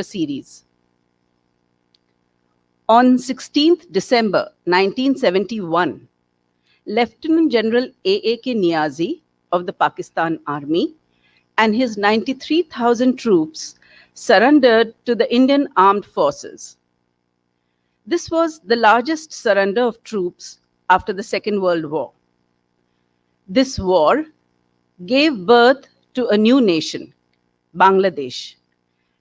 series. On 16th December 1971, Lieutenant General A.A.K. Niazi of the Pakistan Army and his 93,000 troops surrendered to the Indian Armed Forces. This was the largest surrender of troops after the Second World War. This war gave birth to a new nation, Bangladesh,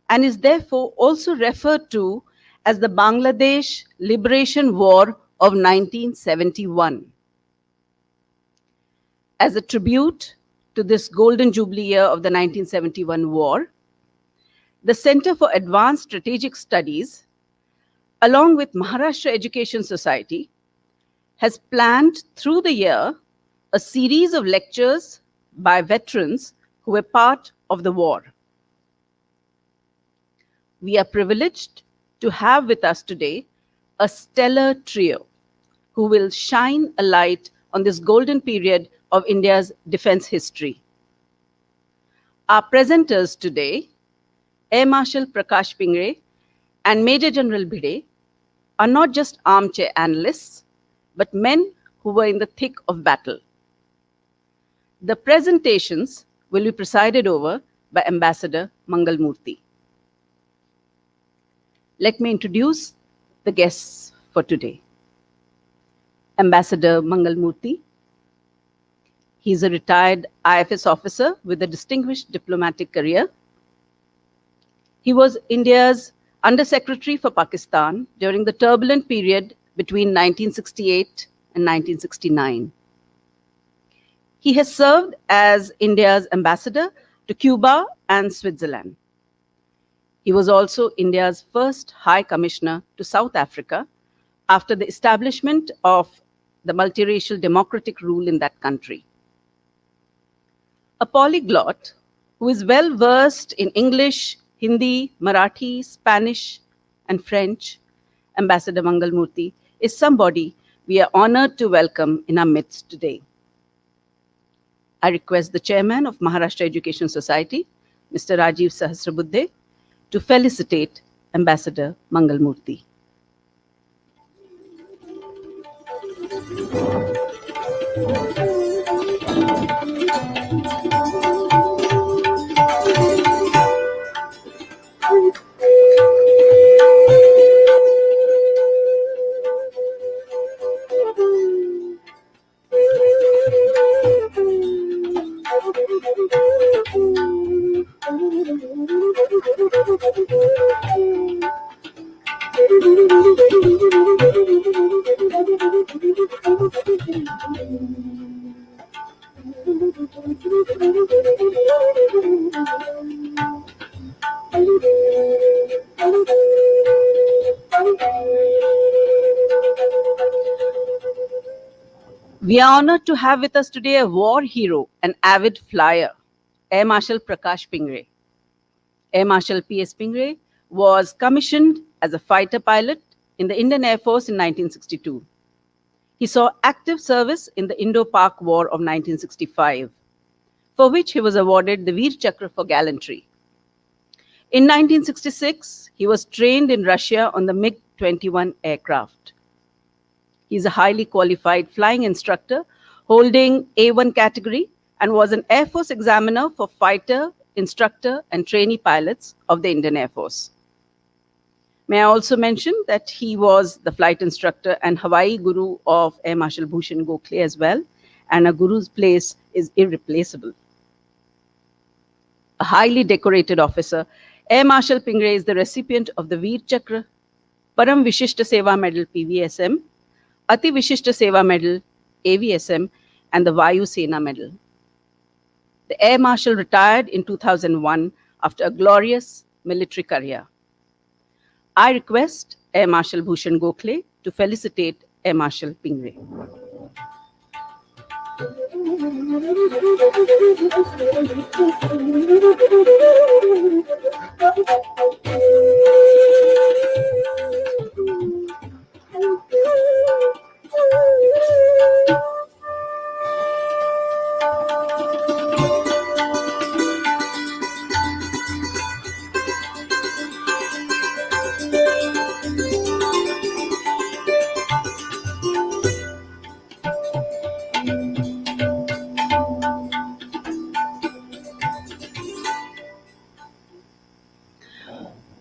and is therefore also referred to as the Bangladesh Liberation War of 1971. As a tribute to this golden jubilee year of the 1971 war, the Center for Advanced Strategic Studies, along with Maharashtra Education Society, has planned through the year a series of lectures by veterans who were part of the war. We are privileged to have with us today a stellar trio who will shine a light on this golden period of India's defense history. Our presenters today, Air Marshal Prakash Pingre and Major General Bhide, are not just armchair analysts, but men who were in the thick of battle. The presentations will be presided over by Ambassador Mangal Murthy. Let me introduce the guests for today. Ambassador Mangal Murthy. He is a retired IFS officer with a distinguished diplomatic career. He was India's Undersecretary for Pakistan during the turbulent period between 1968 and 1969. He has served as India's ambassador to Cuba and Switzerland. He was also India's first High Commissioner to South Africa after the establishment of the multiracial democratic rule in that country. A polyglot who is well versed in English, Hindi, Marathi, Spanish, and French, Ambassador Mangal Murthy is somebody we are honored to welcome in our midst today. I request the chairman of Maharashtra Education Society, Mr. Rajiv Sahasrabuddhe, to felicitate Ambassador Mangal Murthy. We are honored to have with us today a war hero, an avid flyer, Air Marshal Prakash Pingre. Air Marshal P.S. Pingre was commissioned as a fighter pilot in the Indian Air Force in 1962. He saw active service in the Indo-Pak War of 1965, for which he was awarded the Veer Chakra for gallantry. In 1966, he was trained in Russia on the MiG-21 aircraft. He is a highly qualified flying instructor holding A1 category and was an Air Force examiner for fighter, instructor, and trainee pilots of the Indian Air Force. May I also mention that he was the flight instructor and Hawaii Guru of Air Marshal Bhushan Gokhale as well, and a Guru's place is irreplaceable. A highly decorated officer, Air Marshal Pingre is the recipient of the Veer Chakra, Param Vishishta Seva Medal PVSM, Ati Vishishta Seva Medal AVSM, and the Vayu Sena Medal. The Air Marshal retired in 2001 after a glorious military career. I request Air Marshal Bhushan Gokhale to felicitate Air Marshal Pingre.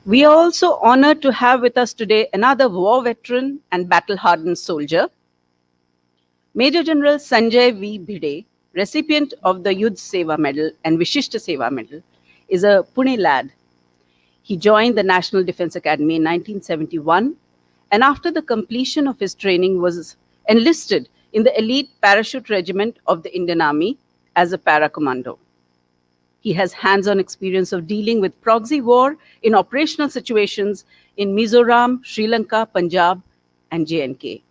We are also honored to have with us today another war veteran and battle-hardened soldier, Major General Sanjay V. Bhide, recipient of the Yudh Seva Medal and Vishishta Seva Medal, is a Pune lad. He joined the National Defense Academy in 1971 and after the completion of his training was enlisted in the elite parachute regiment of the Indian Army as a para-commando. He has hands-on experience of dealing with proxy war in operational situations in Mizoram, Sri Lanka, Punjab, and J&K.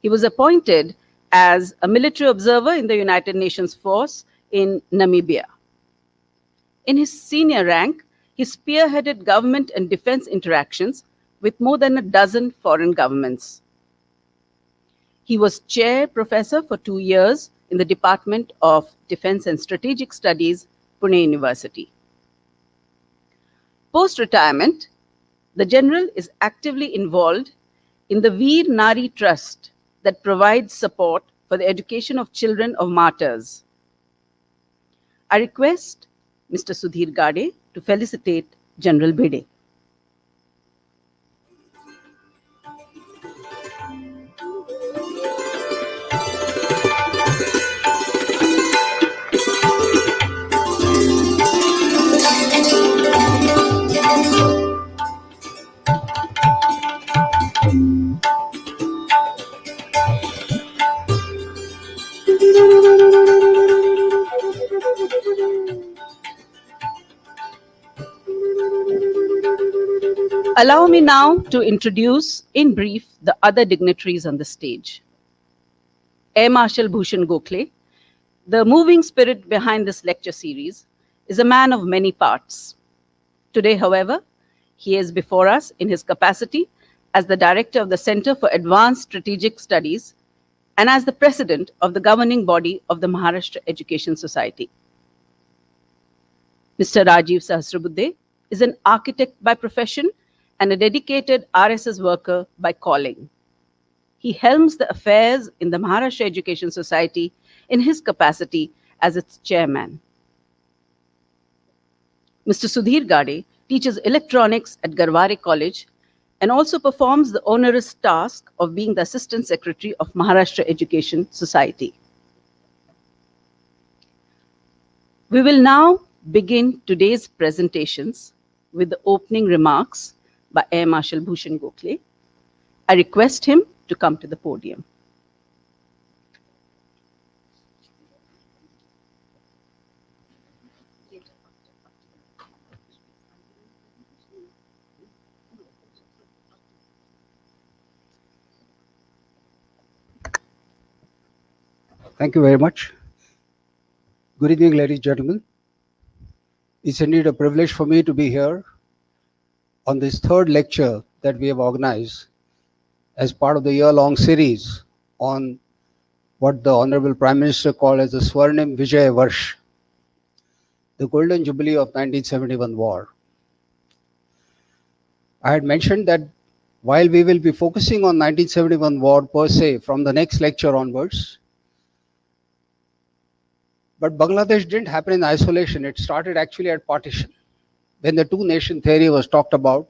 He was appointed as a military observer in the United Nations force in Namibia. In his senior rank, he spearheaded government and defense interactions with more than a dozen foreign governments. He was chair professor for 2 years in the Department of Defense and Strategic Studies, Pune University. Post-retirement, the general is actively involved in the Veer Nari Trust that provides support for the education of children of martyrs. I request Mr. Sudhir Gade to felicitate General Bhide. Allow me now to introduce, in brief, the other dignitaries on the stage. Air Marshal Bhushan Gokhale, the moving spirit behind this lecture series, is a man of many parts. Today, however, he is before us in his capacity as the director of the Center for Advanced Strategic Studies and as the president of the governing body of the Maharashtra Education Society. Mr. Rajiv Sahasrabudhe is an architect by profession and a dedicated RSS worker by calling. He helms the affairs in the Maharashtra Education Society in his capacity as its chairman. Mr. Sudhir Gade teaches electronics at Garware College and also performs the onerous task of being the Assistant Secretary of Maharashtra Education Society. We will now begin today's presentations with the opening remarks by Air Marshal Bhushan Gokhale. I request him to come to the podium. Thank you very much. Good evening, ladies and gentlemen. It's indeed a privilege for me to be here on this third lecture that we have organized as part of the year-long series on what the Honorable Prime Minister called as the Swarnim Vijay Varsh, the Golden Jubilee of 1971 war. I had mentioned that while we will be focusing on 1971 war per se from the next lecture onwards, but Bangladesh didn't happen in isolation. It started actually at partition, when the two-nation theory was talked about.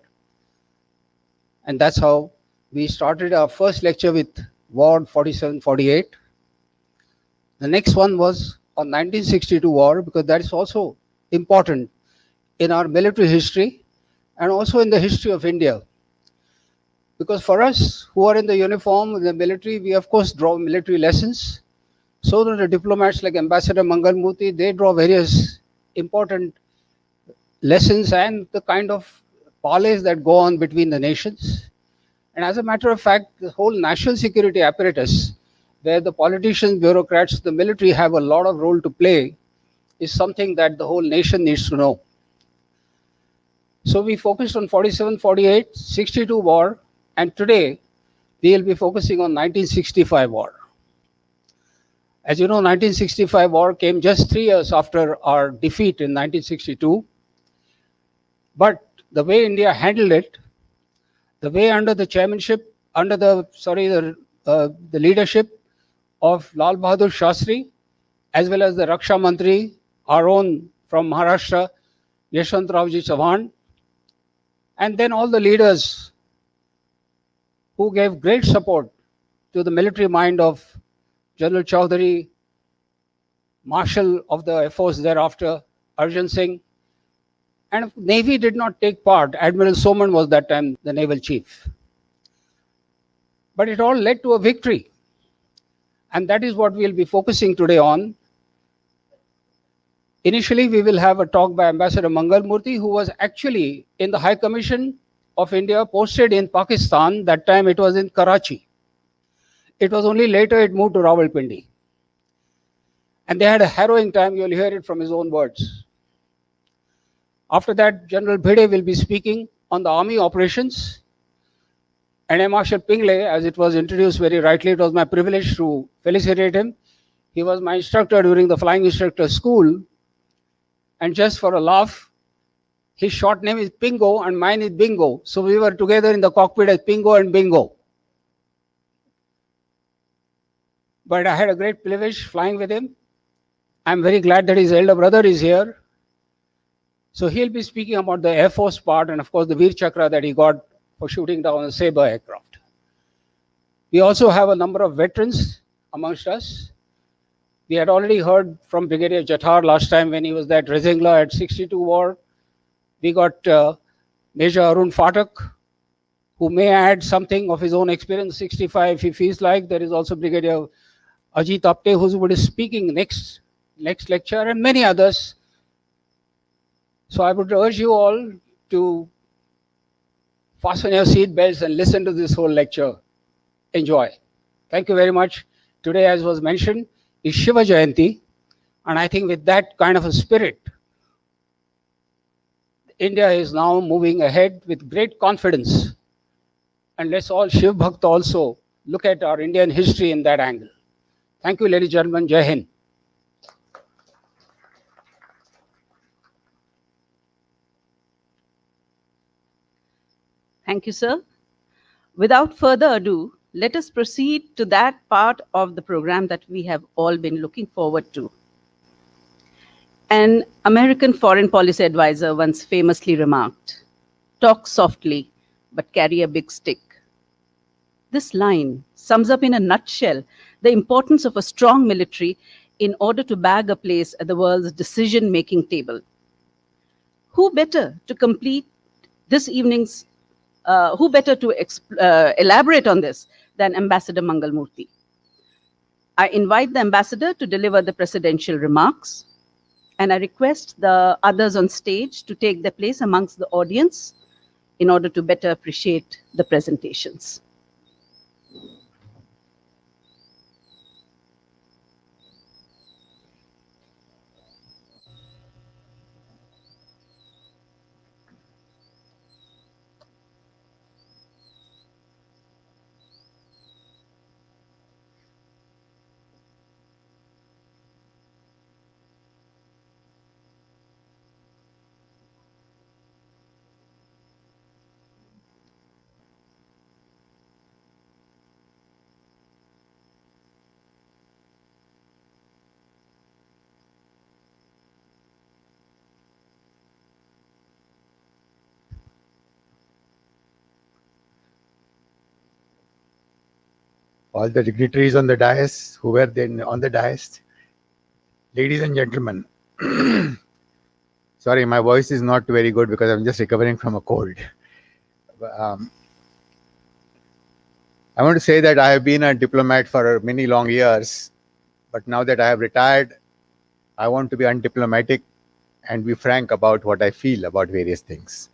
And that's how we started our first lecture with War 47-48. The next one was on 1962 war, because that is also important in our military history and also in the history of India. Because for us who are in the uniform, in the military, we of course draw military lessons. So do the diplomats like Ambassador Mangal Murthy, they draw various important lessons and the kind of parleys that go on between the nations. And as a matter of fact, the whole national security apparatus, where the politicians, bureaucrats, the military have a lot of role to play, is something that the whole nation needs to know. So we focused on 47-48, 62 war, and today we will be focusing on 1965 war. As you know, 1965 war came just 3 years after our defeat in 1962. But the way India handled it, the way under the chairmanship, under the leadership of Lal Bahadur Shastri, as well as the Raksha Mantri, our own from Maharashtra, Yashwantrao Ji Chauhan, And then all the leaders who gave great support to the military mind of General Chaudhary, Marshal of the Air Force thereafter, Arjun Singh, and Navy did not take part. Admiral Soman was that time the naval chief. But it all led to a victory. And that is what we'll be focusing today on. Initially, we will have a talk by Ambassador Mangal Murthy, who was actually in the High Commission of India posted in Pakistan. That time it was in Karachi. It was only later it moved to Rawalpindi. And they had a harrowing time. You'll hear it from his own words. After that, General Bhide will be speaking on the army operations. And Air Marshal Pingle, as it was introduced very rightly, it was my privilege to felicitate him. He was my instructor during the flying instructor school. And just for a laugh, his short name is Pingo and mine is Bingo. So we were together in the cockpit as Pingo and Bingo. But I had a great privilege flying with him. I'm very glad that his elder brother is here. So he'll be speaking about the Air Force part and of course the Veer Chakra that he got for shooting down a Sabre aircraft. We also have a number of veterans amongst us. We had already heard from Brigadier Jathar last time when he was at Rezingla at 62 war. We got Major Arun Phatak, who may add something of his own experience, 65 if he feels like. There is also Brigadier Ajit Apte, who will be speaking next lecture, and many others. So I would urge you all to fasten your seat belts and listen to this whole lecture. Enjoy. Thank you very much. Today, as was mentioned, is Shiva Jayanti. And I think with that kind of a spirit, India is now moving ahead with great confidence. And let's all Shiv Bhakt also look at our Indian history in that angle. Thank you, ladies and gentlemen. Jai Hind. Thank you, sir. Without further ado, let us proceed to that part of the program that we have all been looking forward to. An American foreign policy advisor once famously remarked, "Talk softly, but carry a big stick." This line sums up in a nutshell the importance of a strong military in order to bag a place at the world's decision-making table. Who better to complete this evening's who better to elaborate on this than Ambassador Mangal Murthy? I invite the ambassador to deliver the presidential remarks, and I request the others on stage to take their place amongst the audience in order to better appreciate the presentations. All the dignitaries on the dais, who were then on the dais, ladies and gentlemen. Sorry, my voice is not very good because I'm just recovering from a cold. I want to say that I have been a diplomat for many long years, but now that I have retired, I want to be undiplomatic and be frank about what I feel about various things.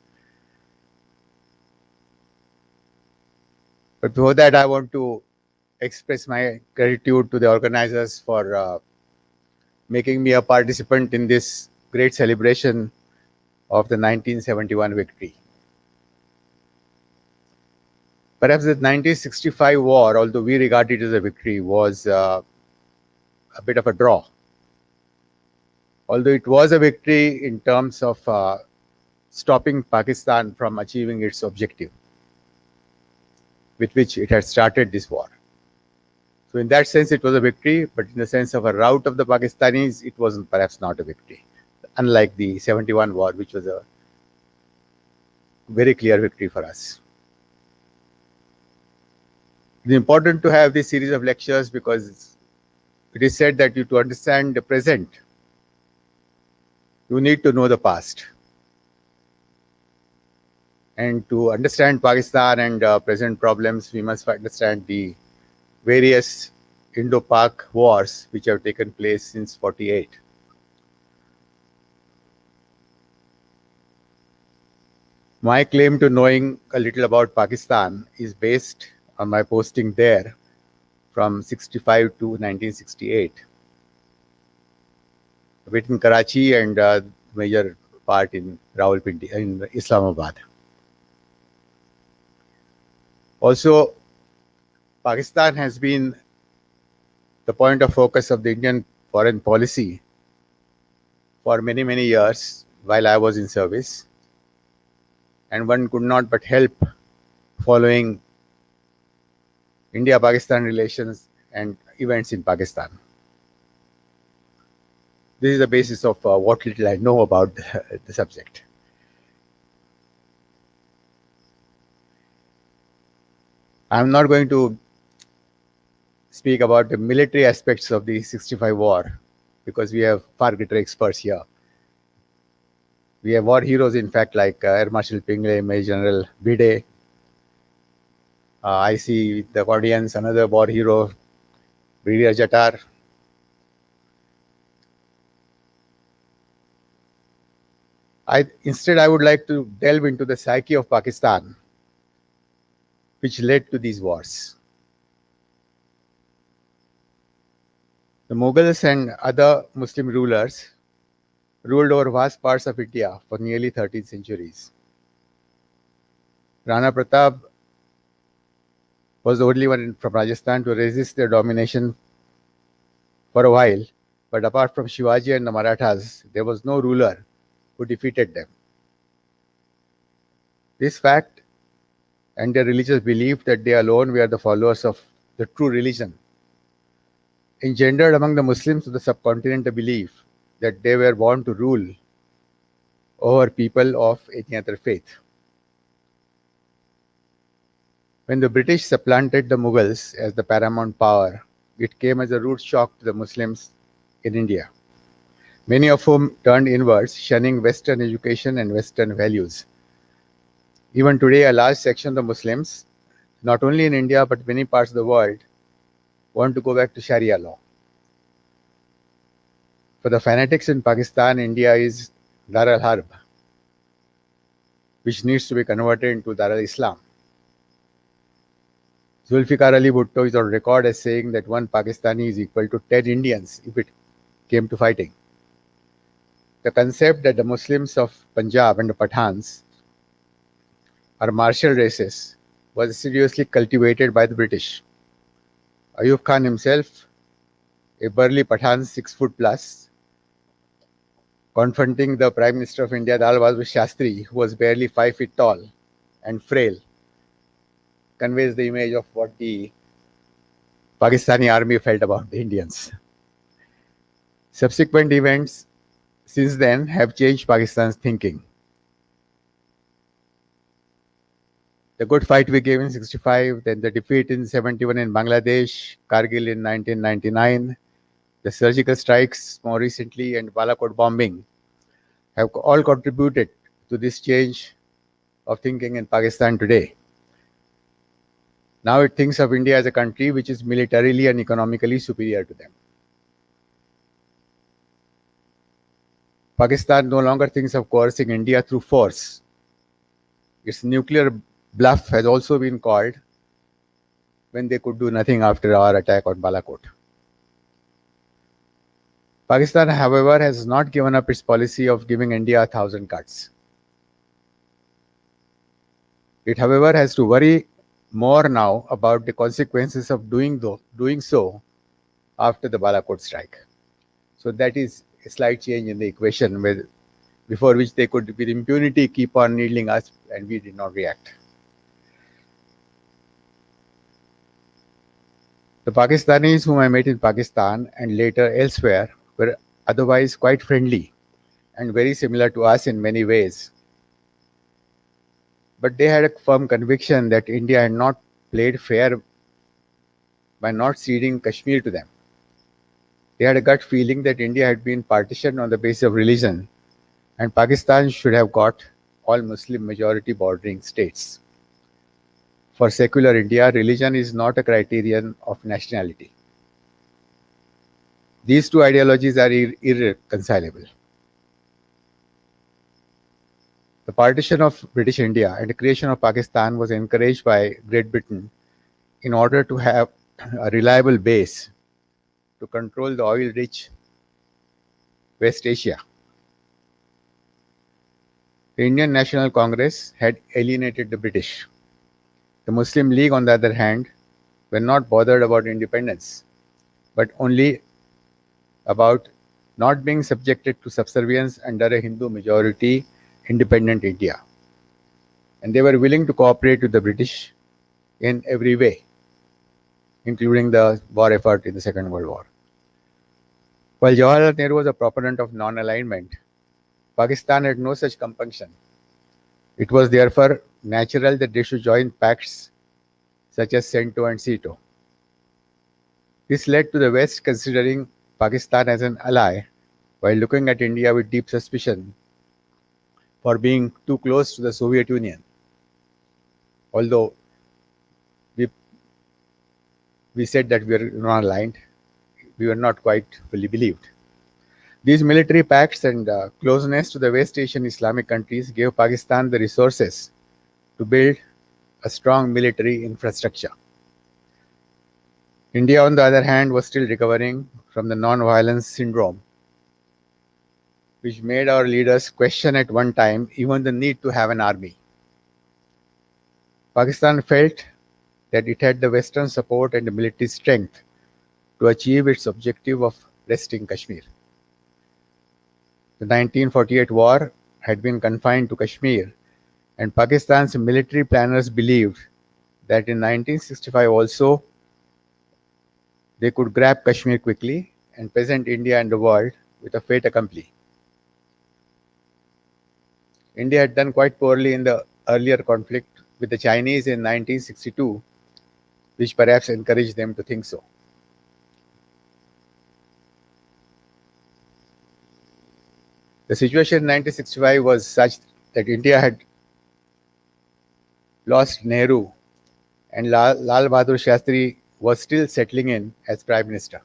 But before that, I want to express my gratitude to the organizers for making me a participant in this great celebration of the 1971 victory. Perhaps the 1965 war, although we regard it as a victory, was a bit of a draw. Although it was a victory in terms of stopping Pakistan from achieving its objective, with which it had started this war. So in that sense, it was a victory, but in the sense of a rout of the Pakistanis, it was perhaps not a victory, unlike the 71 war, which was very clear victory for us. It is important to have this series of lectures because it is said that to understand the present, you need to know the past. And to understand Pakistan and present problems, we must understand the various Indo-Pak wars which have taken place since 48. My claim to knowing a little about Pakistan is based on my posting there from 65 to 1968. A bit in Karachi and major part in Rawalpindi, in Islamabad. Also, Pakistan has been the point of focus of the Indian foreign policy for many, many years while I was in service. And one could not but help following India-Pakistan relations and events in Pakistan. This is the basis of what little I know about the subject. I'm not going to speak about the military aspects of the 65 war because we have far greater experts here. We have war heroes, in fact, like Air Marshal Pingle, Major General Vijay. I see the audience, another war hero, Brigadier Jatar. Instead, I would like to delve into the psyche of Pakistan, which led to these wars. The Mughals and other Muslim rulers ruled over vast parts of India for nearly 13 centuries. Rana Pratap was the only one from Rajasthan to resist their domination for a while, but apart from Shivaji and the Marathas, there was no ruler who defeated them. This fact and their religious belief that they alone were the followers of the true religion engendered among the Muslims of the subcontinent a belief that they were born to rule over people of any other faith. When the British supplanted the Mughals as the paramount power, it came as a rude shock to the Muslims in India, many of whom turned inwards, shunning Western education and Western values. Even today, a large section of the Muslims, not only in India but many parts of the world, want to go back to Sharia law. For the fanatics in Pakistan, India is Dar al-Harb, which needs to be converted into Dar al-Islam. Zulfikar Ali Bhutto is on record as saying that one Pakistani is equal to 10 Indians if it came to fighting. The concept that the Muslims of Punjab and the Pathans are martial races was assiduously cultivated by the British. Ayub Khan himself, a burly Pathan 6 foot plus, confronting the Prime Minister of India, Lal Bahadur Shastri, who was barely 5 feet tall and frail, conveys the image of what the Pakistani army felt about the Indians. Subsequent events since then have changed Pakistan's thinking. The good fight we gave in 65, then the defeat in 71 in Bangladesh, Kargil in 1999, the surgical strikes more recently, and Balakot bombing have all contributed to this change of thinking in Pakistan today. Now it thinks of India as a country which is militarily and economically superior to them. Pakistan no longer thinks of coercing India through force. Its nuclear bluff has also been called when they could do nothing after our attack on Balakot. Pakistan, however, has not given up its policy of giving India 1,000 cuts. It, however, has to worry more now about the consequences of doing so after the Balakot strike. So that is a slight change in the equation, before which they could with impunity keep on needling us and we did not react. The Pakistanis whom I met in Pakistan and later elsewhere were otherwise quite friendly and very similar to us in many ways. But they had a firm conviction that India had not played fair by not ceding Kashmir to them. They had a gut feeling that India had been partitioned on the basis of religion, and Pakistan should have got all Muslim majority bordering states. For secular India, religion is not a criterion of nationality. These two ideologies are irreconcilable. The partition of British India and the creation of Pakistan was encouraged by Great Britain in order to have a reliable base to control the oil-rich West Asia. The Indian National Congress had alienated the British. The Muslim League, on the other hand, were not bothered about independence, but only about not being subjected to subservience under a Hindu majority independent India. And they were willing to cooperate with the British in every way, including the war effort in the Second World War. While Jawaharlal Nehru was a proponent of non-alignment, Pakistan had no such compunction. It was therefore natural that they should join pacts such as CENTO and CETO. This led to the West considering Pakistan as an ally while looking at India with deep suspicion for being too close to the Soviet Union. Although we said that we were not aligned, we were not quite fully believed. These military pacts and closeness to the West Asian Islamic countries gave Pakistan the resources to build a strong military infrastructure. India, on the other hand, was still recovering from the non-violence syndrome, which made our leaders question at one time even the need to have an army. Pakistan felt that it had the Western support and the military strength to achieve its objective of wresting Kashmir. The 1948 war had been confined to Kashmir, and Pakistan's military planners believed that in 1965 also they could grab Kashmir quickly and present India and the world with a fait accompli. India had done quite poorly in the earlier conflict with the Chinese in 1962, which perhaps encouraged them to think so. The situation in 1965 was such that India had lost Nehru and Lal Bahadur Shastri was still settling in as Prime Minister.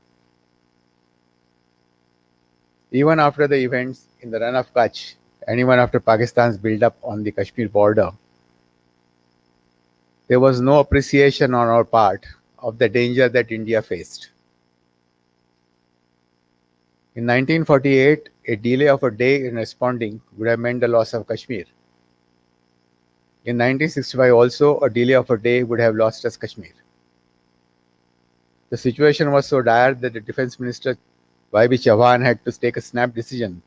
Even after the events in the run of Kutch and even after Pakistan's build-up on the Kashmir border, there was no appreciation on our part of the danger that India faced. In 1948, a delay of a day in responding would have meant the loss of Kashmir. In 1965 also, a delay of a day would have lost us Kashmir. The situation was so dire that the Defense Minister Y.B. Chauhan had to take a snap decision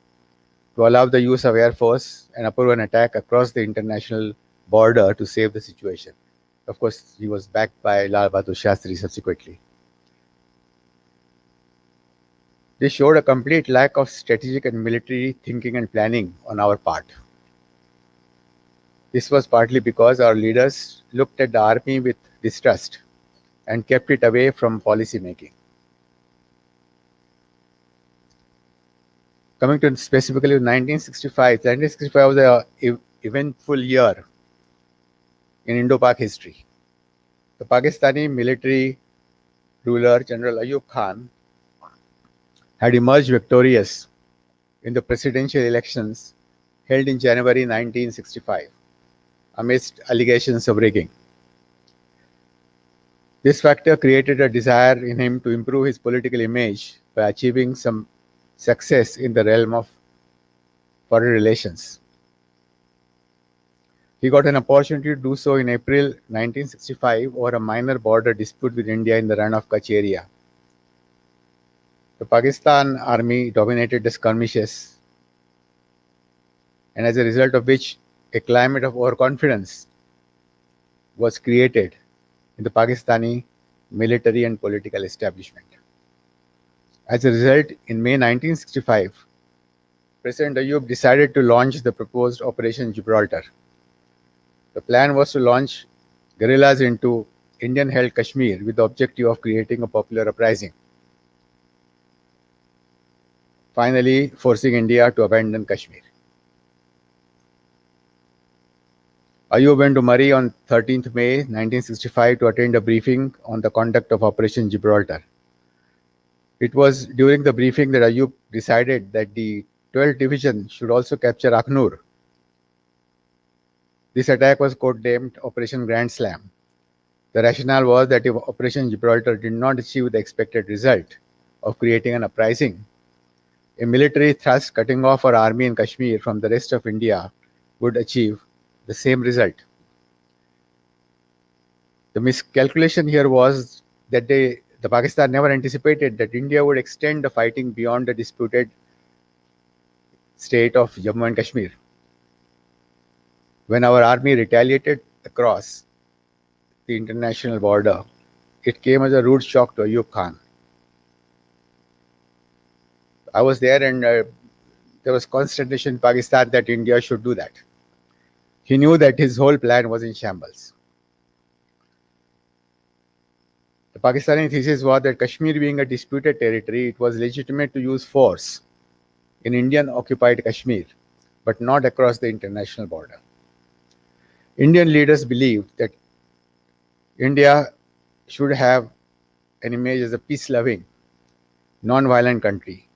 to allow the use of Air Force and approve an attack across the international border to save the situation. Of course, he was backed by Lal Bahadur Shastri subsequently. This showed a complete lack of strategic and military thinking and planning on our part. This was partly because our leaders looked at the army with distrust and kept it away from policy making. Coming to specifically 1965, 1965 was an eventful year in Indo-Pak history. The Pakistani military ruler General Ayub Khan had emerged victorious in the presidential elections held in January 1965 amidst allegations of rigging. This factor created a desire in him to improve his political image by achieving some success in the realm of foreign relations. He got an opportunity to do so in April 1965 over a minor border dispute with India in the Run of Kutch area. The Pakistan army dominated the skirmishes, and as a result of which a climate of overconfidence was created in the Pakistani military and political establishment. As a result, in May 1965, President Ayub decided to launch the proposed Operation Gibraltar. The plan was to launch guerrillas into Indian-held Kashmir with the objective of creating a popular uprising, finally forcing India to abandon Kashmir. Ayub went to Murray on 13th May 1965 to attend a briefing on the conduct of Operation Gibraltar. It was during the briefing that Ayub decided that the 12th Division should also capture Akhnur. This attack was codenamed Operation Grand Slam. The rationale was that if Operation Gibraltar did not achieve the expected result of creating an uprising, a military thrust cutting off our army in Kashmir from the rest of India would achieve the same result. The miscalculation here was that the Pakistan never anticipated that India would extend the fighting beyond the disputed state of Jammu and Kashmir. When our army retaliated across the international border, it came as a rude shock to Ayub Khan. I was there, and there was consternation in Pakistan that India should do that. He knew that his whole plan was in shambles. The Pakistani thesis was that Kashmir being a disputed territory, it was legitimate to use force in Indian-occupied Kashmir, but not across the international border. Indian leaders believed that India should have an image as a peace-loving, non-violent country,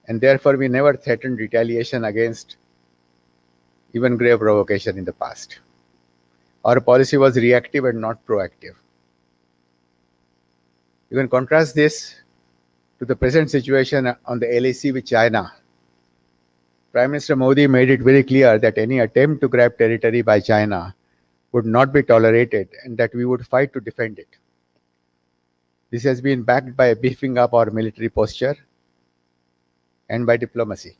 and therefore we never threatened retaliation against even grave provocation in the past. Our policy was reactive and not proactive. You can contrast this to the present situation on the LAC with China. Prime Minister Modi made it very clear that any attempt to grab territory by China would not be tolerated and that we would fight to defend it. This has been backed by beefing up our military posture and by diplomacy.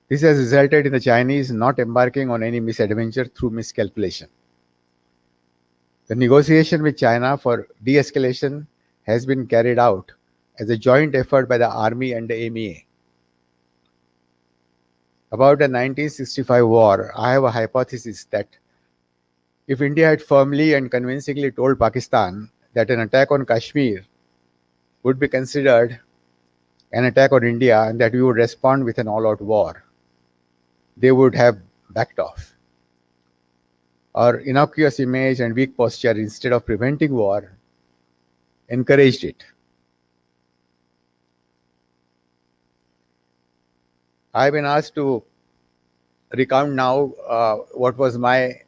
This has resulted in the Chinese not embarking on any misadventure through miscalculation. The negotiation with China for de-escalation has been carried out as a joint effort by the Army and the MEA. About the 1965 war, I have a hypothesis that if India had firmly and convincingly told Pakistan that an attack on Kashmir would be considered an attack on India and that we would respond with an all-out war, they would have backed off. Our innocuous image and weak posture, instead of preventing war, encouraged it. I've been asked to recount now what was my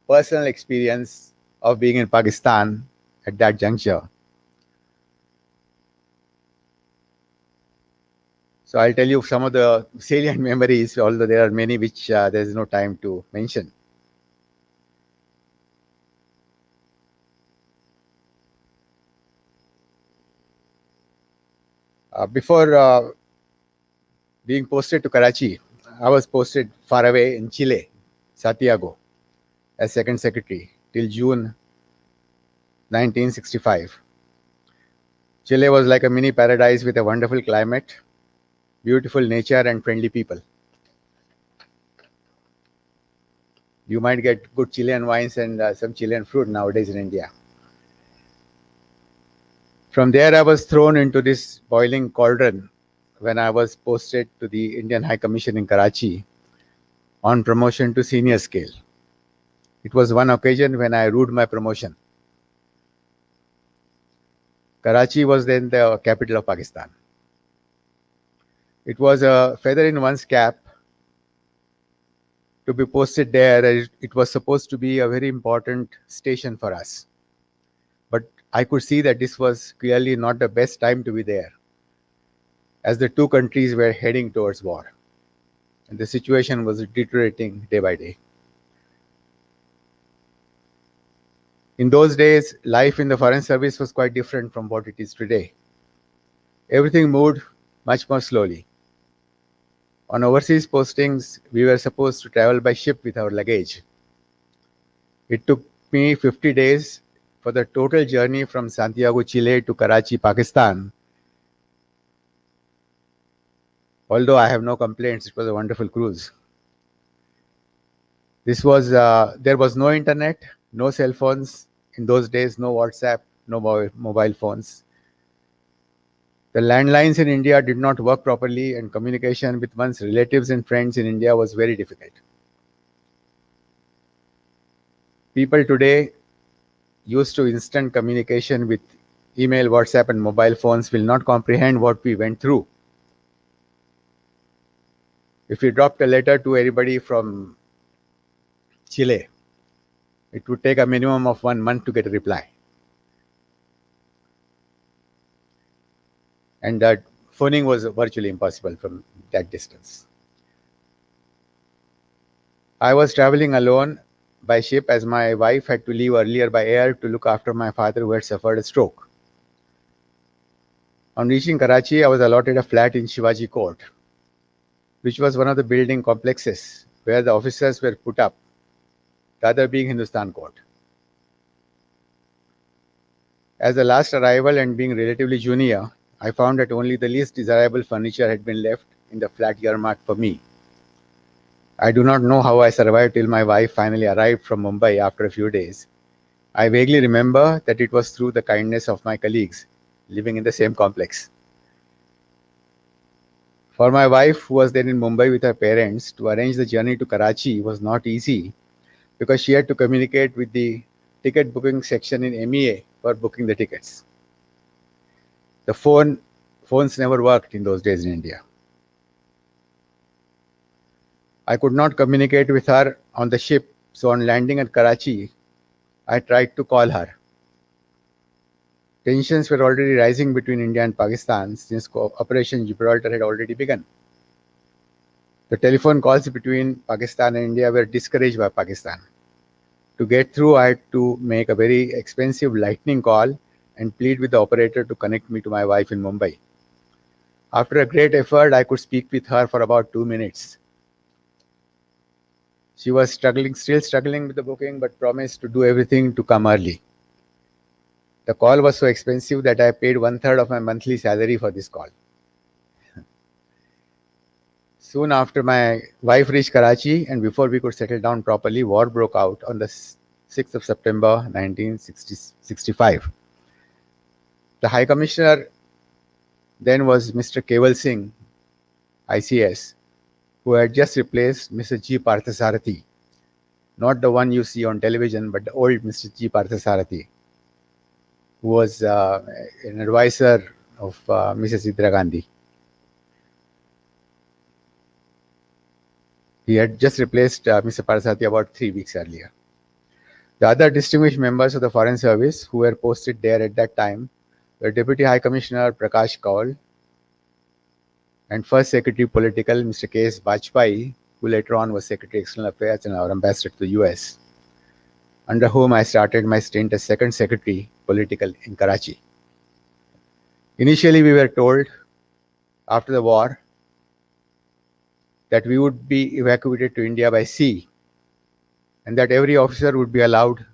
personal experience of being in Pakistan at that juncture. So I'll tell you some of the salient memories, although there are many which there is no time to mention. Before being posted to Karachi, I was posted far away in Chile, Santiago, as Second Secretary till June 1965. Chile was like a mini paradise with a wonderful climate, beautiful nature, and friendly people. You might get good Chilean wines and some Chilean fruit nowadays in India. From there, I was thrown into this boiling cauldron when I was posted to the Indian High Commission in Karachi on promotion to senior scale. It was one occasion when I rued my promotion. Karachi was then the capital of Pakistan. It was a feather in one's cap to be posted there. It was supposed to be a very important station for us. But I could see that this was clearly not the best time to be there, as the two countries were heading towards war, and the situation was deteriorating day by day. In those days, life in the Foreign Service was quite different from what it is today. Everything moved much more slowly. On overseas postings, we were supposed to travel by ship with our luggage. It took me 50 days for the total journey from Santiago, Chile to Karachi, Pakistan. Although I have no complaints, it was a wonderful cruise. This was there was no internet, no cell phones in those days, no WhatsApp, no mobile phones. The landlines in India did not work properly, and communication with one's relatives and friends in India was very difficult. People today used to instant communication with email, WhatsApp, and mobile phones will not comprehend what we went through. If we dropped a letter to anybody from Chile, it would take a minimum of 1 month to get a reply. And that phoning was virtually impossible from that distance. I was traveling alone by ship as my wife had to leave earlier by air to look after my father who had suffered a stroke. On reaching Karachi, I was allotted a flat in Shivaji Court, which was one of the building complexes where the officers were put up, the other being Hindustan Court. As the last arrival and being relatively junior, I found that only the least desirable furniture had been left in the flat earmarked for me. I do not know how I survived till my wife finally arrived from Mumbai after a few days. I vaguely remember that it was through the kindness of my colleagues living in the same complex. For my wife, who was then in Mumbai with her parents, to arrange the journey to Karachi was not easy because she had to communicate with the ticket booking section in MEA for booking the tickets. The phones never worked in those days in India. I could not communicate with her on the ship, so on landing at Karachi, I tried to call her. Tensions were already rising between India and Pakistan since Operation Gibraltar had already begun. The telephone calls between Pakistan and India were discouraged by Pakistan. To get through, I had to make a very expensive lightning call and plead with the operator to connect me to my wife in Mumbai. After a great effort, I could speak with her for about 2 minutes. She was still struggling with the booking, but promised to do everything to come early. The call was so expensive that I paid 1/3 of my monthly salary for this call. Soon after my wife reached Karachi, and before we could settle down properly, war broke out on the 6th of September 1965. The High Commissioner then was Mr. Keval Singh, ICS, who had just replaced Mr. G. Parthasarathi, not the one you see on television, but the old Mr. G. Parthasarathi, who was an advisor of Mrs. Indira Gandhi. He had just replaced Mr. Parthasarathi about 3 weeks earlier. The other distinguished members of the Foreign Service who were posted there at that time were Deputy High Commissioner Prakash Kaul and First Secretary Political Mr. K.S. Bajpai, who later on was Secretary External Affairs and our ambassador to the US, under whom I started my stint as Second Secretary Political in Karachi. Initially, we were told after the war that we would be evacuated to India by sea and that every officer would be allowed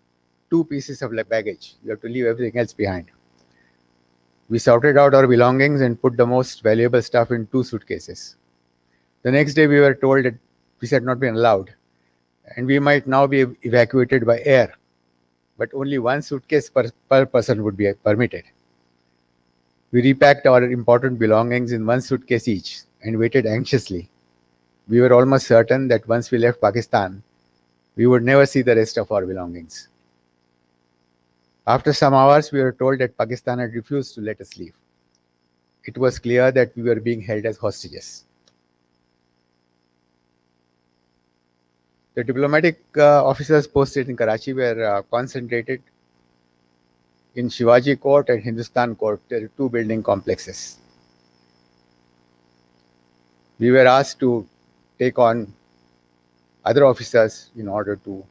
2 pieces of baggage. You have to leave everything else behind. We sorted out our belongings and put the most valuable stuff in 2 suitcases. The next day, we were told that this had not been allowed and we might now be evacuated by air, but only 1 suitcase per person would be permitted. We repacked our important belongings in 1 suitcase each and waited anxiously. We were almost certain that once we left Pakistan, we would never see the rest of our belongings. After some hours, we were told that Pakistan had refused to let us leave. It was clear that we were being held as hostages. The diplomatic officers posted in Karachi were concentrated in Shivaji Court and Hindustan Court. There are 2 building complexes. We were asked to take on other officers in order to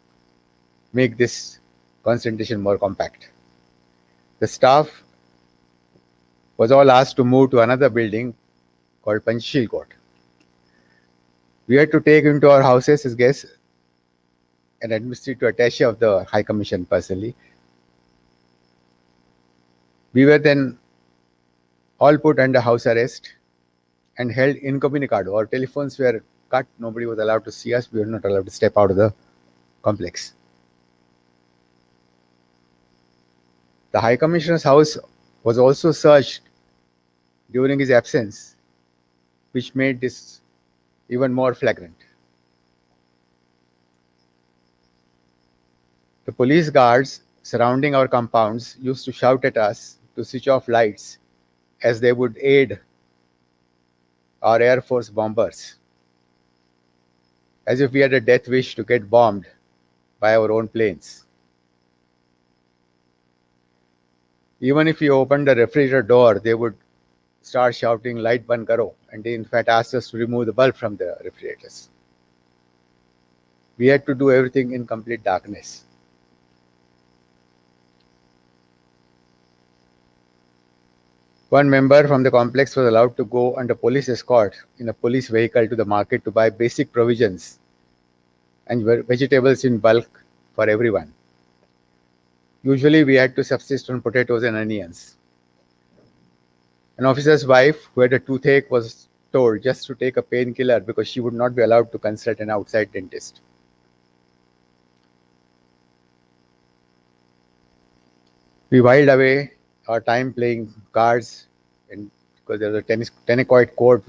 make this concentration more compact. The staff was all asked to move to another building called Panchshil Court. We had to take into our houses as guests an administrative attaché of the High Commission personally. We were then all put under house arrest and held incommunicado. Our telephones were cut. Nobody was allowed to see us. We were not allowed to step out of the complex. The High Commissioner's house was also searched during his absence, which made this even more flagrant. The police guards surrounding our compounds used to shout at us to switch off lights as they would aid our Air Force bombers, as if we had a death wish to get bombed by our own planes. Even if we opened the refrigerator door, they would start shouting, "Light ban karo," and they in fact asked us to remove the bulb from the refrigerators. We had to do everything in complete darkness. One member from the complex was allowed to go under police escort in a police vehicle to the market to buy basic provisions and vegetables in bulk for everyone. Usually we had to subsist on potatoes and onions. An officer's wife who had a toothache was told just to take a painkiller because she would not be allowed to consult an outside dentist. We whiled away our time playing cards, and because there's a tennis court,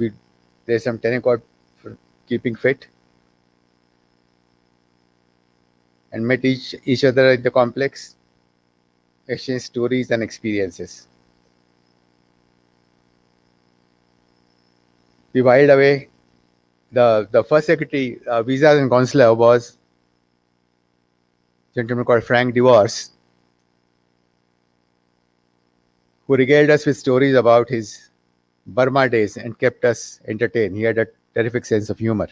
there's some tennis court for keeping fit, and met each other in the complex, exchanged stories and experiences. We whiled away. The first secretary, visas and consular, was a gentleman called Vijay Diwas, who regaled us with stories about his Burma days and kept us entertained. He had a terrific sense of humor.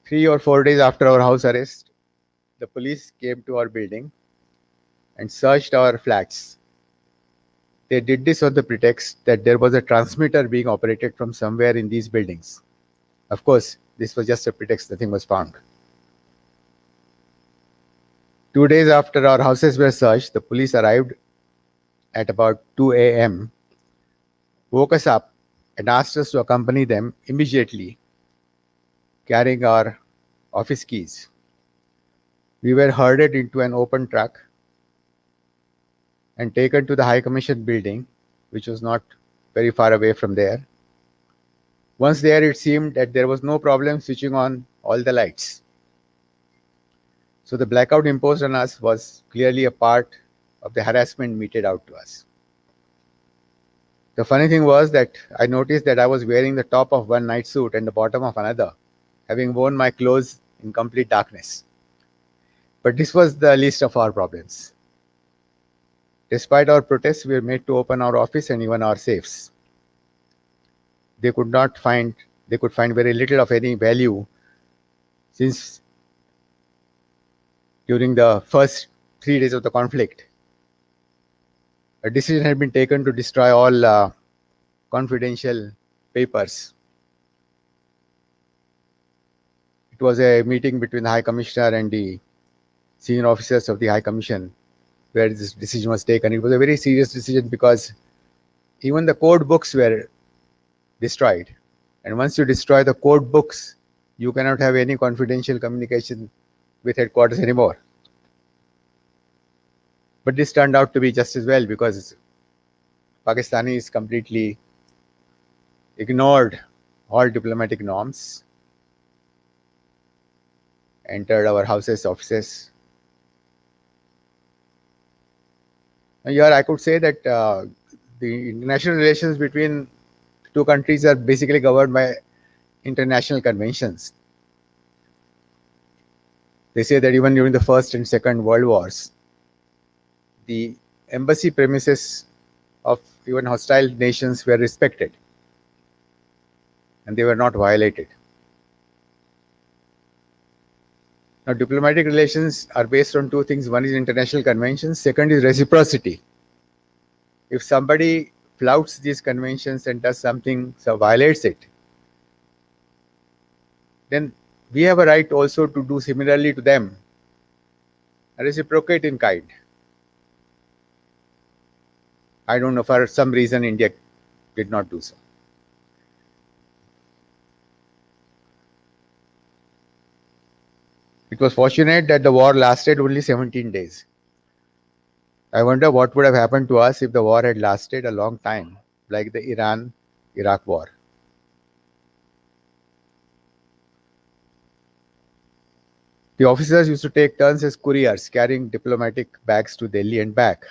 Three or 4 days after our house arrest, the police came to our building and searched our flats. They did this on the pretext that there was a transmitter being operated from somewhere in these buildings. Of course, this was just a pretext, nothing was found. 2 days after our houses were searched, the police arrived at about 2 a.m., woke us up, and asked us to accompany them immediately, carrying our office keys. We were herded into an open truck and taken to the High Commission building, which was not very far away from there. Once there, it seemed that there was no problem switching on all the lights. So the blackout imposed on us was clearly a part of the harassment meted out to us. The funny thing was that I noticed that I was wearing the top of one night suit and the bottom of another, having worn my clothes in complete darkness. But this was the least of our problems. Despite our protests, we were made to open our office and even our safes. They could find very little of any value, since during the first 3 days of the conflict, a decision had been taken to destroy all confidential papers. It was a meeting between the High Commissioner and the senior officers of the High Commission where this decision was taken. It was a very serious decision because even the code books were destroyed. And once you destroy the code books, you cannot have any confidential communication with headquarters anymore. But this turned out to be just as well, because Pakistanis completely ignored all diplomatic norms, entered our houses, offices. Now, here I could say that the international relations between two countries are basically governed by international conventions. They say that even during the First and Second World Wars, the embassy premises of even hostile nations were respected and they were not violated. Now, diplomatic relations are based on two things. One is international conventions, second is reciprocity. If somebody flouts these conventions and does something, so violates it, then we have a right also to do similarly to them, reciprocate in kind. I don't know, for some reason India did not do so. It was fortunate that the war lasted only 17 days. I wonder what would have happened to us if the war had lasted a long time, like the Iran-Iraq war. The officers used to take turns as couriers, carrying diplomatic bags to Delhi and back.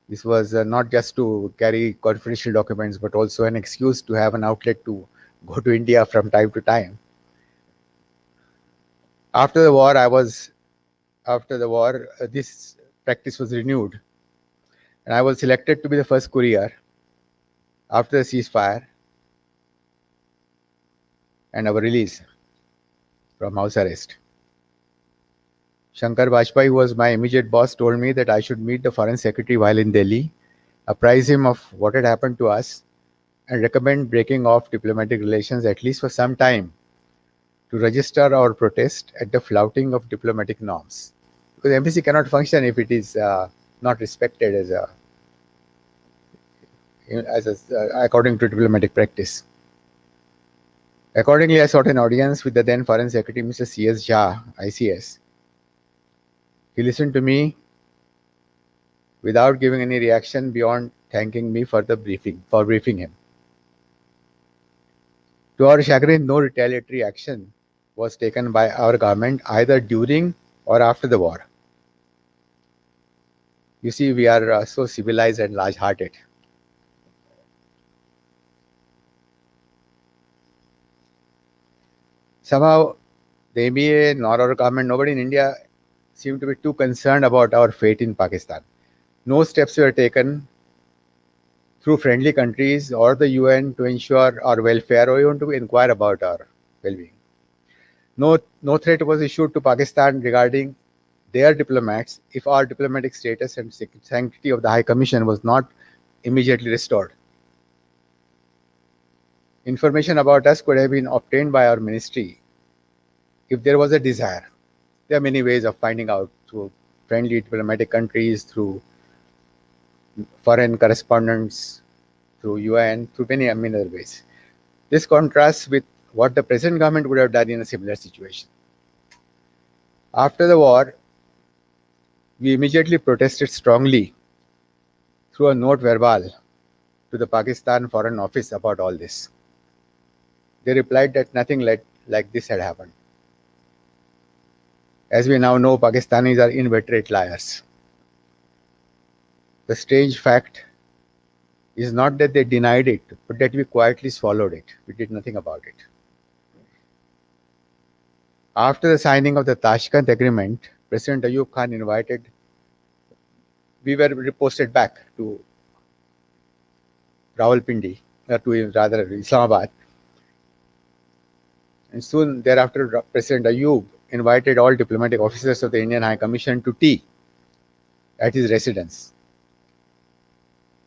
This was not just to carry confidential documents, but also an excuse to have an outlet to go to India from time to time. After the war, this practice was renewed, and I was selected to be the first courier after the ceasefire and our release from house arrest. Shankar Vajpayee, who was my immediate boss, told me that I should meet the foreign secretary while in Delhi, apprise him of what had happened to us, and recommend breaking off diplomatic relations at least for some time to register our protest at the flouting of diplomatic norms. Because embassy cannot function if it is not respected according to diplomatic practice. Accordingly, I sought an audience with the then Foreign Secretary, Mr. C.S. Jha, ICS. He listened to me without giving any reaction beyond thanking me for briefing him. To our chagrin, no retaliatory action was taken by our government either during or after the war. You see, we are so civilized and large-hearted. Somehow, the MEA nor our government, nobody in India seemed to be too concerned about our fate in Pakistan. No steps were taken through friendly countries or the UN to ensure our welfare or even to inquire about our well-being. No threat was issued to Pakistan regarding their diplomats if our diplomatic status and sanctity of the High Commission was not immediately restored. Information about us could have been obtained by our ministry if there was a desire. There are many ways of finding out, through friendly diplomatic countries, through foreign correspondents, through UN, through many other ways. This contrasts with what the present government would have done in a similar situation. After the war, we immediately protested strongly through a note verbal to the Pakistan Foreign Office about all this. They replied that nothing like this had happened. As we now know, Pakistanis are inveterate liars. The strange fact is not that they denied it, but that we quietly swallowed it. We did nothing about it. After the signing of the Tashkent Agreement, President Ayub Khan we were reposted back to Rawalpindi, rather Islamabad. And soon thereafter, President Ayub invited all diplomatic officers of the Indian High Commission to tea at his residence.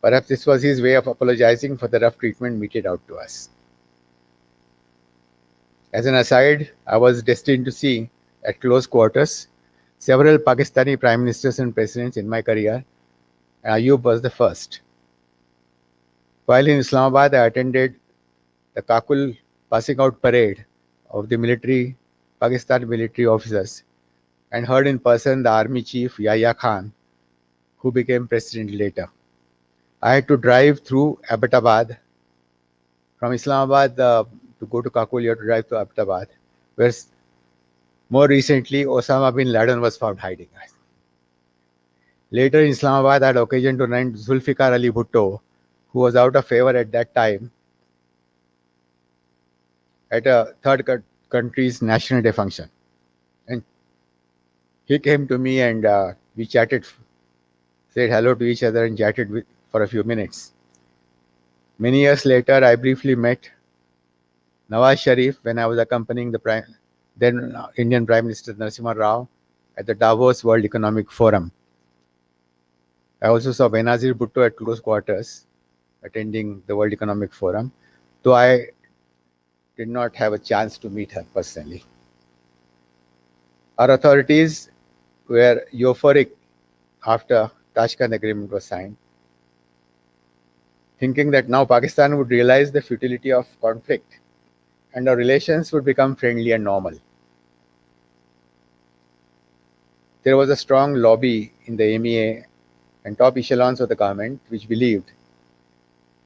Perhaps this was his way of apologizing for the rough treatment meted out to us. As an aside, I was destined to see at close quarters several Pakistani prime ministers and presidents in my career, and Ayub was the first. While in Islamabad, I attended the Kakul passing out parade of the Pakistan military officers and heard in person the army chief Yahya Khan, who became president later. I had to drive through Abbottabad. From Islamabad, to go to Kakul, you have to drive to Abbottabad, where more recently Osama bin Laden was found hiding. Later in Islamabad, I had occasion to run Zulfikar Ali Bhutto, who was out of favor at that time at a third country's National Day function. And he came to me and we chatted, said hello to each other and chatted for a few minutes. Many years later, I briefly met Nawaz Sharif when I was accompanying the then Indian Prime Minister Narasimha Rao at the Davos World Economic Forum. I also saw Benazir Bhutto at close quarters attending the World Economic Forum, though I did not have a chance to meet her personally. Our authorities were euphoric after Tashkent Agreement was signed, thinking that now Pakistan would realize the futility of conflict and our relations would become friendly and normal. there was a strong lobby in the MEA and top echelons of the government which believed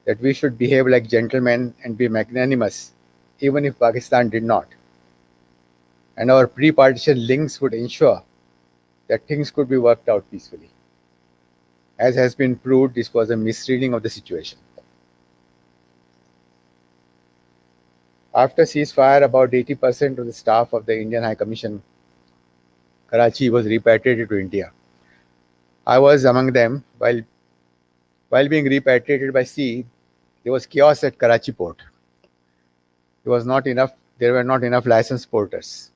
that we should behave like gentlemen and be magnanimous, even if Pakistan did not. And our pre-partition links would ensure that things could be worked out peacefully. As has been proved, this was a misreading of the situation. After ceasefire, about 80% of the staff of the Indian High Commission, Karachi, was repatriated to India. I was among them. While being repatriated by sea, there was chaos at Karachi port. There were not enough licensed porters.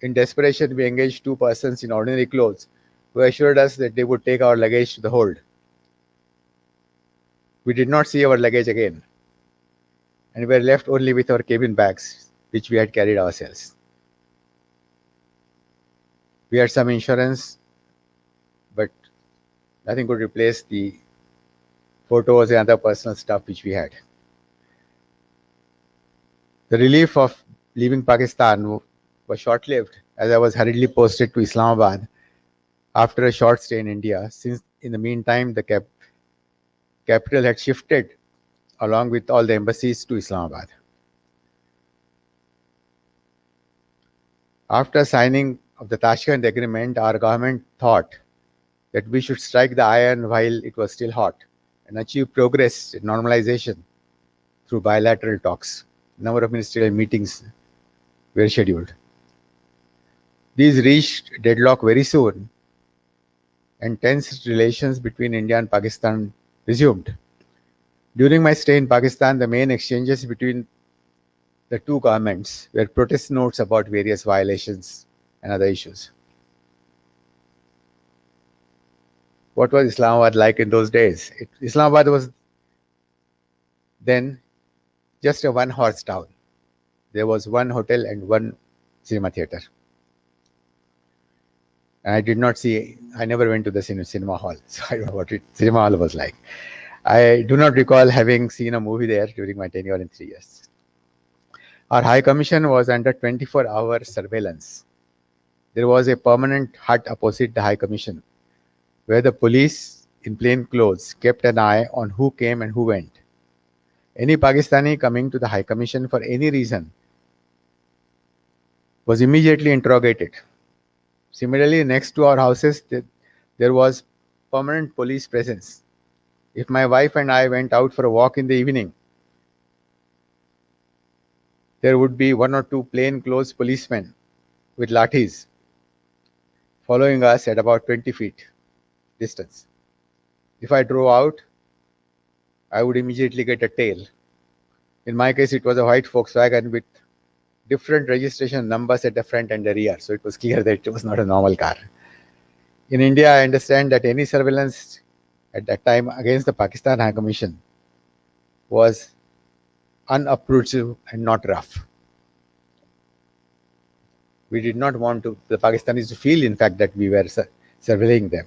In desperation, we engaged two persons in ordinary clothes who assured us that they would take our luggage to the hold. We did not see our luggage again, and we were left only with our cabin bags, which we had carried ourselves. We had some insurance, but nothing could replace the photos and other personal stuff which we had. The relief of leaving Pakistan was short-lived, as I was hurriedly posted to Islamabad after a short stay in India, since in the meantime the capital had shifted along with all the embassies to Islamabad. After signing of the Tashkent Agreement, our government thought that we should strike the iron while it was still hot and achieve progress in normalization through bilateral talks. A number of ministerial meetings were scheduled. These reached deadlock very soon, and tense relations between India and Pakistan resumed. During my stay in Pakistan, the main exchanges between the two governments were protest notes about various violations and other issues. What was Islamabad like in those days? Islamabad was then just a one-horse town. There was one hotel and one cinema theater. And I never went to the cinema hall, so I don't know what cinema hall was like. I do not recall having seen a movie there during my tenure in 3 years. Our High Commission was under 24-hour surveillance. There was a permanent hut opposite the High Commission, where the police in plain clothes kept an eye on who came and who went. Any Pakistani coming to the High Commission for any reason was immediately interrogated. Similarly, next to our houses, there was permanent police presence. If my wife and I went out for a walk in the evening, there would be one or two plainclothes policemen with lathis following us at about 20 feet distance. If I drove out, I would immediately get a tail. In my case, it was a white Volkswagen with different registration numbers at the front and the rear, so it was clear that it was not a normal car. In India, I understand that any surveillance at that time against the Pakistan High Commission was unobtrusive and not rough. We did not want the Pakistanis to feel, in fact, that we were surveilling them.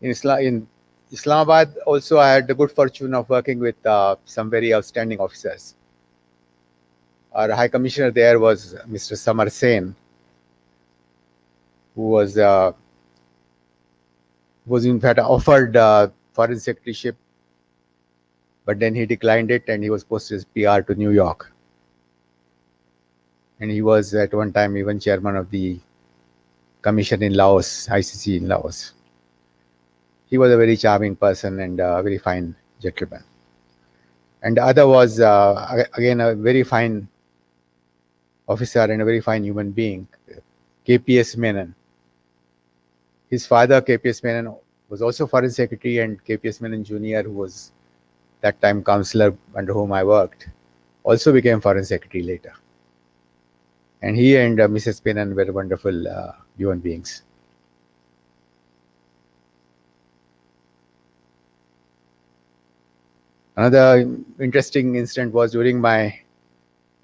In Islamabad, also, I had the good fortune of working with some very outstanding officers. Our High Commissioner there was Mr. Samar Sen, who was in fact offered foreign secretaryship, but then he declined it and he was posted as PR to New York. And he was at one time even chairman of the commission in Laos, ICC in Laos. He was a very charming person and a very fine gentleman. And the other was, again, a very fine officer and a very fine human being, KPS Menon. His father, KPS Menon, was also foreign secretary, and KPS Menon Jr., who was that time counselor under whom I worked, also became foreign secretary later. And he and Mrs. Menon were wonderful human beings. Another interesting incident was during my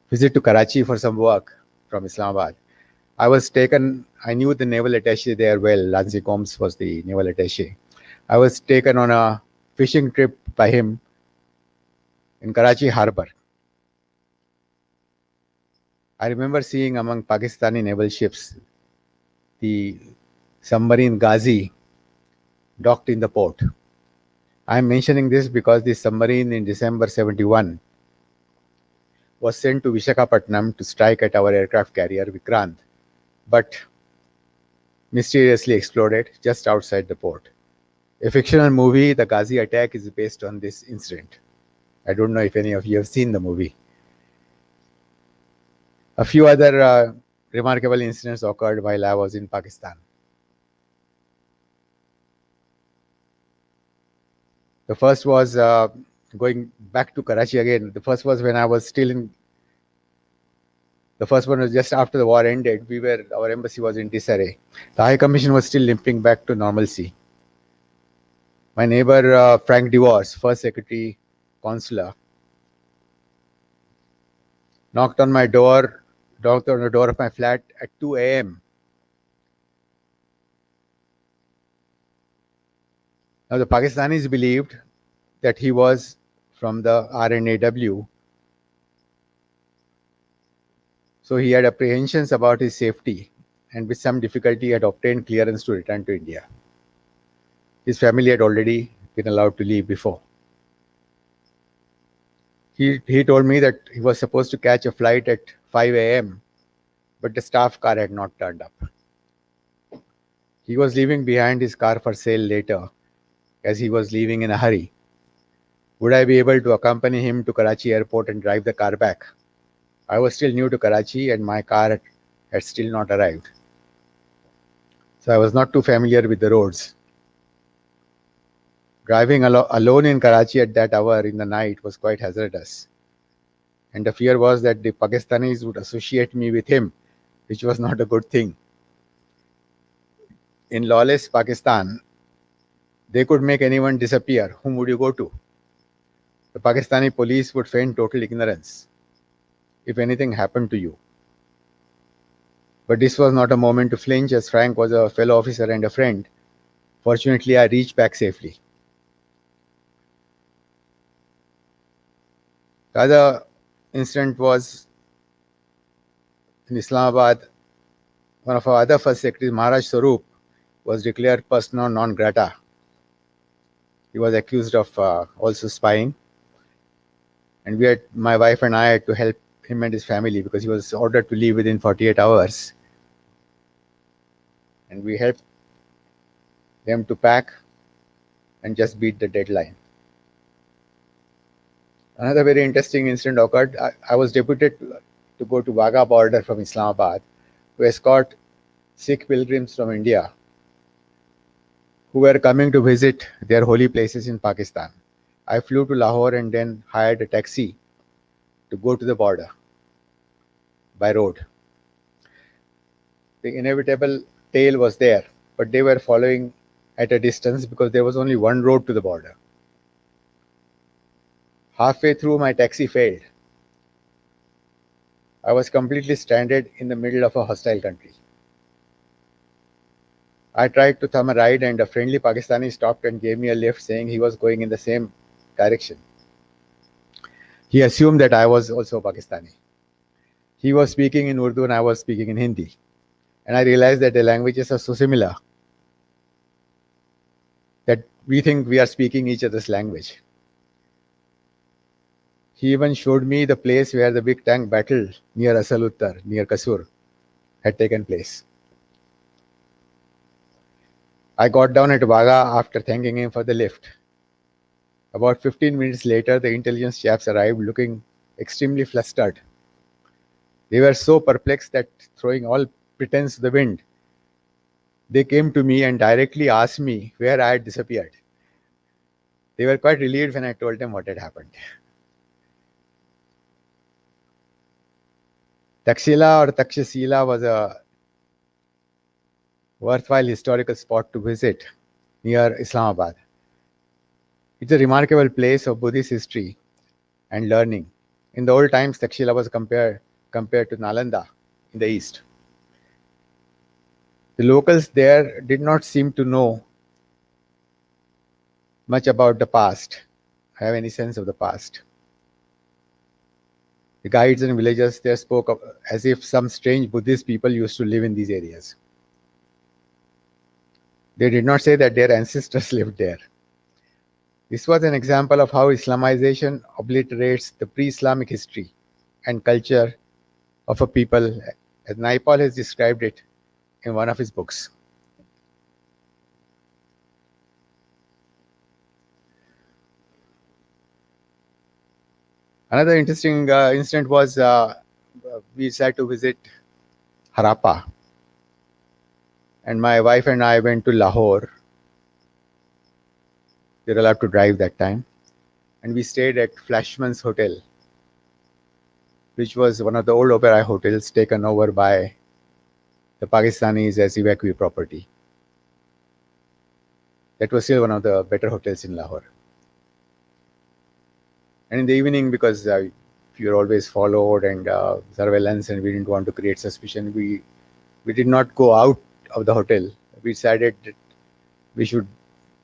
visit to Karachi for some work from Islamabad. I knew the naval attaché there well. Lansi Combs was the naval attaché. I was taken on a fishing trip by him in Karachi harbor. I remember seeing among Pakistani naval ships the submarine Ghazi docked in the port. I am mentioning this because the submarine in December 71 was sent to Vishakhapatnam to strike at our aircraft carrier Vikrant, but mysteriously exploded just outside the port. A fictional movie, The Ghazi Attack, is based on this incident. I don't know if any of you have seen the movie. A few other remarkable incidents occurred while I was in Pakistan. The first was going back to Karachi again. The first was when I was still in. The first one was just after the war ended. Our embassy was in disarray. The High Commission was still limping back to normalcy. My neighbor Frank Diwas, first secretary consular, knocked on the door of my flat at 2 a.m. Now the Pakistanis believed that he was from the RNAW, so he had apprehensions about his safety and with some difficulty had obtained clearance to return to India. His family had already been allowed to leave before. He told me that he was supposed to catch a flight at 5 a.m., but the staff car had not turned up. He was leaving behind his car for sale later, as he was leaving in a hurry. Would I be able to accompany him to Karachi airport and drive the car back? I was still new to Karachi and my car had still not arrived. So I was not too familiar with the roads. Driving alone in Karachi at that hour in the night was quite hazardous. And the fear was that the Pakistanis would associate me with him, which was not a good thing. In lawless Pakistan, they could make anyone disappear. Whom would you go to? The Pakistani police would feign total ignorance if anything happened to you. But this was not a moment to flinch, as Frank was a fellow officer and a friend. Fortunately, I reached back safely. The other incident was in Islamabad. One of our other first secretaries, Maharaj Swaroop, was declared persona non grata. He was accused of also spying. And my wife and I had to help him and his family because he was ordered to leave within 48 hours. And we helped them to pack and just beat the deadline. Another very interesting incident occurred. I was deputed to go to Wagah border from Islamabad to escort Sikh pilgrims from India who were coming to visit their holy places in Pakistan. I flew to Lahore and then hired a taxi to go to the border by road. The inevitable tail was there, but they were following at a distance because there was only one road to the border. Halfway through, my taxi failed. I was completely stranded in the middle of a hostile country. I tried to thumb a ride and a friendly Pakistani stopped and gave me a lift, saying he was going in the same direction. He assumed that I was also Pakistani. He was speaking in Urdu and I was speaking in Hindi. And I realized that the languages are so similar that we think we are speaking each other's language. He even showed me the place where the big tank battle near Asal Uttar, near Kasur, had taken place. I got down at Wagah after thanking him for the lift. About 15 minutes later, the intelligence chaps arrived looking extremely flustered. They were so perplexed that, throwing all pretense to the wind, they came to me and directly asked me where I had disappeared. They were quite relieved when I told them what had happened. Takshila or Takshashila was a worthwhile historical spot to visit near Islamabad. It's a remarkable place of Buddhist history and learning. In the old times, Takshila was compared to Nalanda in the east. The locals there did not seem to know much about the past, have any sense of the past. The guides and villagers there spoke of, as if some strange Buddhist people used to live in these areas. They did not say that their ancestors lived there. This was an example of how Islamization obliterates the pre-Islamic history and culture of a people, as Naipaul has described it in one of his books. Another interesting incident was we decided to visit Harappa, and my wife and I went to Lahore. We were allowed to drive that time, and we stayed at Flashman's Hotel, which was one of the old Oberoi hotels taken over by the Pakistanis as evacuee property. That was still one of the better hotels in Lahore. And in the evening, because we were always followed and surveillance, and we didn't want to create suspicion, we did not go out of the hotel. We decided that we should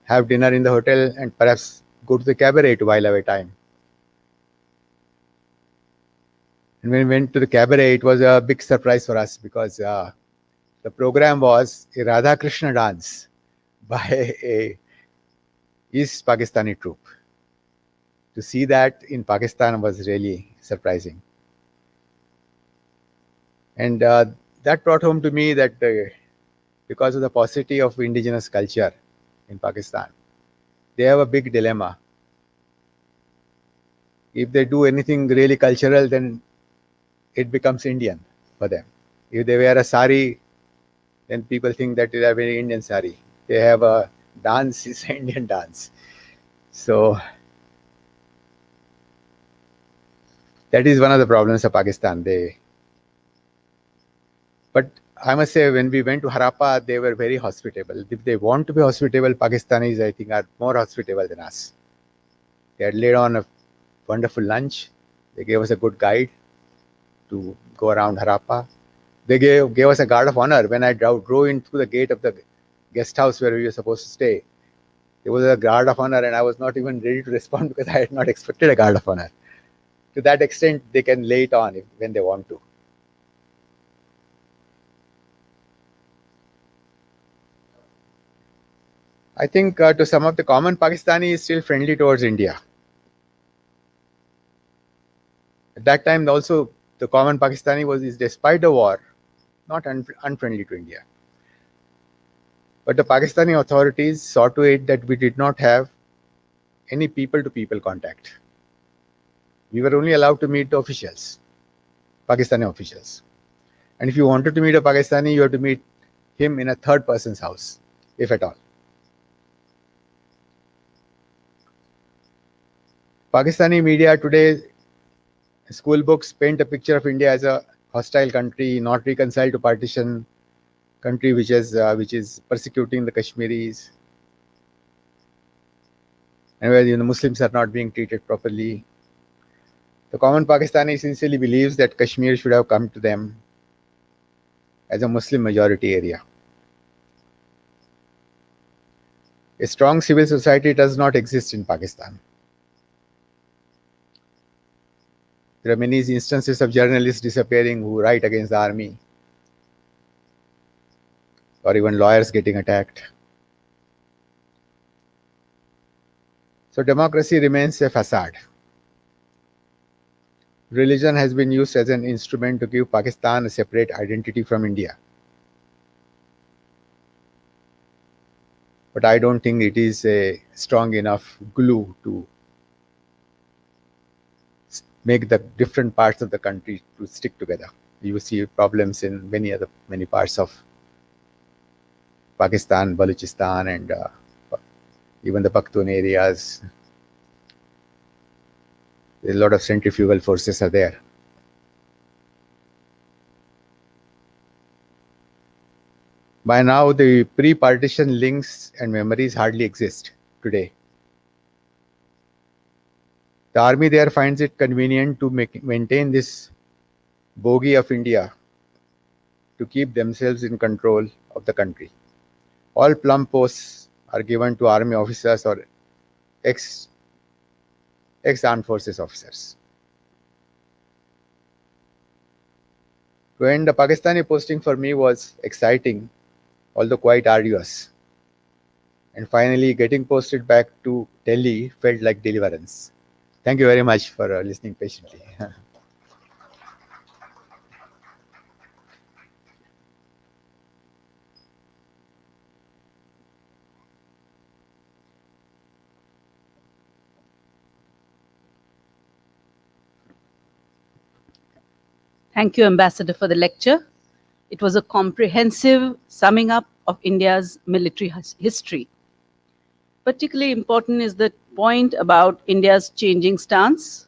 have dinner in the hotel and perhaps go to the cabaret to while away time. And when we went to the cabaret, it was a big surprise for us because the program was a Radha Krishna dance by a East Pakistani troupe. To see that in Pakistan was really surprising. And that brought home to me that because of the paucity of indigenous culture in Pakistan, they have a big dilemma. If they do anything really cultural, then it becomes Indian for them. If they wear a sari, then people think that they are wearing Indian sari. They have a dance, it's an Indian dance. So that is one of the problems of Pakistan. But I must say, when we went to Harappa, they were very hospitable. If they want to be hospitable, Pakistanis, I think, are more hospitable than us. They had laid on a wonderful lunch. They gave us a good guide to go around Harappa. They gave us a guard of honor. When I drove in through the gate of the guest house where we were supposed to stay, there was a guard of honor, and I was not even ready to respond because I had not expected a guard of honor. To that extent, they can lay it on when they want to. I think to some of the common Pakistani is still friendly towards India. At that time, also, the common Pakistani is, despite the war, not unfriendly to India. But the Pakistani authorities saw to it that we did not have any people-to-people contact. We were only allowed to meet the officials, Pakistani officials. And if you wanted to meet a Pakistani, you have to meet him in a third person's house, if at all. Pakistani media today, school books paint a picture of India as a hostile country, not reconciled to partition, country which is persecuting the Kashmiris, and where the Muslims are not being treated properly. The common Pakistani sincerely believes that Kashmir should have come to them as a Muslim majority area. A strong civil society does not exist in Pakistan. There are many instances of journalists disappearing who write against the army, or even lawyers getting attacked. So democracy remains a facade. Religion has been used as an instrument to give Pakistan a separate identity from India. But I don't think it is a strong enough glue to make the different parts of the country to stick together. You see problems in many parts of Pakistan, Balochistan, and even the Pakhtun areas. A lot of centrifugal forces are there. By now, the pre-partition links and memories hardly exist today. The army there finds it convenient to maintain this bogey of India to keep themselves in control of the country. All plum posts are given to army officers or ex-armed forces officers. To end, the Pakistani posting for me was exciting, although quite arduous. And finally, getting posted back to Delhi felt like deliverance. Thank you very much for listening patiently. Thank you, Ambassador, for the lecture. It was a comprehensive summing up of India's military history. Particularly important is the point about India's changing stance,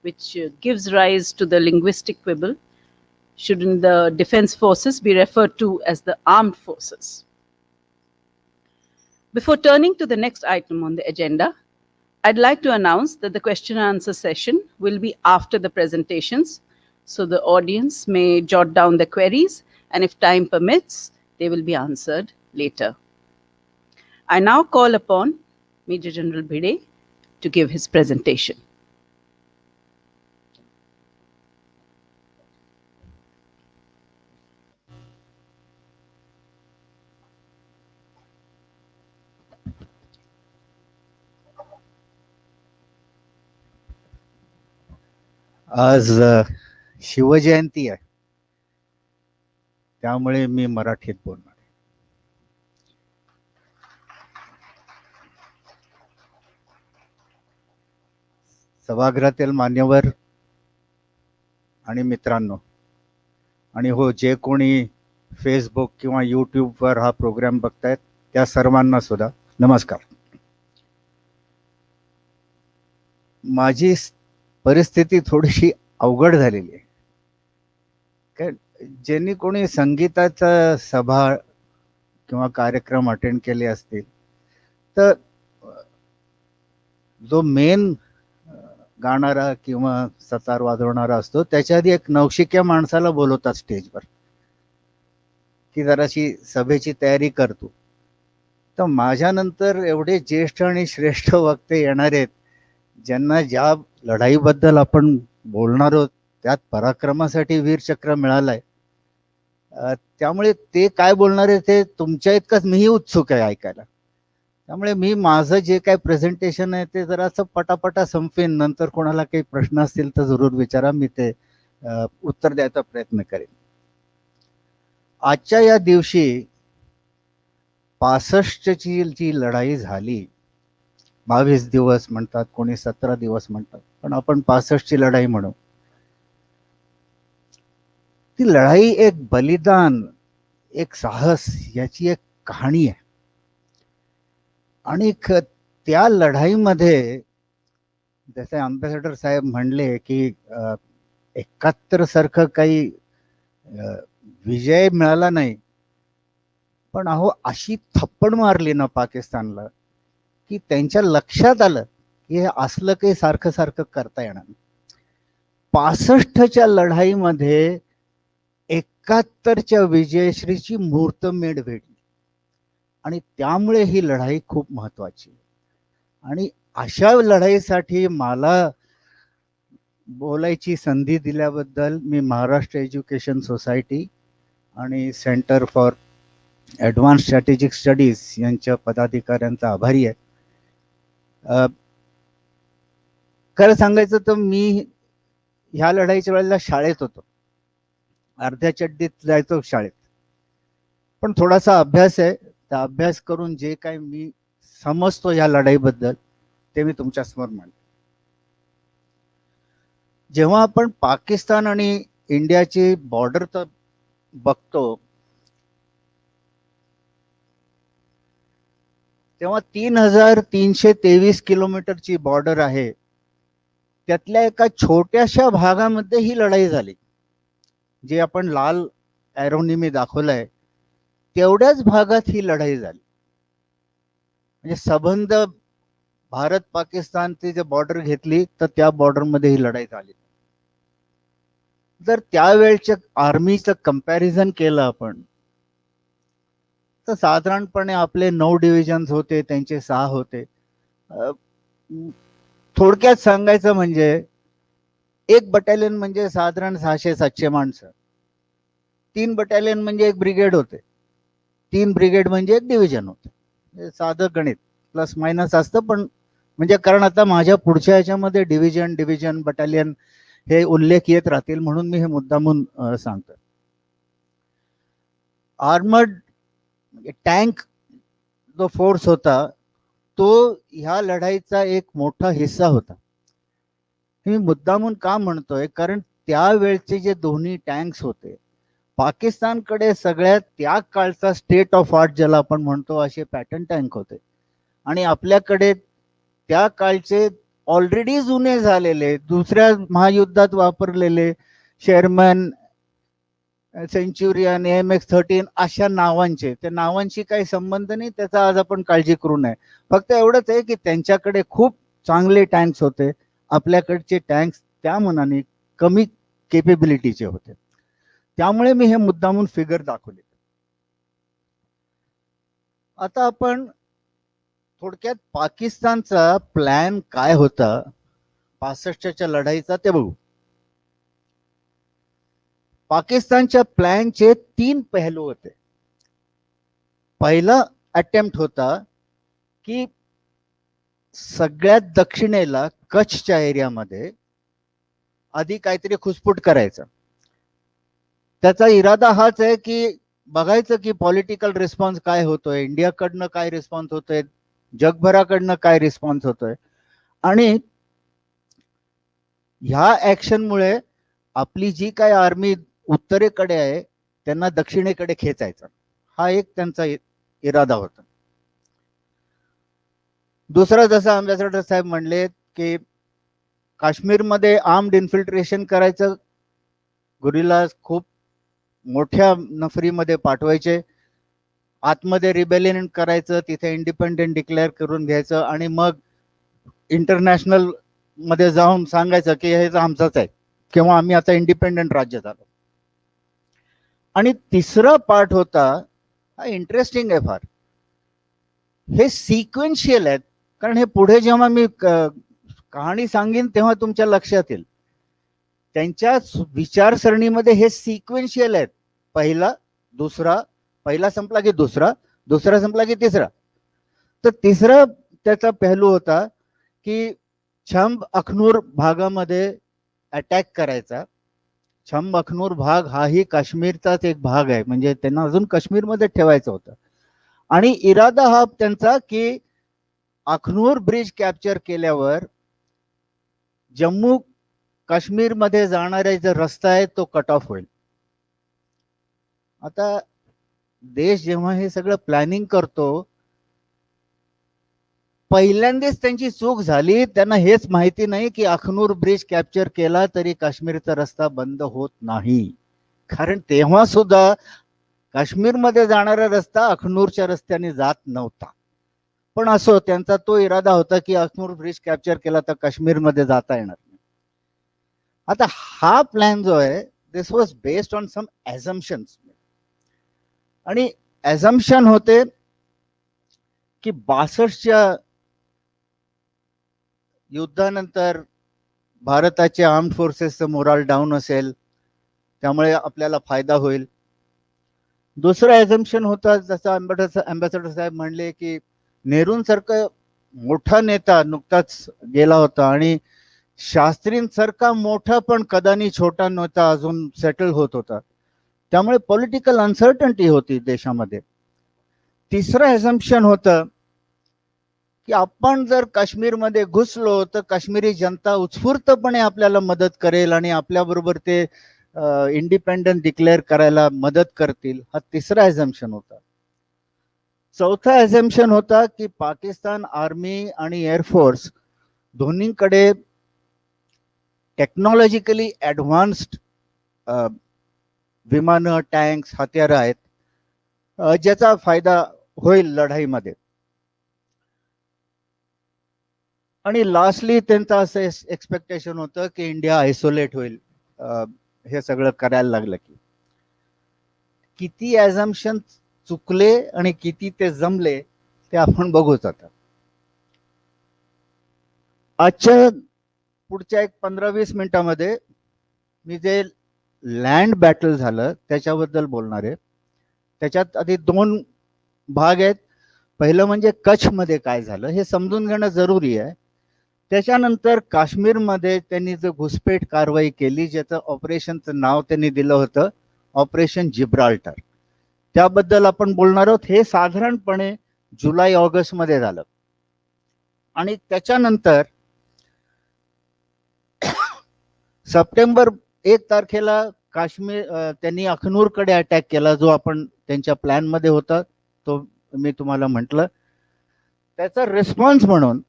which gives rise to the linguistic quibble. Shouldn't the defense forces be referred to as the armed forces? Before turning to the next item on the agenda, I'd like to announce that the question and answer session will be after the presentations, so the audience may jot down their queries, and if time permits, they will be answered later. I now call upon Major General Bhide to give his presentation. आज शिवजयंती आहे, त्यामुळे मी मराठीत बोलणार. सभागृहातील मान्यवर आणि मित्रांनो, आणि हो, जे कोणी फेसबुक किंवा यूट्यूबवर हा प्रोग्राम बघतायत त्या सर्वांना सुद्धा नमस्कार. माझी परिस्थिती थोडीशी अवघड झालेली आहे. ज्यांनी कोणी संगीताचा सभा किंवा कार्यक्रम अटेंड केले असतील तर जो मेन गाणारा किंवा सतार वाजवणारा असतो त्याच्या आधी एक नवशिक्या माणसाला बोलवतात स्टेजवर की जराशी सभेची तयारी करतो. तर माझ्यानंतर एवढे ज्येष्ठ आणि श्रेष्ठ वक्ते येणार आहेत ज्यांना ज्या लढाईबद्दल आपण बोलणार आहोत त्यात पराक्रमासाठी वीरचक्र मिळालंय, त्यामुळे ते काय बोलणार आहे ते तुमच्या इतकंच मीही उत्सुक आहे ऐकायला. त्यामुळे मी माझं जे काय प्रेझेंटेशन आहे ते जरासं पटापटा संपवेन. नंतर कोणाला काही प्रश्न असतील तर जरूर विचारा, मी ते उत्तर द्यायचा प्रयत्न करेन. आजच्या या दिवशी 65ची जी लढाई झाली, 22 दिवस म्हणतात, कोणी 17 दिवस म्हणतात, पण आपण 65ची लढाई म्हणू. ती लढाई एक बलिदान, एक साहस याची एक कहाणी आहे. आणि त्या लढाईमध्ये जसे अम्बॅसेडर साहेब म्हणले की 71 सारखं काही विजय मिळाला नाही, पण अहो अशी थप्पड मारली ना पाकिस्तानला की त्यांच्या लक्षात आलं की हे असलं काही सारखं सारखं करता येणार नाही. 65च्या लढाईमध्ये 71च्या विजयश्रीची मुहूर्तमेढ भेटली आणि त्यामुळे ही लढाई खूप महत्वाची. आणि अशा लढाईसाठी मला बोलायची संधी दिल्याबद्दल मी महाराष्ट्र एज्युकेशन सोसायटी आणि centre for advance strategic studies यांच्या पदाधिकाऱ्यांचा आभारी आहे. खरं सांगायचं तर मी ह्या लढाईच्या वेळेला शाळेत होतो, अर्ध्या चड्डीत जायचो शाळेत, पण थोडासा अभ्यास आहे, त्या अभ्यास करून जे काय मी समजतो या लढाईबद्दल ते मी तुमच्या समोर मांडतो. जेव्हा आपण पाकिस्तान आणि इंडियाची बॉर्डर तर बघतो तेव्हा 3323 किलोमीटरची बॉर्डर आहे. त्यातल्या एका छोट्याशा भागामध्ये ही लढाई झाली. जे आपण लाल एरोनी मी दाखवलंय तेवढ्याच भागात ही लढाई झाली. म्हणजे संबंध भारत पाकिस्तानची जे बॉर्डर घेतली तर त्या बॉर्डरमध्ये ही लढाई झाली. जर त्यावेळच्या आर्मीचं कंपॅरिझन केलं आपण तर साधारणपणे आपले 9 डिव्हिजन्स होते, त्यांचे 6 होते. थोडक्यात सांगायचं म्हणजे एक बटालियन म्हणजे साधारण 600-700 माणसं, 3 बटालियन म्हणजे एक ब्रिगेड होते, 3 ब्रिगेड म्हणजे एक डिव्हिजन होते. हे साधं गणित प्लस मायनस असतं, पण म्हणजे कारण आता माझ्या पुढच्या ह्याच्यामध्ये डिव्हिजन बटालियन हे उल्लेख येत राहतील म्हणून मी हे मुद्दामून सांगतो. आर्मर्ड टँक जो फोर्स होता तो ह्या लढाईचा एक मोठा हिस्सा होता. मी मुद्दामून का म्हणतोय, कारण त्यावेळचे जे दोन्ही टँक्स होते, पाकिस्तानकडे सगळ्यात त्या काळचा स्टेट ऑफ आर्ट ज्याला आपण म्हणतो असे पॅटर्न टँक होते, आणि आपल्याकडे त्या काळचे ऑलरेडी जुने झालेले दुसऱ्या महायुद्धात वापरलेले शेरमन, सेंच्युरियन, AMX-13 अशा नावांचे, त्या नावांशी काही संबंध नाही, त्याचा आज आपण काळजी करू नये. फक्त एवढंच आहे की त्यांच्याकडे खूप चांगले टँक्स होते, आपल्याकडचे टँक्स त्या मनाने कमी केपेबिलिटीचे होते. त्यामुळे मी हे मुद्दामून फिगर दाखवले. आता आपण थोडक्यात पाकिस्तानचा प्लॅन काय होता 65च्या लढाईचा ते बघू. पाकिस्तानच्या प्लॅनचे 3 पहलू होते. पहिला अटेम्प्ट होता की सगळ्यात दक्षिणेला कच्छच्या एरियामध्ये आधी काहीतरी खुसफुट करायचं. त्याचा इरादा हाच आहे की बघायचं की पॉलिटिकल रिस्पॉन्स काय होतोय, इंडियाकडनं काय रिस्पॉन्स होतोय, जगभराकडनं काय रिस्पॉन्स होतोय, आणि ह्या ऍक्शनमुळे आपली जी काय आर्मी उत्तरेकडे आहे त्यांना दक्षिणेकडे खेचायचा, हा एक त्यांचा इरादा होता. दुसरा, जसं अँबॅसेडर साहेब म्हणले की काश्मीरमध्ये आर्म्ड इन्फिल्ट्रेशन करायचं, गुरिल्ला खूप मोठ्या नफरीमध्ये पाठवायचे, आतमध्ये रिबेलियन करायचं, तिथे इंडिपेंडेंट डिक्लेअर करून घ्यायचं, आणि मग इंटरनॅशनल मध्ये जाऊन सांगायचं की हे आमचंच आहे किंवा आम्ही आता इंडिपेंडेंट राज्य झालो. आणि तिसरा पार्ट होता, हा इंटरेस्टिंग आहे फार, हे सिक्वेन्शियल आहेत, कारण हे पुढे जेव्हा मी कहाणी सांगेन तेव्हा तुमच्या लक्षात येईल. त्यांच्या विचारसरणीमध्ये हे सिक्वेन्शियल आहेत. पहिला संपला की दुसरा संपला की तिसरा. तर तिसरा त्याचा पहलू होता की छंब अखनूर भागामध्ये अटॅक करायचा. छंब अखनूर भाग हाही काश्मीरचाच एक भाग आहे, म्हणजे त्यांना अजून काश्मीरमध्ये ठेवायचं होतं. आणि इरादा हा त्यांचा की अखनूर ब्रिज कॅप्चर केल्यावर जम्मू काश्मीरमध्ये जाणारा जो रस्ता आहे तो कट ऑफ होईल. आता देश जेव्हा हे सगळं प्लॅनिंग करतो, पहिल्यांदाच त्यांची चूक झाली. त्यांना हेच माहिती नाही की अखनूर ब्रिज कॅप्चर केला तरी काश्मीरचा रस्ता बंद होत नाही, कारण तेव्हा सुद्धा काश्मीरमध्ये जाणारा रस्ता अखनूरच्या रस्त्याने जात नव्हता. पण असो, त्यांचा तो इरादा होता की अखनूर ब्रिज कॅप्चर केला तर काश्मीरमध्ये जाता येणार नाही. आता हा प्लॅन जो आहे, this was based on some assumptions, आणि ॲझम्पशन होते की 62च्या युद्धानंतर भारताचे आर्म्ड फोर्सेसचं मोराल डाऊन असेल, त्यामुळे आपल्याला फायदा होईल. दुसरं ॲझम्पशन होता, जसं अँबॅसेडर साहेब म्हणले की नेहरूंसारखं मोठा नेता नुकताच गेला होता, आणि शास्त्रींसारखा मोठा पण कदानी छोटा नेता अजून सेटल होत होता, त्यामुळे पॉलिटिकल अनसर्टन्टी होती देशामध्ये. तिसरं ॲझम्पशन होतं की आपण जर काश्मीरमध्ये घुसलो तर काश्मीरी जनता उत्स्फूर्तपणे आपल्याला मदत करेल आणि आपल्याबरोबर ते इंडिपेंडन्स डिक्लेअर करायला मदत करतील. हा तिसरा ॲझम्पशन होता. चौथा ॲझम्पशन होता की पाकिस्तान आर्मी आणि एअरफोर्स दोन्हीकडे टेक्नॉलॉजिकली ॲडव्हान्स्ड विमानं, टँक्स, हत्यारं आहेत, ज्याचा फायदा होईल लढाईमध्ये. आणि लास्टली त्यांचं असं एक्सपेक्टेशन होतं की इंडिया आयसोलेट होईल हे सगळं करायला लागलं की. किती ॲझम्पशन चुकले आणि किती ते जमले ते आपण बघूच आता. आजच्या पुढच्या एक 15-20 मिनिटामध्ये मी जे लँड बॅटल झालं त्याच्याबद्दल बोलणार आहे. त्याच्यात आधी 2 भाग आहेत. पहिलं म्हणजे कच्छमध्ये काय झालं हे समजून घेणं जरुरी आहे. त्याच्यानंतर काश्मीरमध्ये त्यांनी जो घुसपेट कारवाई केली, ज्याचं ऑपरेशनचं नाव त्यांनी दिलं होतं ऑपरेशन जिब्राल्टर, त्याबद्दल आपण बोलणार आहोत. हे साधारणपणे जुलै-ऑगस्ट मध्ये झालं. आणि त्याच्यानंतर सप्टेंबर 1 तारखेला त्यांनी अखनूरकडे अटॅक केला, जो आपण त्यांच्या प्लॅन मध्ये होता, तो मी तुम्हाला म्हटलं. त्याचा रिस्पॉन्स म्हणून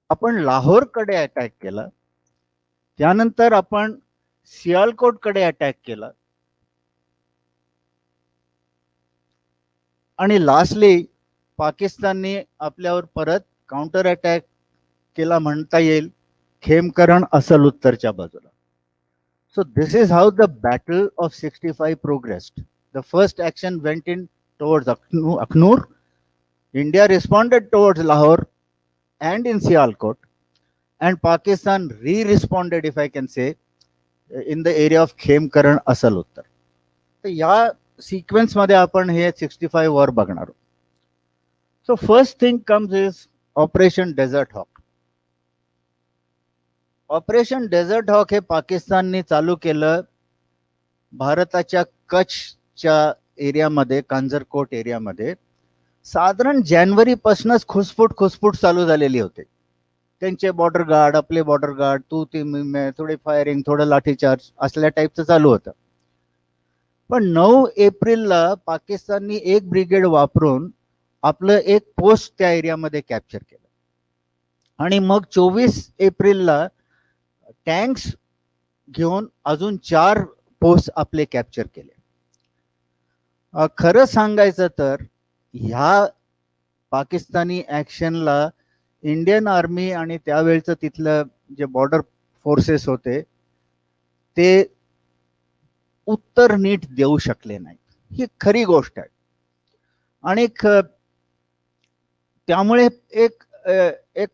आपण लाहोरकडे अटॅक केला. त्यानंतर आपण सियालकोटकडे अटॅक केला. आणि लास्टली पाकिस्तानने आपल्यावर परत काउंटर अटॅक केला म्हणता येईल, खेमकरण असल उत्तरच्या बाजूला. So this is how the Battle of 65 progressed. The first action went in towards Akhnur. India responded towards Lahore and in Sialkot, and Pakistan responded, if I can say, in the area of Khemkaran Asal Uttar. So या sequence मध्ये आपण हे 65 war बघणार आहोत. So first thing comes is Operation Desert Hawk. Operation desert hawk हे पाकिस्तानने चालू केलं भारताच्या कच्छच्या एरियामध्ये, कांजरकोट एरियामध्ये. साधारण जानेवारी पासूनच खुसफूट चालू झालेली होते. त्यांचे बॉर्डर गार्ड, आपले बॉर्डर गार्ड, तू ती मी, थोडे फायरिंग, थोडं लाठीचार्ज असल्या टाईपचं चालू होतं. पण 9 एप्रिलला पाकिस्ताननी एक ब्रिगेड वापरून आपलं एक पोस्ट त्या एरियामध्ये कॅप्चर केलं. आणि मग 24 एप्रिलला टँक्स घेऊन अजून 4 पोस्ट आपले कॅप्चर केले. खरं सांगायचं तर ह्या पाकिस्तानी ऍक्शनला इंडियन आर्मी आणि त्यावेळचं तिथलं जे बॉर्डर फोर्सेस होते ते उत्तर नीट देऊ शकले नाही, ही खरी गोष्ट आहे. आणि त्यामुळे एक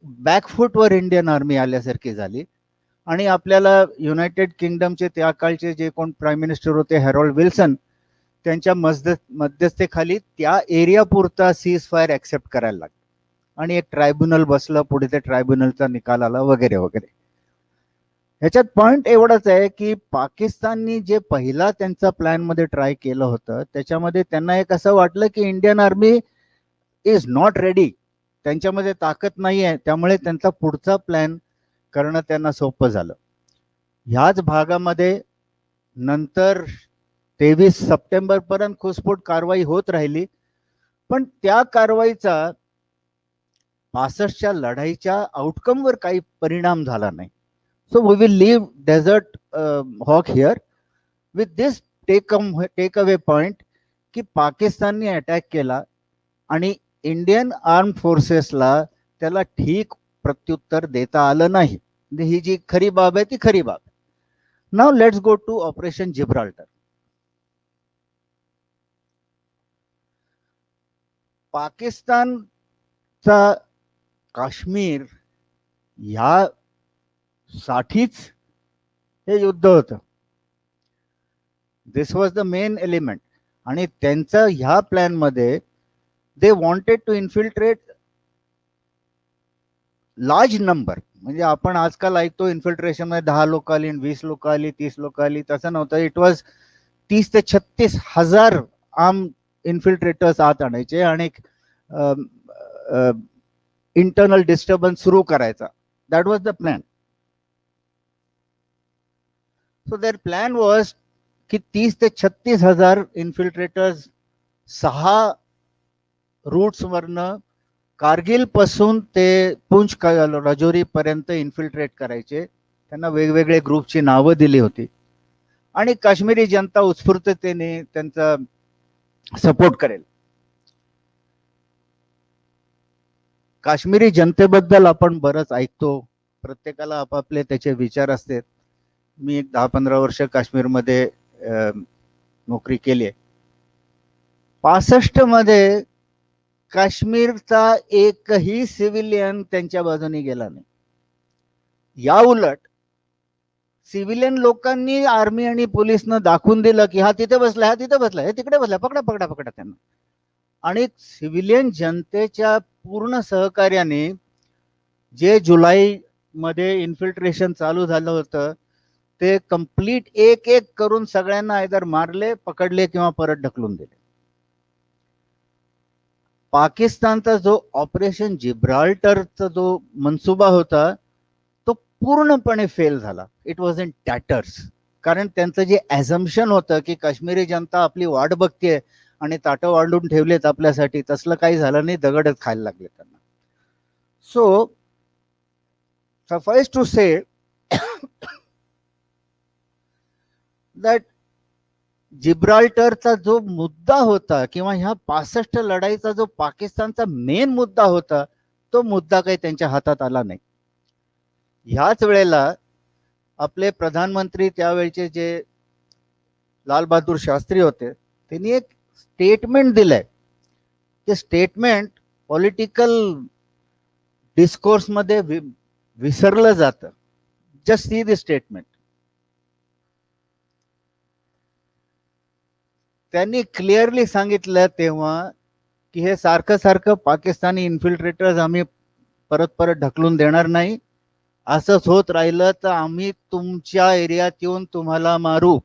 बॅकफूटवर इंडियन आर्मी आल्यासारखी झाली. आणि आपल्याला युनायटेड किंगडमचे त्या काळचे जे कोण प्राईम मिनिस्टर होते, हॅरोल्ड विल्सन, त्यांच्या मध्यस्थेखाली त्या एरिया पुरता सीज फायर ऍक्सेप्ट करायला लागला आणि एक ट्रायब्युनल बसलं. पुढे ते ट्रायब्युनलचा निकाल आला वगैरे वगैरे. ह्याच्यात पॉइंट एवढाच आहे की पाकिस्ताननी जे पहिला त्यांचा प्लॅन मध्ये ट्राय केलं होतं त्याच्यामध्ये त्यांना एक असं वाटलं की Indian army is not ready, त्यांच्यामध्ये ताकद नाही आहे, त्यामुळे त्यांचा पुढचा प्लॅन करणं त्यांना सोपं झालं. ह्याच भागामध्ये नंतर 23 सप्टेंबर पर्यंत खुसफूट कारवाई होत राहिली. पण त्या कारवाईचा 65च्या लढाईच्या आउटकमवर काही परिणाम झाला नाही. So we will leave Desert Hawk here with this take away point की पाकिस्तानने अटॅक केला आणि इंडियन आर्म फोर्सेसला त्याला ठीक प्रत्युत्तर देता आलं नाही. ही जी खरी बाब आहे ती खरी बाब. Now let's go to operation Gibraltar. पाकिस्तानचा काश्मीर ह्या साठीच हे युद्ध होतं. This was the main element. आणि त्यांचा ह्या प्लॅन मध्ये they wanted to infiltrate large number. म्हणजे आपण आजकाल ऐकतो इन्फिल्ट्रेशन मध्ये 10 लोक आली, 20 लोक आली, 30 लोक आली. तसं नव्हतं. इट वॉज 30 ते 36 हजार आर्म इन्फिल्ट्रेटर्स आत आणायचे आणि इंटरनल डिस्टर्बन्स सुरू करायचा. That was the plan. So their plan was की 30 ते 36 हजार इन्फिल्ट्रेटर्स 6 रूट्स वरनं कारगिल पासून ते पुंछ राजौरी पर्यंत इन्फिल्ट्रेट करायचे. त्यांना वेगवेगळे ग्रुपची नावं दिली होती आणि काश्मीरी जनता उत्स्फूर्ततेने त्यांचा सपोर्ट करेल. काश्मीरी जनतेबद्दल आपण बरंच ऐकतो, प्रत्येकाला आपापले त्याचे विचार असतात. मी एक 10-15 वर्ष काश्मीरमध्ये नोकरी केली आहे. 65 मध्ये काश्मीरचा एकही सिव्हिलियन त्यांच्या बाजूने गेला नाही. या उलट सिव्हिलियन लोकांनी आर्मी आणि पोलिसनं दाखवून दिलं की हा तिथे बसला, हा तिथे बसला, हे तिकडे बसला, पकडा पकडा पकडा त्यांना. आणि सिव्हिलियन जनतेच्या पूर्ण सहकार्याने जे जुलै मध्ये इन्फिल्ट्रेशन चालू झालं होतं ते कंप्लीट एक एक करून सगळ्यांना आयदर मारले, पकडले किंवा परत ढकलून दिले. पाकिस्तानचा जो ऑपरेशन जिब्राल्टरचा जो मनसुबा होता तो पूर्णपणे फेल झाला. It was in tatters. कारण त्यांचं जे ॲझम्पशन होतं की काश्मीरी जनता आपली वाट बघतेय आणि ताटं वाढून ठेवलेत आपल्यासाठी, तसलं काही झालं नाही, दगडच खायला लागले त्यांना. सो suffice to say that जिब्राल्टरचा जो मुद्दा होता किंवा ह्या 65 लढाईचा जो पाकिस्तानचा मेन मुद्दा होता तो मुद्दा काही त्यांच्या हातात आला नाही. ह्याच वेळेला आपले प्रधानमंत्री त्यावेळचे जे लाल बहादूर शास्त्री होते त्यांनी एक स्टेटमेंट दिलंय. ते स्टेटमेंट पॉलिटिकल डिस्कोर्स मध्ये विसरलं जातं. Just see the statement. त्यांनी क्लिअरली सांगितलं तेव्हा की हे सारखं सारखं पाकिस्तानी इन्फिल्ट्रेटर्स आम्ही परत परत ढकलून देणार नाही. असंच होत राहिलं तर आम्ही तुमच्या एरियात येऊन तुम्हाला मारू.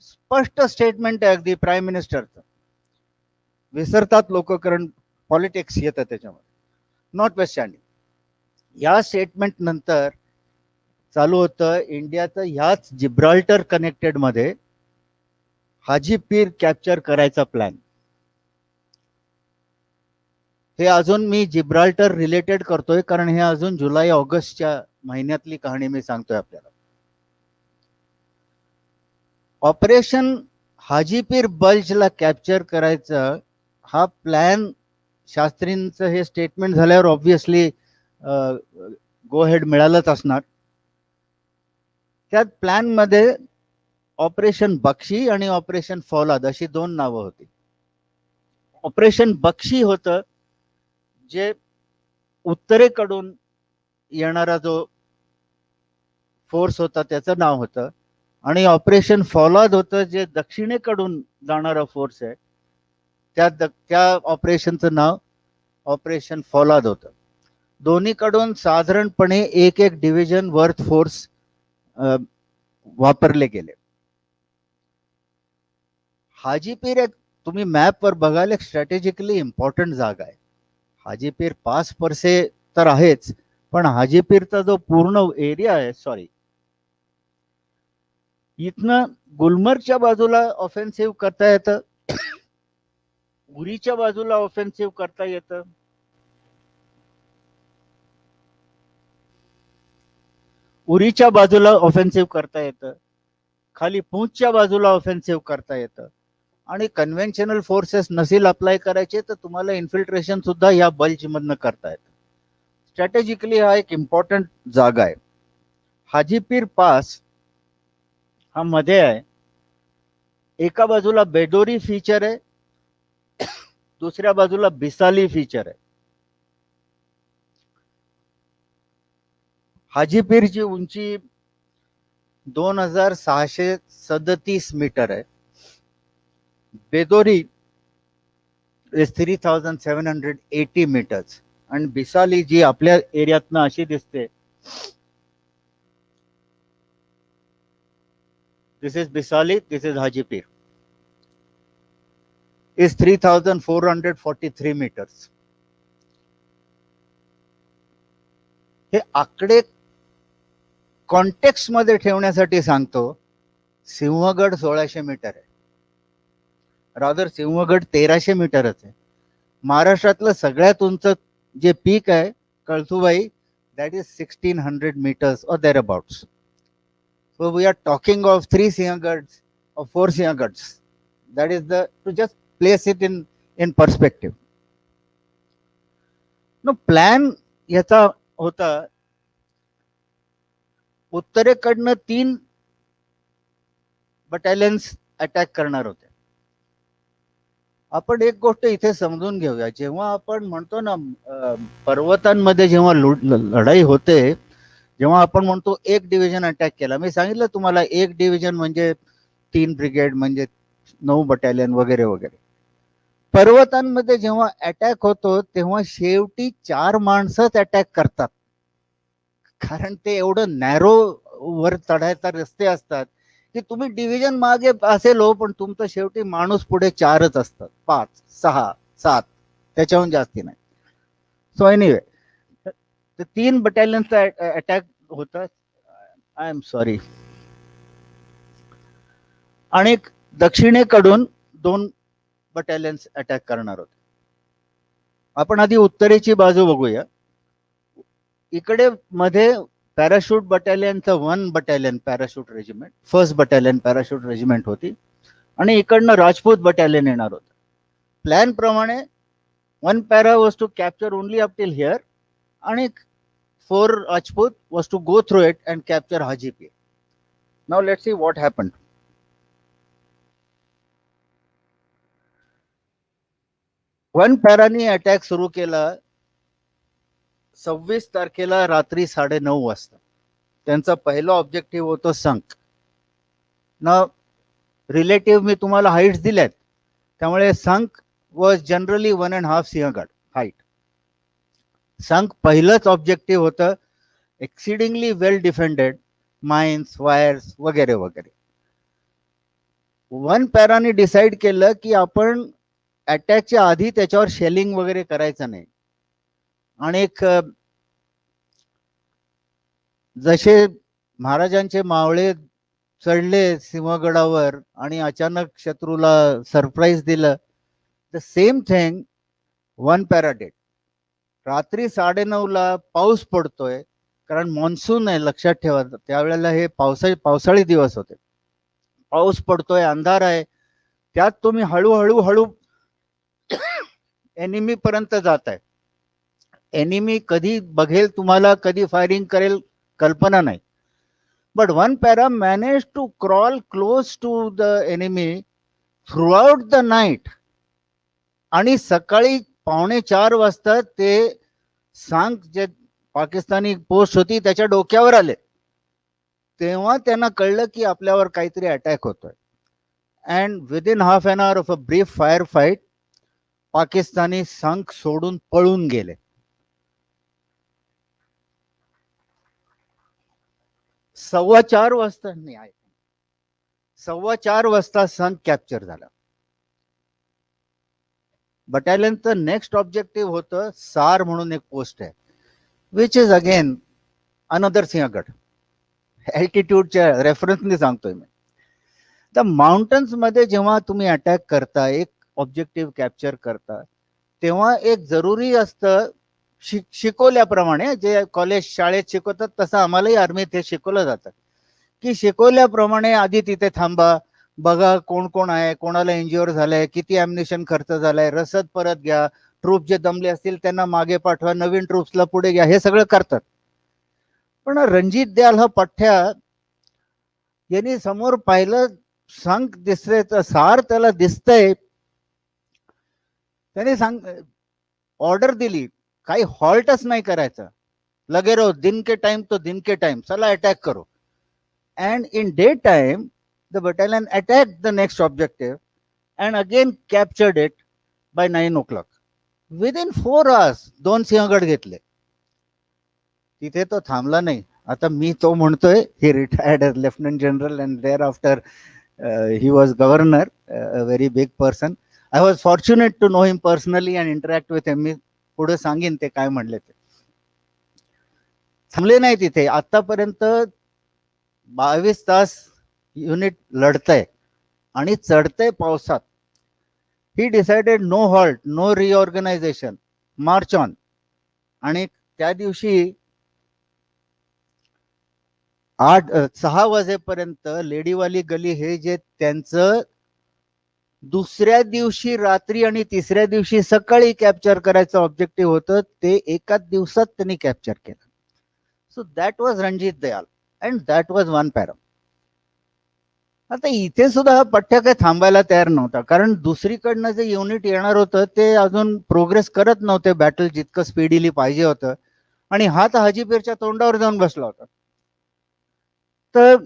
स्पष्ट स्टेटमेंट आहे अगदी प्राईम मिनिस्टरचं. विसरतात लोक कारण पॉलिटिक्स येतं त्याच्यामध्ये. नॉट वेस्टँडिंग. या स्टेटमेंट नंतर चालू होतं इंडियाचं ह्याच जिब्राल्टर कनेक्टेड मध्ये हाजी पीर कॅप्चर करायचा प्लॅन. हे अजून मी जिब्राल्टर रिलेटेड करतोय कारण हे अजून जुलै ऑगस्टच्या महिन्यातली कहाणी मी सांगतोय आपल्याला. ऑपरेशन हाजी पीर बल्जला कॅप्चर करायचा हा प्लॅन शास्त्रींचं हे स्टेटमेंट झाल्यावर ऑब्विसली गो हेड मिळालंच असणार. त्यात प्लॅन मध्ये ऑपरेशन बक्षी आणि ऑपरेशन फौलाद अशी दोन नावं होती. ऑपरेशन बक्षी होतं जे उत्तरेकडून येणारा जो फोर्स होता त्याचं नाव होतं आणि ऑपरेशन फौलाद होतं जे दक्षिणेकडून जाणारा फोर्स आहे त्या ऑपरेशनचं नाव ऑपरेशन फौलाद होतं. दोन्हीकडून साधारणपणे एक एक डिव्हिजन वर्थ फोर्स वापरले गेले. हाजीपीर एक तुम्ही मॅपवर बघाल एक स्ट्रॅटेजिकली इम्पॉर्टंट जागा आहे. हाजीपीर पास परसे तर आहेच पण हाजीपीरचा जो पूर्ण एरिया आहे इथनं गुलमर्गच्या बाजूला ऑफेन्सिव्ह करता येतं, उरीच्या बाजूला ऑफेन्सिव्ह करता येतं, उरीच्या बाजूला ऑफेन्सिव्ह करता येतं, खाली पूंछच्या बाजूला ऑफेन्सिव्ह करता येतं आणि कन्व्हेन्शनल फोर्सेस नसेल अप्लाय करायचे तर तुम्हाला इन्फिल्ट्रेशन सुद्धा या बल्ज मधनं करता येतं. स्ट्रॅटेजिकली हा एक इम्पॉर्टंट जागा आहे. हाजीपीर पास हा मध्ये आहे. एका बाजूला बेडोरी फीचर आहे, दुसऱ्या बाजूला बिसाली फीचर आहे. हाजीपीरची उंची 2637 मीटर आहे. बेदोरी इज 3780 मीटर्स आणि बिसाली जी आपल्या एरियातनं अशी दिसते, this is Bisali, this is Hajipir, is 3443 metres. हे आकडे कॉन्टेक्स्ट मध्ये ठेवण्यासाठी सांगतो. सिंहगड 1600 मीटर आहे, रादर सिंहगड 1300 मीटरच आहे. महाराष्ट्रातलं सगळ्यात उंच जे पीक आहे Kalsubai, that is 1600 meters or thereabouts. So we are talking of 3 Sinhagads or 4 Sinhagads. That is to just place it in perspective. न प्लॅन याचा होता, उत्तरेकडनं 3 बटालियन्स अटॅक करणार होते. आपण एक गोष्ट इथे समजून घेऊया, जेव्हा आपण म्हणतो ना पर्वतांमध्ये जेव्हा लढाई होते, जेव्हा आपण म्हणतो एक डिव्हिजन अटॅक केला, मी सांगितलं तुम्हाला एक डिव्हिजन म्हणजे 3 ब्रिगेड म्हणजे 9 बटालियन वगैरे वगैरे. पर्वतांमध्ये जेव्हा अटॅक होतो तेव्हा शेवटी 4 माणसंच अटॅक करतात, कारण ते एवढं नॅरो वर चढायचा रस्ते असतात की तुम्ही डिव्हिजन मागे असेल हो, पण तुमचं शेवटी माणूस पुढे 4च असतात, 5, 6, 7 त्याच्याहून जास्ती नाही. सो एनिवे, 3 बटालियनचा अटॅक होता. I am sorry. आणि दक्षिणेकडून 2 बटालियन्स अटॅक करणार होते. आपण आधी उत्तरेची बाजू बघूया. इकडे मध्ये पॅराशूट बटालियनचं 1 battalion parachute regiment, 1st battalion parachute regiment होती, आणि इकडनं राजपूत बटालियन येणार होतं. प्लॅन प्रमाणे 1 para was to capture only up till here, आणि 4 Rajput was to go through it and capture Hajipir. Now let's see what happened. 1 पॅरानी अटॅक सुरू केला 26 तारखेला रात्री 9:30 वाजता. त्यांचा पहिला ऑब्जेक्टिव्ह होतो संक. ना रिलेटिव्ह मी तुम्हाला हाईट्स दिल्यात, त्यामुळे संक वॉज जनरली 1.5 सिंहगड हाईट. संक पहिलंच ऑब्जेक्टिव्ह होतं, एक्सिडिंगली वेल डिफेंडेड, माइन्स, वायर्स वगैरे वगैरे. 1 पॅराने डिसाईड केलं की आपण अटॅकच्या आधी त्याच्यावर शेलिंग वगैरे करायचं नाही. आणि जसे महाराजांचे मावळे चढले सिंहगडावर आणि अचानक शत्रूला सरप्राईज दिलं, the same thing 1 para did. रात्री 9:30ला पाऊस पडतोय, कारण मॉन्सून आहे, लक्षात ठेवा त्यावेळेला हे पावसाळी दिवस होते. पाऊस पडतोय, अंधार आहे, त्यात तुम्ही हळूहळू हळू एनिमी पर्यंत जात आहे. एनिमी कधी बघेल तुम्हाला, कधी फायरिंग करेल कल्पना नाही. But 1 para manage to crawl close to the enemy throughout the night, आणि सकाळी 3:45 वाजता ते सांग जे पाकिस्तानी पोस्ट होती त्याच्या डोक्यावर आले. तेव्हा त्यांना कळलं की आपल्यावर काहीतरी अटॅक होतोय. And within half an hour of a brief fire fight Pakistani संख सोडून पळून गेले. 4:15 वाजता नाही आहे, 4:15 वाजता संख कॅप्चर झाला. बटालियनचं नेक्स्ट ऑब्जेक्टिव्ह होतं सार म्हणून एक पोस्ट आहे, which is again another Sinhagad. अल्टिट्यूडच्या रेफरन्सने सांगतोय मी. द माउंटन्स मध्ये जेव्हा तुम्ही अटॅक करता, एक ऑब्जेक्टिव्ह कॅप्चर करता, तेव्हा एक जरुरी असतं, शिकवल्याप्रमाणे जे कॉलेज शाळेत शिकवतात तसं आम्हालाही आर्मीत हे शिकवलं जातं, की शिकवल्याप्रमाणे आधी तिथे थांबा, बघा कोण कोण आहे, कोणाला इंज्युअर झालंय, किती ॲम्युनिशन खर्च झालाय, रसद परत घ्या, ट्रूप जे दमले असतील त्यांना मागे पाठवा, नवीन ट्रूप्सला पुढे घ्या, हे सगळं करतात. पण रणजित दयाल हा पठ्ठ्या यांनी समोर पाहिलं, संख दिसतंय, सार त्याला दिसतंय, त्याने ऑर्डर दिली, काही हॉल्टच नाही करायचं, लगे रहो, दिन के टाइम तो दिन के टाइम, चला अटॅक करो. And in day time the battalion attacked the next objective and again captured it by 9 o'clock. Within 4 hours 2 Sinhagad घेतले. तिथे तो थांबला नाही. आता मी तो म्हणतोय, he retired as lieutenant general and thereafter he was governor, a very big person. I was fortunate to know him personally and interact with him. मी पुढे सांगेन ते काय म्हणले ते. थांबले नाही तिथे. आतापर्यंत 22 तास युनिट लढतंय आणि चढतंय पावसात. He decided no halt, no reorganisation, march on. आणि त्या दिवशी 6 वाजेपर्यंत लेडीवाली गली हे जे त्यांचं दुसऱ्या दिवशी रात्री आणि तिसऱ्या दिवशी सकाळी कॅप्चर करायचं ऑब्जेक्टिव्ह होतं, ते एकाच दिवसात त्यांनी कॅप्चर केलं. सो that was Ranjit Dayal and that was one para. आता इथे सुद्धा हा पठ्य काही थांबायला तयार नव्हता, कारण दुसरीकडनं जे युनिट येणार होतं ते अजून प्रोग्रेस करत नव्हते बॅटल जितकं स्पीडीली पाहिजे होतं, आणि हा तर हाजीपीरच्या तोंडावर जाऊन बसला होता. तर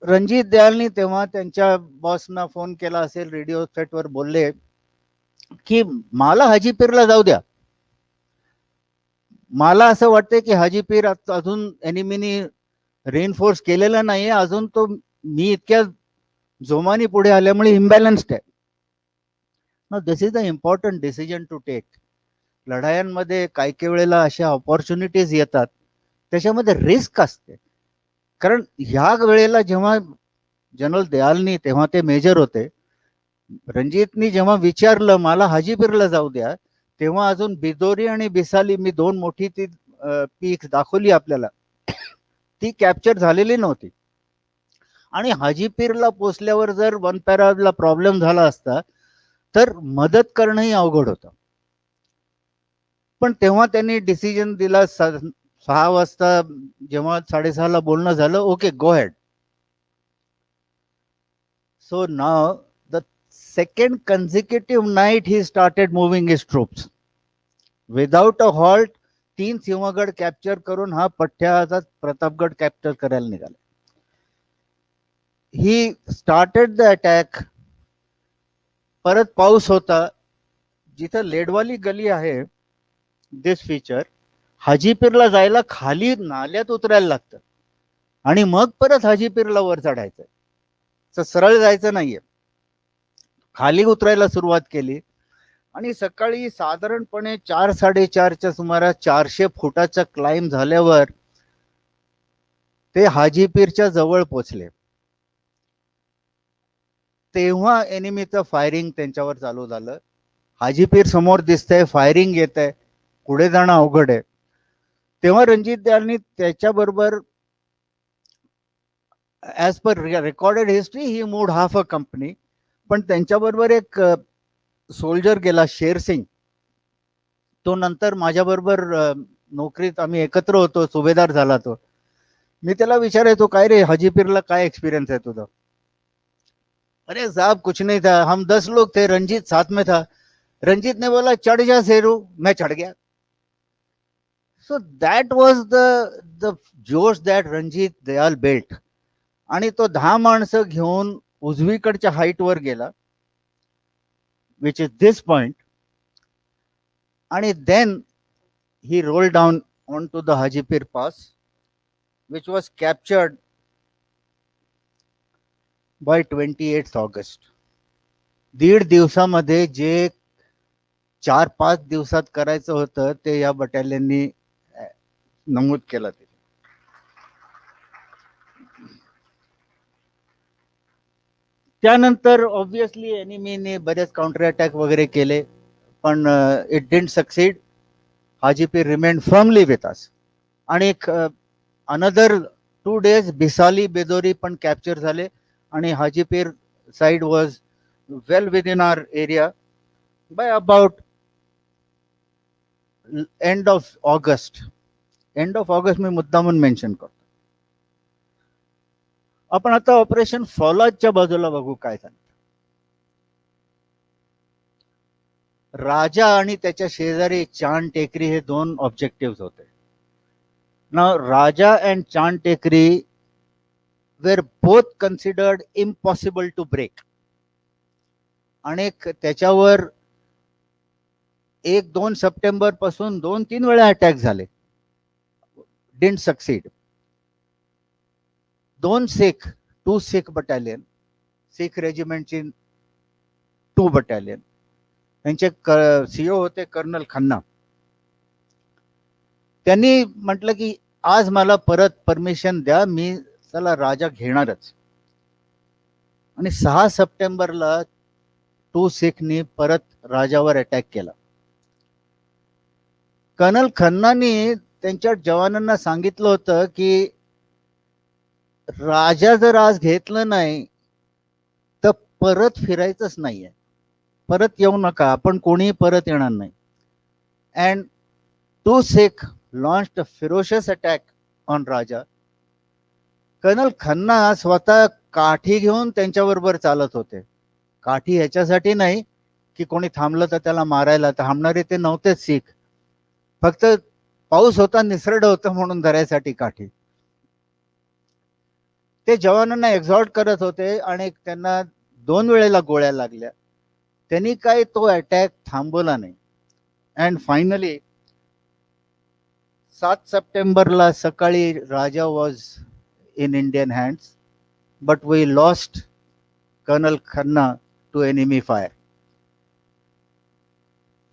रणजित दयालनी तेव्हा त्यांच्या बॉसना फोन केला असेल, रेडिओ सेटवर बोलले की मला हाजीपीरला जाऊ द्या, मला असं वाटतंय की हाजीपीर अजून एनिमीनी रेनफोर्स केलेला नाहीये अजून, तो मी इतक्या जोमानी पुढे आल्यामुळे इम्बॅलन्स्ड आहे. Now this is the important decision to take. लढायांमध्ये काही काही वेळेला अशा ऑपॉर्च्युनिटीज येतात, त्याच्यामध्ये रिस्क असते. कारण ह्या वेळेला जेव्हा जनरल दयालनी, तेव्हा ते मेजर होते, रणजितनी जेव्हा विचारलं मला हाजीपीरला जाऊ द्या, तेव्हा अजून बिदोरी आणि बिसाली, मी दोन मोठी ती पीक दाखवली आपल्याला, ती कॅप्चर झालेली नव्हती. आणि हाजीपीरला पोचल्यावर जर वन पॅराला प्रॉब्लेम झाला असता तर मदत करणंही अवघड होतं. पण तेव्हा त्यांनी डिसिजन दिला 6 वाजता, जेव्हा 6:30ला बोलणं झालं, okay go head. So now the second consecutive night he started moving his troops without a halt. 3 Sinhagad capture करून हा पठ्याचा प्रतापगड कॅप्चर करायला निघाला. He started the attack. परत पाऊस होता. जिथं लेडवाली गली आहे, दिस फीचर, हाजीपीरला जायला खाली नाल्यात उतरायला लागतं आणि मग परत हाजीपीरला वर चढायचं. तर सरळ जायचं नाहीये, खाली उतरायला सुरुवात केली. आणि सकाळी साधारणपणे 4-4:30च्या सुमारास 400 फुटाचा क्लाइंब झाल्यावर ते हाजीपीरच्या जवळ पोचले. तेव्हा एनिमीचं फायरिंग त्यांच्यावर चालू झालं. हाजीपीर समोर दिसतंय, फायरिंग येत आहे, पुढे जाणं अवघड आहे. तेव्हा रणजित दयालनी त्याच्याबरोबर, as per recorded history, he moved half a company, पण त्यांच्याबरोबर एक सोल्जर गेला, शेरसिंग. तो नंतर माझ्याबरोबर नोकरीत आम्ही एकत्र होतो, सुभेदार झाला तो. मी त्याला विचारायचो, काय रे हाजीपीरला काय एक्सपिरियन्स आहे तुझा? अरे साहब कुछ नहीं था, हम 10 लोग थे, रंजीत साथ में था. रंजीत ने बोला चढ़ जा शेरू, मैं चढ़ गया. So that was the josh that Ranjit Dayal built. आणि तो 10 माणसं घेऊन उजवीकडच्या हाईट वर गेला, which is this point, and then he roll down on to the Hajipir pass, which was captured by 28 August. 1.5 दिवसामध्ये जे 4-5 दिवसात करायचं होतं ते या बटालियननी नमूद केलं. त्यानंतर ऑब्विसली एनिमीने बरेच काउंटर अटॅक वगैरे केले, पण it didn't succeed. Haji Pir remained firmly with us. आणि अनदर 2 days बिसाली, बेदोरी पण कॅप्चर झाले, आणि Hajipir side was well within our area by about end of August. End of August मी मुद्दामून मेन्शन करतो. आपण आता ऑपरेशन फौलादच्या बाजूला बघू काय झालं. राजा आणि त्याच्या शेजारी चांद टेकरी हे 2 ऑब्जेक्टिव्ह होते. नाउ राजा अँड चांद टेकरी were both considered impossible to break. आणि त्याच्यावर 1-2 सप्टेंबर पासून 2-3 वेळा अटॅक झाले, didn't succeed. 2 Sikh battalion, Sikh रेजिमेंटची 2 बटालियन, त्यांचे सीओ होते कर्नल खन्ना. त्यांनी म्हटलं की आज मला परत परमिशन द्या, मी चला राजा घेणारच. आणि 6 सप्टेंबरला 2 सिखनी परत राजावर अटॅक केला. कर्नल खन्नानी त्यांच्या जवानांना सांगितलं होतं की राजा जर आज घेतलं नाही तर परत फिरायचंच नाहीये. परत येऊ नका, आपण कोणी परत येणार नाही. And two Sikh launched a ferocious attack on Raja. Colonel Khanna स्वतः काठी घेऊन त्यांच्याबरोबर चालत होते. काठी ह्याच्यासाठी नाही की कोणी थांबलं तर त्याला मारायला, थांबणारे ते नव्हतेच सिख, फक्त पाऊस होता, निसरड होतं म्हणून धरायसाठी काठी. ते जवानांना एक्झॉर्ट करत होते आणि त्यांना 2 वेळेला गोळ्या लागल्या. त्यांनी काय तो अटॅक थांबवला नाही. अँड फायनली 7 सप्टेंबरला सकाळी राजा was in Indian hands, but we lost Colonel Khanna to enemy fire.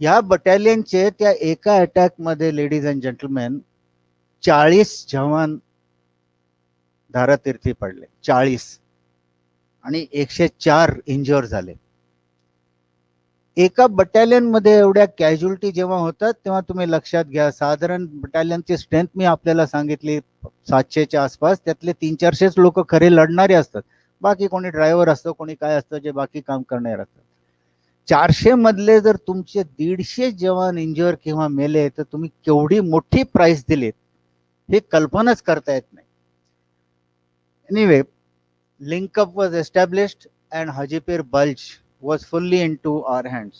या बटालियनचे त्या एका अटॅक मध्ये, लेडीज अँड जेंटलमॅन, 40 जवान धारातीर्थी पडले, 40, आणि 104 इंज्युअर झाले. एका बटालियन मध्ये एवढ्या कॅज्युअलिटी जेव्हा होतात तेव्हा तुम्ही लक्षात घ्या, साधारण बटालियनची स्ट्रेंथ मी आपल्याला सांगितली 700च्या आसपास, त्यातले 300-400 लोक खरे लढणारे असतात, बाकी कोणी ड्रायव्हर असतो, कोणी काय असतं जे बाकी काम करणारे असतात. 400 मधले जर तुमचे 150 जवान इंज्युअर किंवा मेले तर तुम्ही केवढी मोठी प्राइस दिलीत हे कल्पनाच करता येत नाही. Anyway, linkup was established and Hajipir bulge was fully into our hands.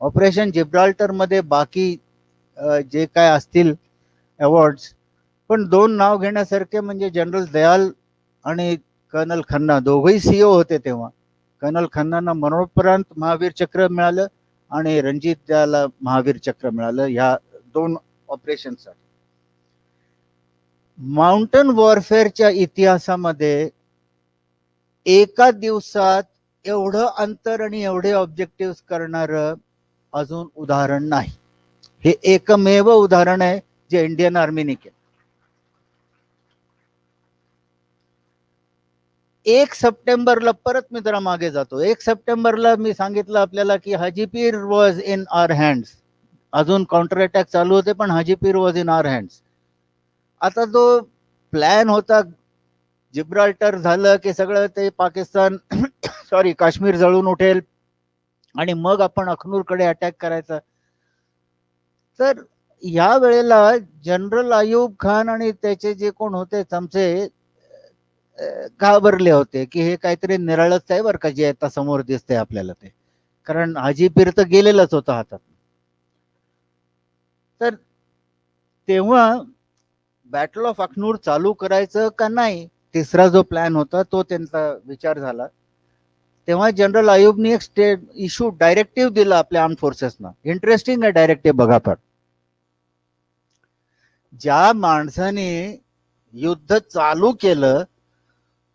Operation Gibraltar मध्ये बाकी जे काय असतील अवॉर्ड्स, पण 2 नाव घेण्यासारखे म्हणजे जनरल दयाल आणि कर्नल खन्ना, दोघेही सीओ होते तेव्हा. कर्नल खन्नांना मरणोपरांत महावीर चक्र मिळालं आणि रणजित दयाला महावीर चक्र मिळालं ह्या 2 ऑपरेशनसाठी. माउंटन वॉरफेअरच्या इतिहासामध्ये एका दिवसात एवढं अंतर आणि एवढे ऑब्जेक्टिव्ह करणार अजून उदाहरण नाही. हे एकमेव उदाहरण आहे जे इंडियन आर्मीने केलं. 1 सप्टेंबरला, परत मी जरा मागे जातो, 1 सप्टेंबरला मी सांगितलं आपल्याला की Hajipir was in our hands. अजून काउंटर अटॅक चालू होते पण Hajipir was in our hands. आता तो प्लॅन होता, जिब्राल्टर झालं की सगळं ते पाकिस्तान काश्मीर जळून उठेल आणि मग आपण अखनूरकडे अटॅक करायचा. तर या वेळेला जनरल अयूब खान आणि त्याचे जे कोण होते चमचे घाबरले होते की हे काहीतरी निराळच आहे बरं का जे आता समोर दिसतंय आपल्याला ते, कारण हाजीपीर तर गेलेलंच होतं हातात. तर तेव्हा बॅटल ऑफ अखनूर चालू करायचं का नाही, तिसरा जो प्लॅन होता तो त्यांचा विचार झाला. तेव्हा जनरल अयूबनी एक इश्यू डायरेक्टिव्ह दिला आपल्या आर्म फोर्सेसना. इंटरेस्टिंग आहे डायरेक्टिव्ह, बघा. पण ज्या माणसाने युद्ध चालू केलं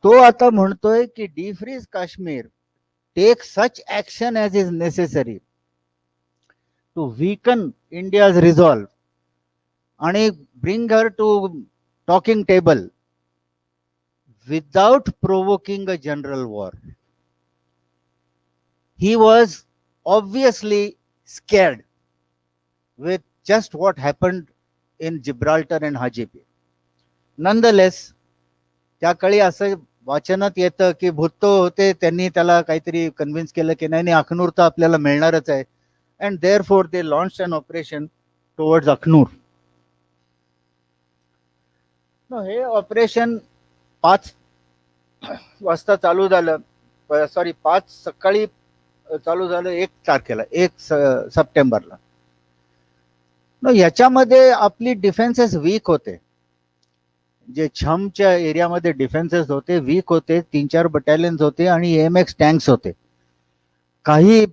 तो आता म्हणतोय की defreeze Kashmir, take such action as is necessary to weaken India's resolve आणि bring her to talking table without provoking a general war. He was obviously scared with just what happened in Gibraltar and Hajipir. Nonetheless, त्या काळी असं वाचनात येतं की भुत्तो होते, त्यांनी त्याला काहीतरी कन्व्हिन्स केलं की नाही अखनूर तर आपल्याला मिळणारच आहे. And therefore they launched an operation towards Akhnoor. हे ऑपरेशन 5 वाजता चालू झालं, 5 सकाळी चालू झालं 1 तारखेला, 1 सप्टेंबरला. याच्यामध्ये आपली डिफेन्सेस वीक होते, जे छमच्या एरियामध्ये डिफेन्सेस होते वीक होते. 3-4 बटालियन्स होते आणि AMX टँक्स होते. काही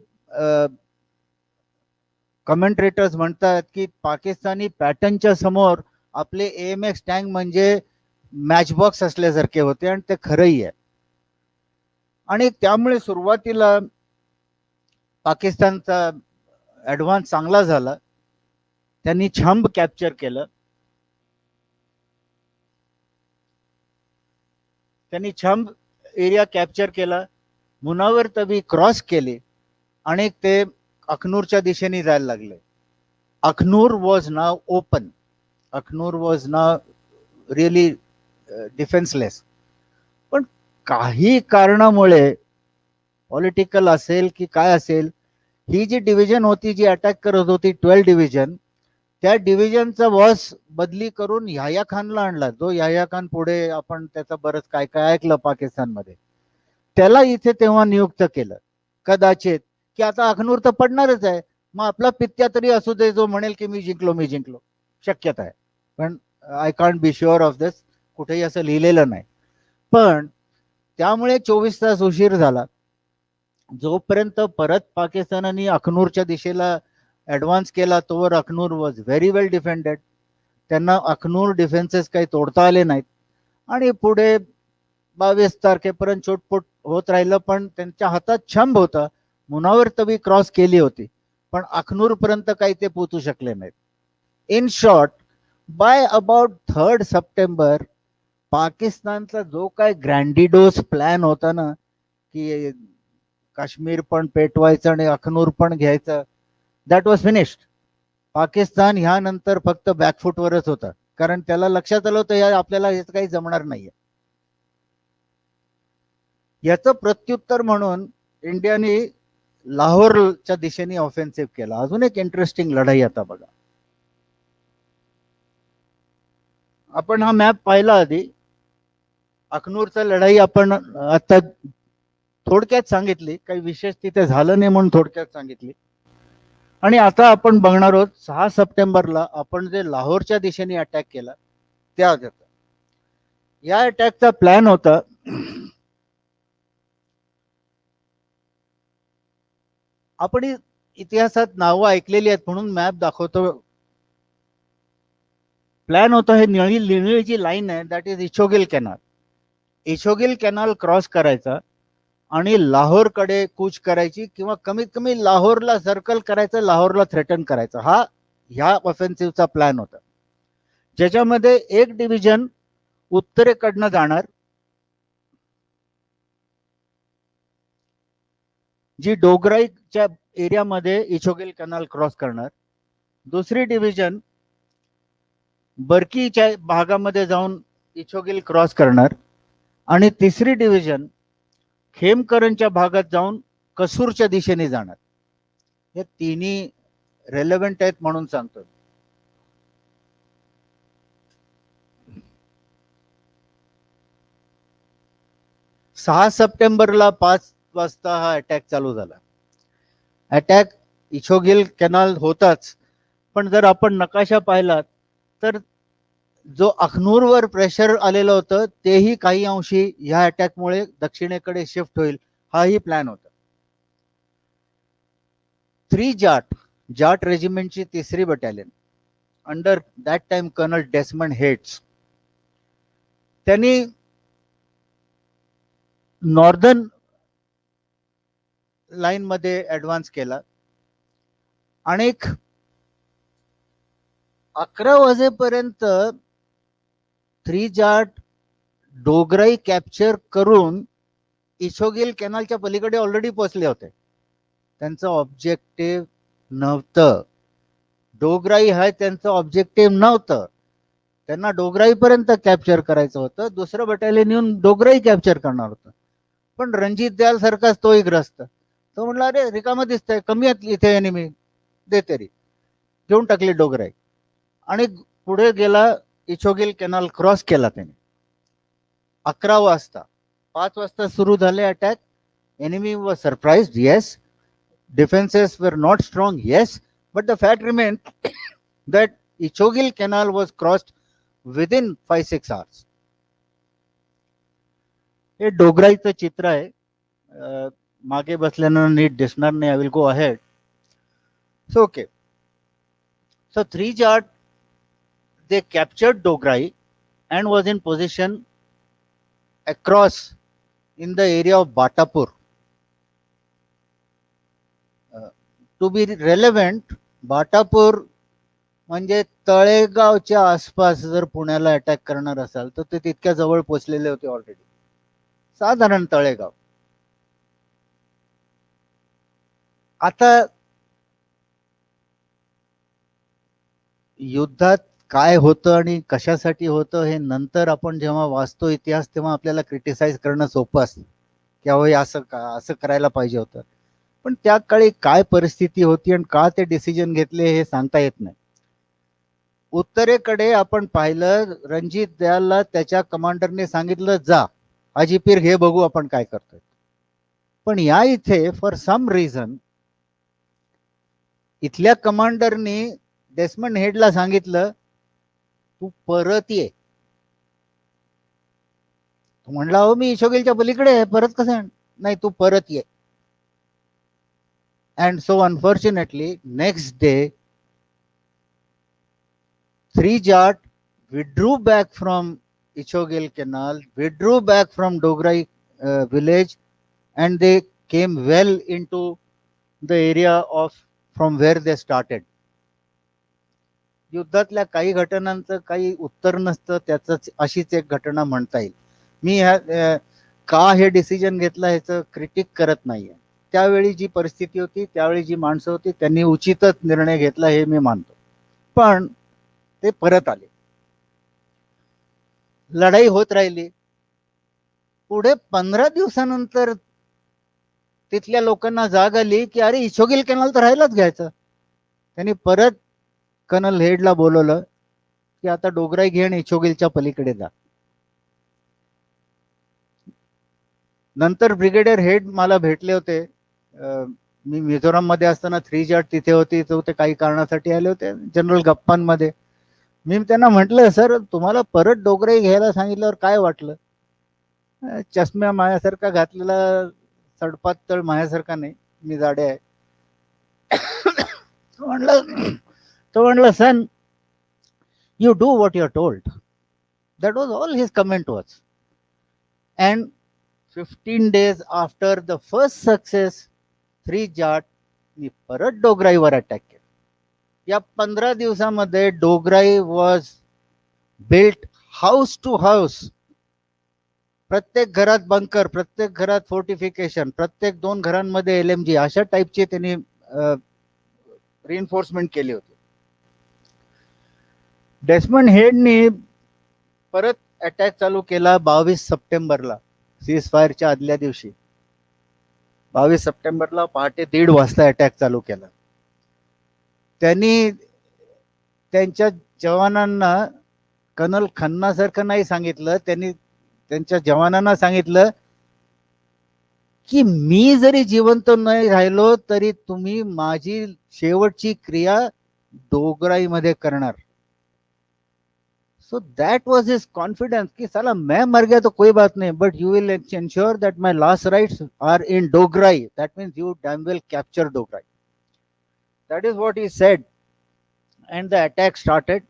कमेंट्रेटर्स म्हणतात की पाकिस्तानी पॅटर्नच्या समोर आपले AMX टँक म्हणजे मॅचबॉक्स असल्यासारखे होते, आणि ते खरंही आहे. आणि त्यामुळे सुरुवातीला पाकिस्तानचा ऍडव्हान्स चांगला झाला. त्यांनी छंब कॅप्चर केलं, त्यांनी छंब एरिया कॅप्चर केला, मुनावर तवी क्रॉस केली आणि ते अखनूरच्या दिशेने जायला लागले. Akhnoor was now open. Akhnoor was now really defenceless. पण काही कारणामुळे, पॉलिटिकल असेल की काय असेल, ही जी डिव्हिजन होती जी अटॅक करत होती 12 डिव्हिजन, त्या डिव्हिजनचा बॉस बदली करून याह्या खानला आणला, जो याह्या खान पुढे आपण त्याचं बरंच काय काय ऐकलं पाकिस्तानमध्ये. त्याला इथे तेव्हा नियुक्त केलं, कदाचित की आता अखनूर तर पडणारच आहे, मग आपला पित्या तरी असू दे जो म्हणेल की मी जिंकलो. शक्यता आहे, पण I can't be sure of this, कुठेही असं लिहिलेलं नाही. पण त्यामुळे 24 तास उशीर झाला. जोपर्यंत परत पाकिस्तानाने अखनूरच्या दिशेला ऍडव्हान्स केला तोवर Akhnoor was very well defended. त्यांना अखनूर डिफेन्सेस काही तोडता आले नाहीत आणि पुढे 22 तारखेपर्यंत चोटपोट होत राहिलं, पण त्यांच्या हातात छंब होता. मुनावर तवी क्रॉस केली होती, पण अखनूर पर्यंत काही ते पोहोचू शकले नाहीत. In short, by about 3 September पाकिस्तानचा जो काय ग्रँडिडोस प्लॅन होता ना, की काश्मीर पण पेटवायचं आणि अखनूर पण घ्यायचं, दॅट वॉज फिनिश्ड. पाकिस्तान ह्यानंतर फक्त बॅकफुटवरच होता, कारण त्याला लक्षात आलं होतं आपल्याला हेच काही जमणार नाहीये. याचं प्रत्युत्तर म्हणून इंडियाने लाहोरच्या दिशेने ऑफेन्सिव्ह केला. अजून एक इंटरेस्टिंग लढाई आता बघा. आपण हा मॅप पाहिला आधी. अखनूरचा लढाई आपण आता थोडक्यात सांगितली, काही विशेष तिथे झालं नाही म्हणून थोडक्यात सांगितली. आणि आता आपण बघणार आहोत 6 सप्टेंबरला आपण जे लाहोरच्या दिशेने अटॅक केला त्या. या अटॅकचा प्लॅन होता आपण इतिहासात नावं ऐकलेली आहेत म्हणून मॅप दाखवतो. प्लॅन होता, हे निळी जी लाईन आहे that is Ichhogil canal. Ichhogil canal cross करायचा आणि लाहोरकडे कूच करायची, किंवा कमीत कमी लाहोरला सर्कल करायचं, लाहोरला थ्रेटन करायचं. हा ह्या ऑफेन्सिव्हचा प्लॅन होता, ज्याच्यामध्ये एक डिव्हिजन उत्तरेकडनं जाणार, जी डोगराईच्या एरियामध्ये इछोगिल कॅनल क्रॉस करणार. दुसरी डिव्हिजन बर्कीच्या भागामध्ये जाऊन इछोगिल क्रॉस करणार. आणि तिसरी डिव्हिजन खेमकरणच्या भागात जाऊन कसूरच्या दिशेने जाणार. हे तिन्ही रेलेव्हंट आहेत म्हणून सांगतो. सहा सप्टेंबरला 5 वाजता हा अटॅक चालू झाला. अटॅक इछोगिल कॅनल होताच, पण जर आपण नकाशा पाहिला तर जो अखनूरवर प्रेशर आलेलं होतं तेही काही अंशी ह्या अटॅकमुळे दक्षिणेकडे शिफ्ट होईल, हाही प्लॅन होता. 3 जाट रेजिमेंटची 3री battalion under that time colonel Desmond Hayde's, त्यांनी नॉर्दर्न लाईन मध्ये ऍडव्हान्स केला आणि 11 वाजेपर्यंत 3 जाट डोगराई कॅप्चर करून इछोगिल कॅनलच्या पलीकडे ऑलरेडी पोहोचले होते. त्यांचं ऑब्जेक्टिव्ह नव्हतं डोगराई, हा त्यांचं ऑब्जेक्टिव्ह नव्हतं. त्यांना डोगराईपर्यंत कॅप्चर करायचं होतं. दुसरं बटालियन येऊन डोगराई कॅप्चर करणार होतं. पण रणजित दयाल सारखाच तोही ग्रस्त, तो म्हणला अरे रिकामं दिसतंय, कमी आहेत इथे एनिमी, दे तरी. घेऊन टाकली डोगराई आणि पुढे गेला. इछोगिल कॅनल क्रॉस केला त्याने 11 वाजता. 5 वाजता सुरू झाले attack. Enemy was surprised, yes. Defences were not strong, yes. But the fact remain that Ichhogil canal was crossed within 5-6 hours. हे डोगराईचं चित्र आहे. मागे बसल्यानं नीट दिसणार नाही. I will go ahead. So okay. So 3 Jat they captured Dograi and was in position across in the area of Batapur. To be relevant, Batapur म्हणजे तळेगावच्या आसपास जर पुण्याला अटॅक करणार असाल तर ते तितक्या जवळ पोहोचलेले होते ऑलरेडी. साधारण तळेगाव. आता युद्धात काय होतं आणि कशासाठी होतं हे नंतर आपण जेव्हा वाचतो इतिहास तेव्हा आपल्याला क्रिटिसाइज करणं सोपं असतं की अहो असं करायला पाहिजे होतं. पण त्या काळी काय परिस्थिती होती आणि का ते डिसिजन घेतले हे सांगता येत नाही. उत्तरेकडे आपण पाहिलं, रणजित दयालला त्याच्या कमांडरने सांगितलं जा हाजीपीर हे बघू आपण काय करतोय. पण या इथे फॉर सम रिझन इथल्या कमांडरनी डेस्मंड हेडला सांगितलं तू परत ये. तो म्हणला हो मी इशोगेलच्या पलीकडे आहे, परत कसं? नाही तू परत ये. And so unfortunately next day 3 Jat withdrew back from Ichogel Canal, withdrew back from Dograi village, and they came well into the area of from where they started. युद्धातल्या काही घटनांचं काही उत्तर नसतं, त्याच अशीच एक घटना म्हणता येईल. मी का हे डिसिजन घेतलं ह्याचं क्रिटिक करत नाहीये. त्यावेळी जी परिस्थिती होती, त्यावेळी जी माणसं होती, त्यांनी उचितच निर्णय घेतला हे मी मानतो. पण ते परत आले, लढाई होत राहिली. पुढे 15 दिवसानंतर तिथल्या लोकांना जाग आली की अरे इशोगेल कॅनल तर राहायलाच घ्यायचं. त्यांनी परत कर्नल हेडला बोलवलं की आता डोगराई घे आणि इशोगेलच्या पलीकडे जा. नंतर ब्रिगेडियर हेड मला भेटले होते. मी मिझोराम मध्ये असताना 3 Jat तिथे होती, तो ते काही कारणासाठी आले होते जनरल गप्पांमध्ये. मी त्यांना म्हटलं सर तुम्हाला परत डोगराई घ्यायला सांगितल्यावर काय वाटलं? चष्म्या माझ्यासारखा घातलेला सडपात तळ माझ्यासारखा नाही, मी जाडे आहे. तो म्हणलं son you do what you are told. That was all his comment to us. And 15 days after the first success 3 Jat मी परत डोगराईवर अटॅक केला. या 15 दिवसामध्ये Dograi was built house to house. प्रत्येक घरात बंकर, प्रत्येक घरात फोर्टिफिकेशन, प्रत्येक 2 घरांमध्ये LMG अशा टाईपचे त्यांनी रिइन्फोर्समेंट केली होती. डेस्मंड हेडनी परत अटॅक चालू केला 22 सप्टेंबरला, सीज फायरच्या आदल्या दिवशी. 22 सप्टेंबरला पहाटे 1:30 वाजता अटॅक चालू केला. त्यांनी त्यांच्या जवानांना कर्नल खन्नासारखं नाही सांगितलं, त्यांनी त्यांच्या जवानांना सांगितलं की मी जरी जिवंत नाही राहिलो तरी तुम्ही माझी शेवटची क्रिया डोगराईमध्ये करणार. So that was his confidence की साला मैं मर गया तो कोई बात नहीं, but you will ensure that my last rites are in Dograi. That means you damn well capture Dograi. That is what he said. And the attack started.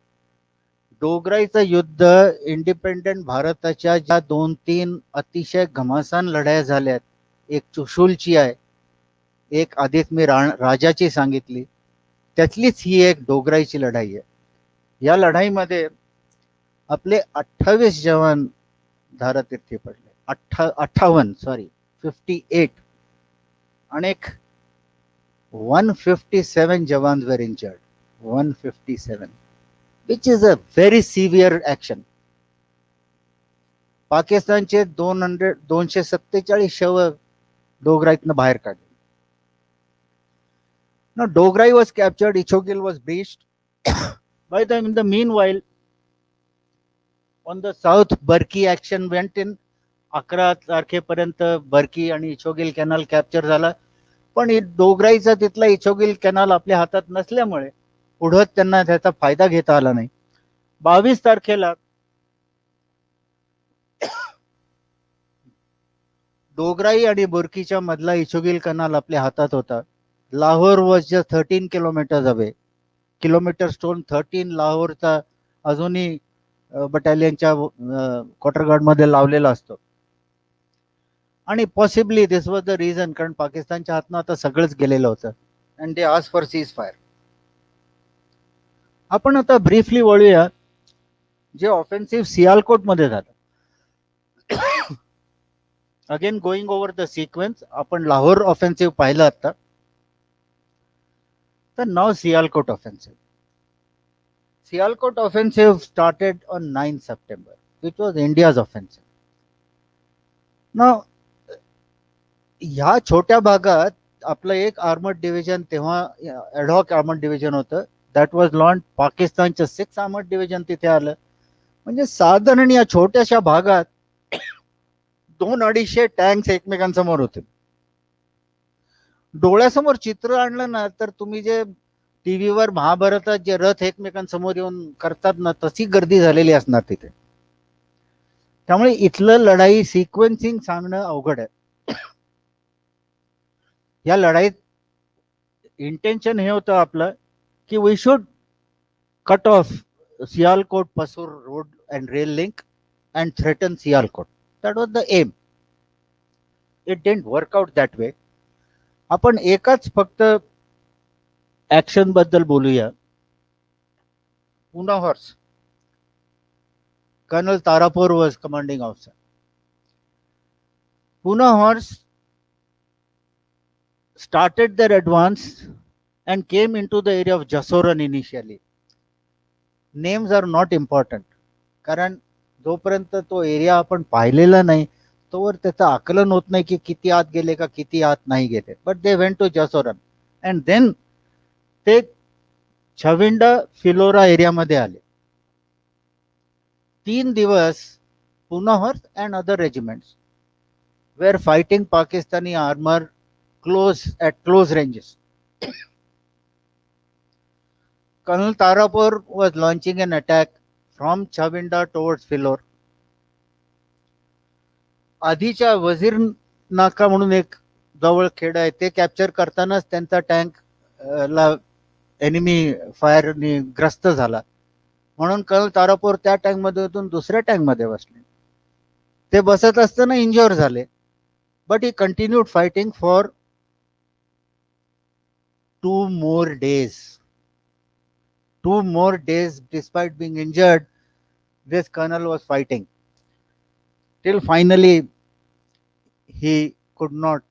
डोगराईचं युद्ध इंडिपेंडंट भारताच्या ज्या 2-3 अतिशय घमासान लढाया झाल्यात, एक चुशूलची आहे, एक आधीच मी राजाची सांगितली, त्यातलीच ही एक डोगराईची लढाई आहे. या लढाईमध्ये आपले 28 जवान धारातीर्थी पडले. 58 आणि 157 jawans were injured. 157, which is a very severe action. पाकिस्तानचे 247 शव डोगराईतनं बाहेर काढले. Now Dograi was captured, Ichogel was breached. By the in the meanwhile, on the south, Barki action went in. 11 तारखेपर्यंत बर्की आणि इचोगेल कॅनल कॅप्चर झाला. पण डोगराईचा तिथला इचोगेल कॅनल आपल्या हातात नसल्यामुळे पुढे त्यांना त्याचा फायदा घेता आला नाही. 22 तारखेला डोगराई आणि बुरकीच्या मधला इचोगेल कॅनल आपल्या हातात होता. Lahore was just 13 kilometres away. Kilometre stone 13 लाहोरचा अजूनही बटालियनच्या क्वार्टर गार्ड मध्ये लावलेला असतो. आणि possibly this was the reason, कारण पाकिस्तानच्या हातनं आता सगळंच गेलेलं होतं. And they ask for ceasefire. आपण आता ब्रीफली वळूया जे ऑफेन्सिव्ह सियालकोट मध्ये झालं. Again going over the sequence, आपण लाहोर ऑफेन्सिव्ह पाहिलं आता. तर नाव Sialkot offensive. Sialkot offensive started on 9 September, which was India's offensive. Now, ह्या छोट्या भागात आपलं एक आर्मर्ड डिव्हिजन तेव्हा ॲडहॉक आर्मर्ड डिव्हिजन होतं, दॅट वॉज लॉन्च. पाकिस्तानचं 6 आर्मर्ड डिव्हिजन तिथे आलं. म्हणजे साधारण या छोट्याशा भागात 200-250 टँक्स एकमेकांसमोर होते. डोळ्यासमोर चित्र आणलं ना तर तुम्ही जे टीव्हीवर महाभारतात जे रथ एकमेकांसमोर येऊन करतात ना, तशी गर्दी झालेली असणार तिथे. त्यामुळे इथलं लढाई सिक्वेन्सिंग सांगणं अवघड आहे. या लढाईत इंटेन्शन हे होतं आपलं की we should cut off Sialkot Pasrur road and rail link and threaten Sialkot. That was the aim. It didn't work out that way. आपण एकाच फक्त ऍक्शन बद्दल बोलूया. Poona horse. Colonel Tarapur was commanding officer. Pune Horse started their advance and came into the area of Jasoran initially. Names are not important. कारण जोपर्यंत तो area आपण पाहिलेला नाही तोवर त्याचं आकलन होत नाही की किती आत गेले का किती आत नाही गेले. But they went to Jassoran and then to Chawinda फिलोरा एरियामध्ये आले. 3 दिवस Pune Horse and other regiments were fighting Pakistani armor at close ranges. Colonel Tarapur was launching an attack from Chavinda towards Philor. आधीच्या वजीर नाका म्हणून एक जवळ खेड आहे, ते कॅप्चर करतानाच त्यांचा टँक ला एनिमी फायरनी ग्रस्त झाला. म्हणून कर्नल तारापूर त्या टँक मधून दुसऱ्या टँक मध्ये बसले. ते बसत असताना इंज्युअर झाले. But he continued fighting for 2 more days. 2 more days despite being injured, this colonel was fighting till finally he could not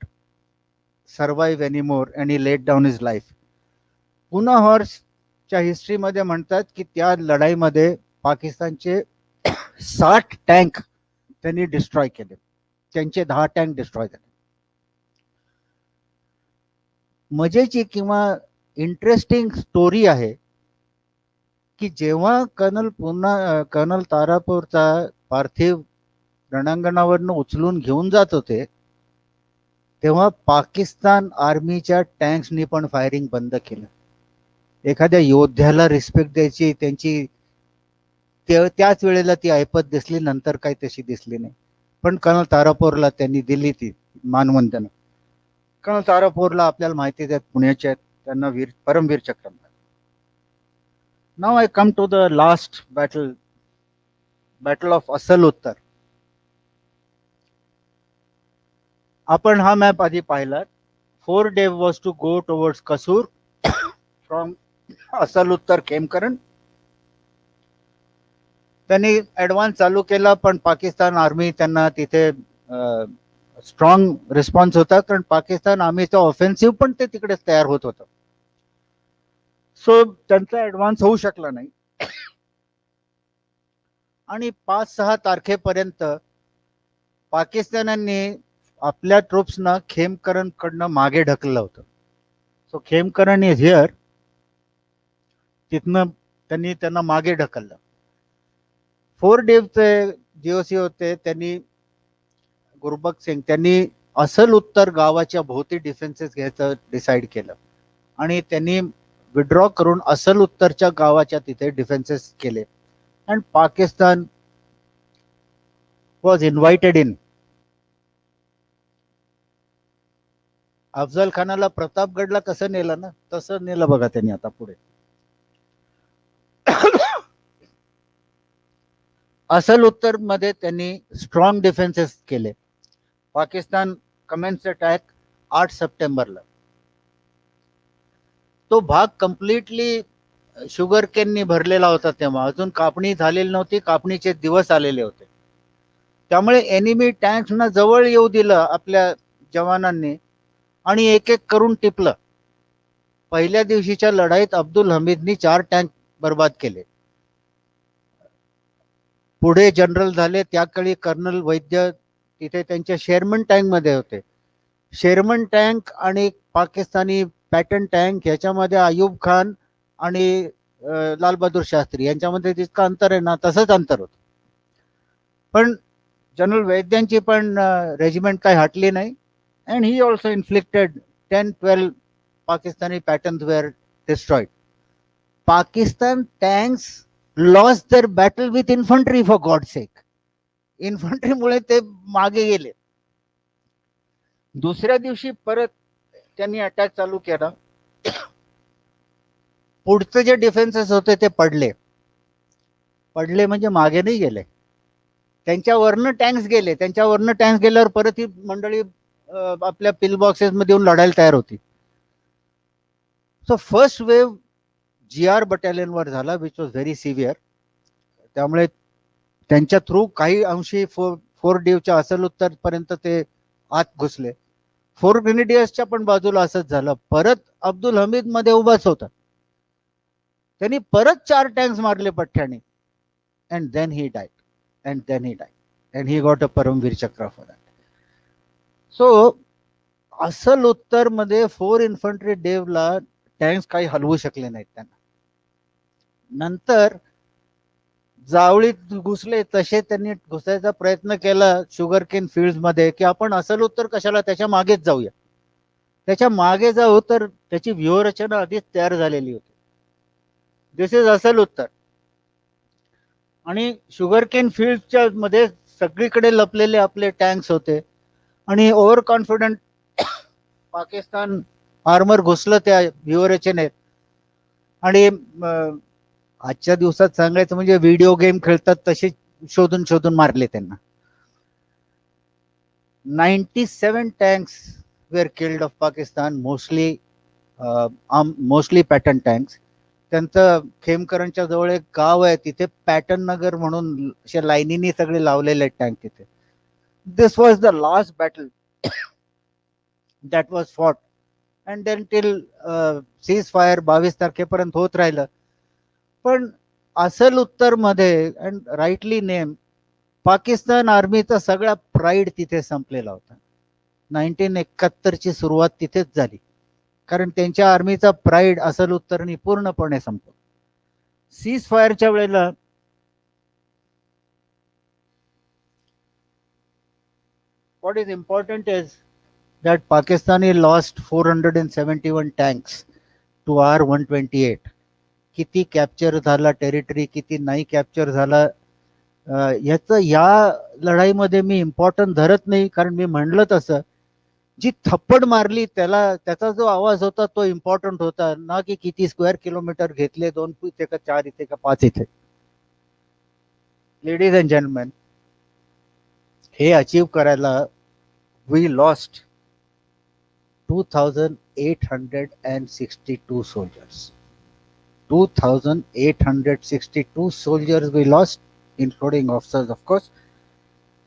survive anymore and he laid down his life. Pune Horse च्या history मध्ये म्हणतात की त्या लढाईमध्ये पाकिस्तानचे 60 tank त्यांनी destroy केले. त्यांचे 10 tank destroy झाले. मजेची किंवा इंटरेस्टिंग स्टोरी आहे की जेव्हा कर्नल तारापूरचा पार्थिव रणांगणावरनं उचलून घेऊन जात होते तेव्हा पाकिस्तान आर्मीच्या टँक्सनी पण फायरिंग बंद केलं. एखाद्या योद्ध्याला रिस्पेक्ट द्यायची त्यांची त्याच वेळेला ती ऐपत दिसली, नंतर काही तशी दिसली नाही. पण कर्नल तारापूरला त्यांनी दिली ती मानवंदना. कर्नल तारापूरला आपल्याला माहिती आहेत, पुण्याचे आहेत, त्यांना Paramvir Chakra. Now I come to the last battle of Asal Uttar. आपण हा मॅप आधी पाहिला. 4 days was to go towards Kasur from Asal Uttar Khemkaran. त्यांनी ऍडव्हान्स चालू केला पण पाकिस्तान आर्मी त्यांना तिथे स्ट्रॉंग रिस्पॉन्स होता, कारण पाकिस्तान आर्मीचा ऑफेन्सिव्ह पण ते तिकडे तयार होत होतं. सो त्यांचा ऍडव्हान्स होऊ शकला नाही. आणि 5-6 तारखेपर्यंत पाकिस्तानांनी आपल्या ट्रुप्सना खेमकरण कडनं मागे ढकललं होतं. सो खेमकरण इज हिअर. तिथनं त्यांनी त्यांना मागे ढकललं. 4 days जीओसी होते. त्यांनी गुरबख्श सिंग त्यांनी असल उत्तर गावाच्या भोवती डिफेन्सेस घ्यायचं डिसाईड केलं आणि त्यांनी विड्रॉ करून असल उत्तरच्या गावाच्या तिथे डिफेन्सेस केले. अँड पाकिस्तान वॉज इन्व्हायटेड इन. अफजल खानाला प्रतापगडला कसं नेलं ना तसं नेलं बघा त्यांनी आता पुढे. असल उत्तर मध्ये त्यांनी स्ट्रॉंग डिफेन्सेस केले. पाकिस्तान कमेन्स अटॅक 8 सप्टेंबरला. तो भाग कम्प्लिटली शुगर केननी भरलेला होता. तेव्हा अजून कापणी झालेली नव्हती, कापणीचे दिवस आलेले होते. त्यामुळे एनिमी टँक्सना जवळ येऊ दिलं आपल्या जवानांनी आणि एक एक करून टिपलं. पहिल्या दिवशीच्या लढाईत अब्दुल हमीदनी 4 टँक बर्बाद केले. पुढे जनरल झाले त्याकाळी कर्नल वैद्य तिथे त्यांच्या शेरमन टँक मध्ये होते. शेरमन टँक आणि पाकिस्तानी पॅटर्न टँक ह्याच्यामध्ये अयूब खान आणि लाल बहादूर शास्त्री यांच्यामध्ये जितकं अंतर आहे ना तसंच अंतर होतं. पण जनरल वैद्यांची पण रेजिमेंट काही हटली नाही. And he also inflicted 10-12 Pakistani patterns were destroyed. Pakistan tanks lost their battle with infantry, for God's sake. Infantry मुळे ते मागे गेले. दुसऱ्या दिवशी परत त्यांनी अटॅक चालू केला. पुढचे जे डिफेन्सेस होते ते पडले म्हणजे मागे नाही गेले. त्यांच्यावरनं टँक्स गेले. त्यांच्यावरनं टँक्स गेल्यावर परत ही मंडळी आपल्या पिल बॉक्सेस मध्ये येऊन लढायला तयार होती. So first wave GR battalion वर झाला, विच वॉज व्हेरी सिव्हिअर. त्यामुळे त्यांच्या थ्रू काही अंशी फोर डीवच्या असल उत्तर पर्यंत ते आत घुसले. फोर ग्रेनेडियर्सच्या पण बाजूला असंच झालं. परत अब्दुल हमीद मध्ये उभाच होता. त्यांनी परत 4 टँक्स मारले पठ्ठ्याने. And then he died and he got a Paramvir Chakra for that. सो असल उत्तर मध्ये 4 इन्फंट्री डेवला टँक्स काही हलवू शकले नाहीत त्यांना. नंतर जावळीत घुसले तसे त्यांनी घुसायचा प्रयत्न केला शुगर केन फील्ड मध्ये, की आपण असल उत्तर कशाला त्याच्या मागेच जाऊया. त्याच्या मागे जाऊ तर त्याची व्यूहरचना आधीच तयार झालेली होती. दिस इज असल उत्तर. आणि शुगर केन फील्डच्या मध्ये सगळीकडे लपलेले आपले टँक्स होते आणि ओव्हर कॉन्फिडंट पाकिस्तान आर्मर घुसलं त्या व्यूहरचनेत. आणि आजच्या दिवसात सांगायचं म्हणजे व्हिडिओ गेम खेळतात तसे शोधून शोधून मारले त्यांना. 97 tanks where killed of Pakistan, mostly pattern tanks. त्यांचं खेमकरांच्या जवळ एक गाव आहे, तिथे पॅटर्न नगर म्हणून अशा लाईनीने सगळे लावलेले टँक तिथे. This was the last battle that was fought. And then till cease fire 22 तारखेपर्यंत होत राहिलं. पण असल उत्तर मध्ये अँड राईटली नेम पाकिस्तान आर्मीचा सगळा प्राईड तिथे संपलेला होता. 1971 ची सुरुवात तिथेच झाली, कारण त्यांच्या आर्मीचा प्राईड असल उत्तरनी पूर्णपणे संपला. सीज फायरच्या वेळेला what is important is that Pakistani lost 471 tanks to our 128. किती कॅप्चर झाला टेरिटरी, किती नाही कॅप्चर झाला, याचं या लढाईमध्ये मी इम्पॉर्टंट धरत नाही. कारण मी म्हणलं तसं जी थप्पड मारली त्याचा जो आवाज होता तो इम्पॉर्टंट होता, ना की किती स्क्वेअर किलोमीटर घेतले, 2 इथे का 4 इथे का 5 इथे. लेडीज अँड जेंटलमॅन, हे अचीव करायला we lost 2862 soldiers. 2862 soldiers we lost, including officers of course,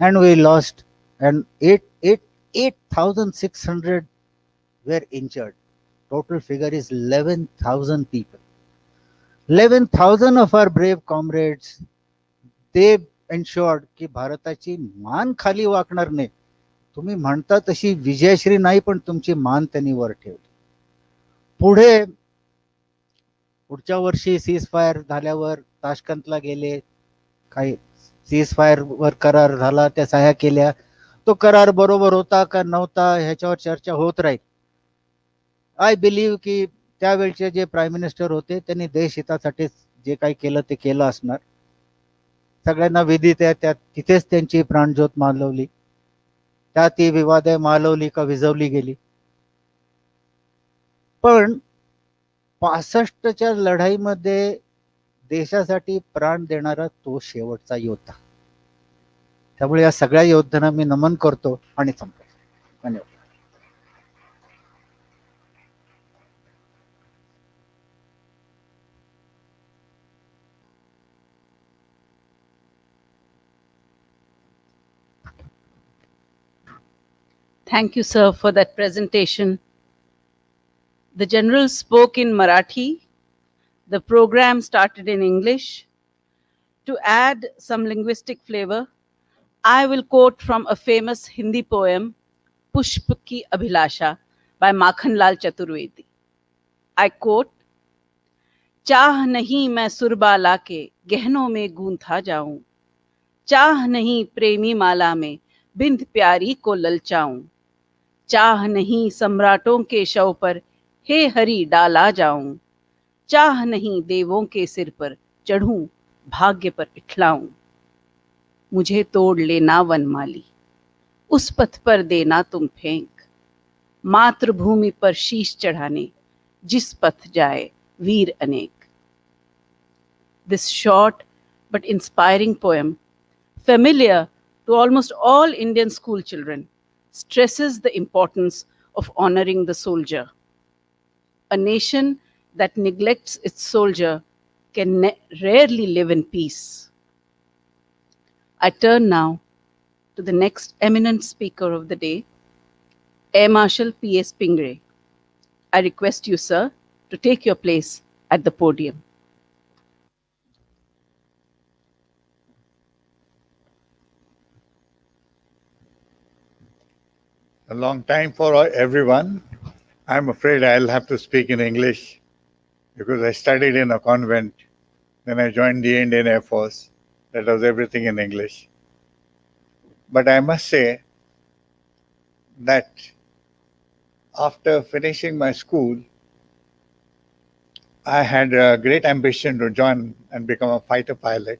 and we lost, and 8,600 were injured. Total figure is 11,000 people. 11,000 of our brave comrades, they ensured की भारताची मान खाली वाकणार नाही. तुम्ही म्हणता तशी विजयश्री नाही, पण तुमची मान त्यांनी वर ठेवली. पुढच्या वर्षी सीज फायर झाल्यावर ताशकंतला गेले, काही सीज फायर वर करार झाला, त्या सह्या केल्या. तो करार बरोबर होता का नव्हता ह्याच्यावर चर्चा होत राहील. आय बिलीव्ह की त्यावेळचे जे प्राईम मिनिस्टर होते त्यांनी देशहितासाठी जे काही केलं ते केलं असणार. सगळ्यांना विदित आहे, त्यात तिथेच त्यांची प्राणज्योत मालवली. त्यात ती विवादे मालवली का विझवली गेली. पण 65च्या लढाईमध्ये देशासाठी प्राण देणारा तो शेवटचा योद्धा. त्यामुळे या सगळ्या योद्ध्यांना मी नमन करतो आणि संपतो. धन्यवाद. Thank you, sir, for that presentation. The general spoke in Marathi. The program started in English. To add some linguistic flavor, I will quote from a famous Hindi poem, Pushp Ki Abhilasha, by Makhanlal Chaturvedi. I quote, चाह नहीं मैं सुरबा लाके गहनों में गूंथा जाऊं, चाह नहीं प्रेमी माला में बिंद प्यारी को ललचाऊं, चाह नहीं सम्राटों के शव पर हे हरि डाला जाऊं, चाह नहीं देवों के सिर पर चढ़ूं भाग्य पर इठलाऊं, मुझे तोड़ लेना वनमाली, उस पथ पर देना तुम फेंक, मातृभूमि पर शीश चढ़ाने जिस पथ जाए वीर अनेक. This short but inspiring poem, familiar to almost all Indian school children, stresses the importance of honoring the soldier. A nation that neglects its soldier can rarely live in peace. I turn now to the next eminent speaker of the day, Air Marshal P.S. Pingre. I request you, sir, to take your place at the podium. A long time for everyone. I'm afraid I'll have to speak in English because I studied in a convent. Then I joined the Indian Air Force. That was everything in English. But I must say that after finishing my school, I had a great ambition to join and become a fighter pilot.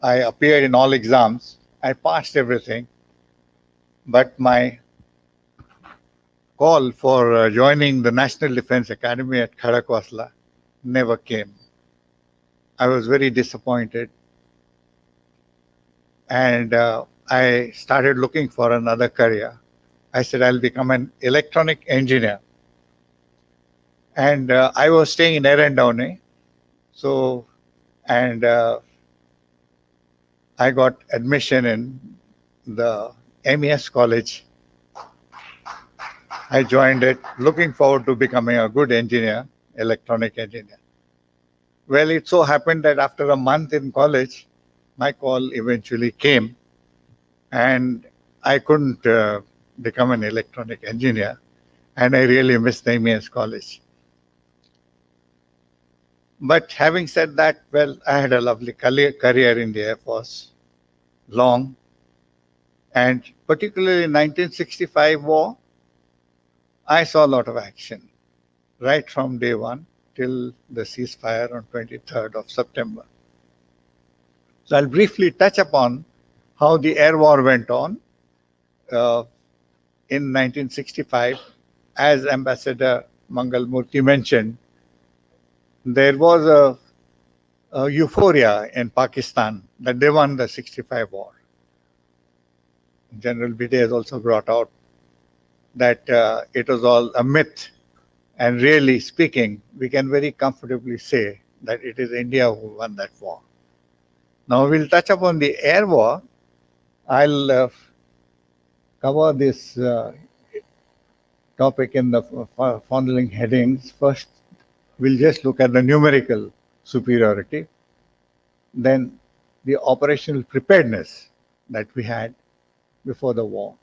I appeared in all exams. I passed everything. But my call for joining the National Defense Academy at Khadakwasla never came. I was very disappointed. And I started looking for another career. I said, I'll become an electronic engineer. And I was staying in Erendowne. So, and I got admission in the MES college. I joined it, looking forward to becoming a good engineer, electronic engineer. Well, it so happened that after a month in college, my call eventually came, and I couldn't become an electronic engineer, and I really missed the MES college. But having said that, well, I had a lovely career in the Air Force, long, and particularly in 1965 war, I saw a lot of action, right from day one till the ceasefire on 23rd of September. So I'll briefly touch upon how the air war went on in 1965. As Ambassador Mangal Murthy mentioned, there was a euphoria in Pakistan that they won the 65 war. General Vijay has also brought out that it was all a myth. And really speaking, we can very comfortably say that it is India who won that war. Now we'll touch upon the air war. I'll cover this topic in the following headings. First, we'll just look at the numerical superiority. Then the operational preparedness that we had before the war.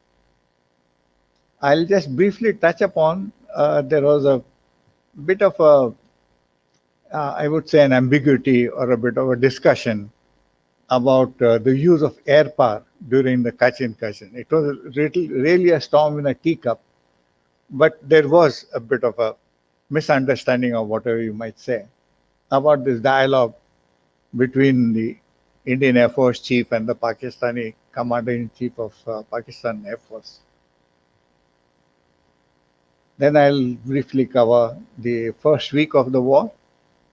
I'll just briefly touch upon, there was a bit of I would say an ambiguity or a bit of a discussion about the use of air power during the Kachin. It was really a storm in a teacup, but there was a bit of a misunderstanding or whatever you might say about this dialogue between the Indian Air Force Chief and the Pakistani Commander-in-Chief of Pakistan Air Force. Then I'll briefly cover the first week of the war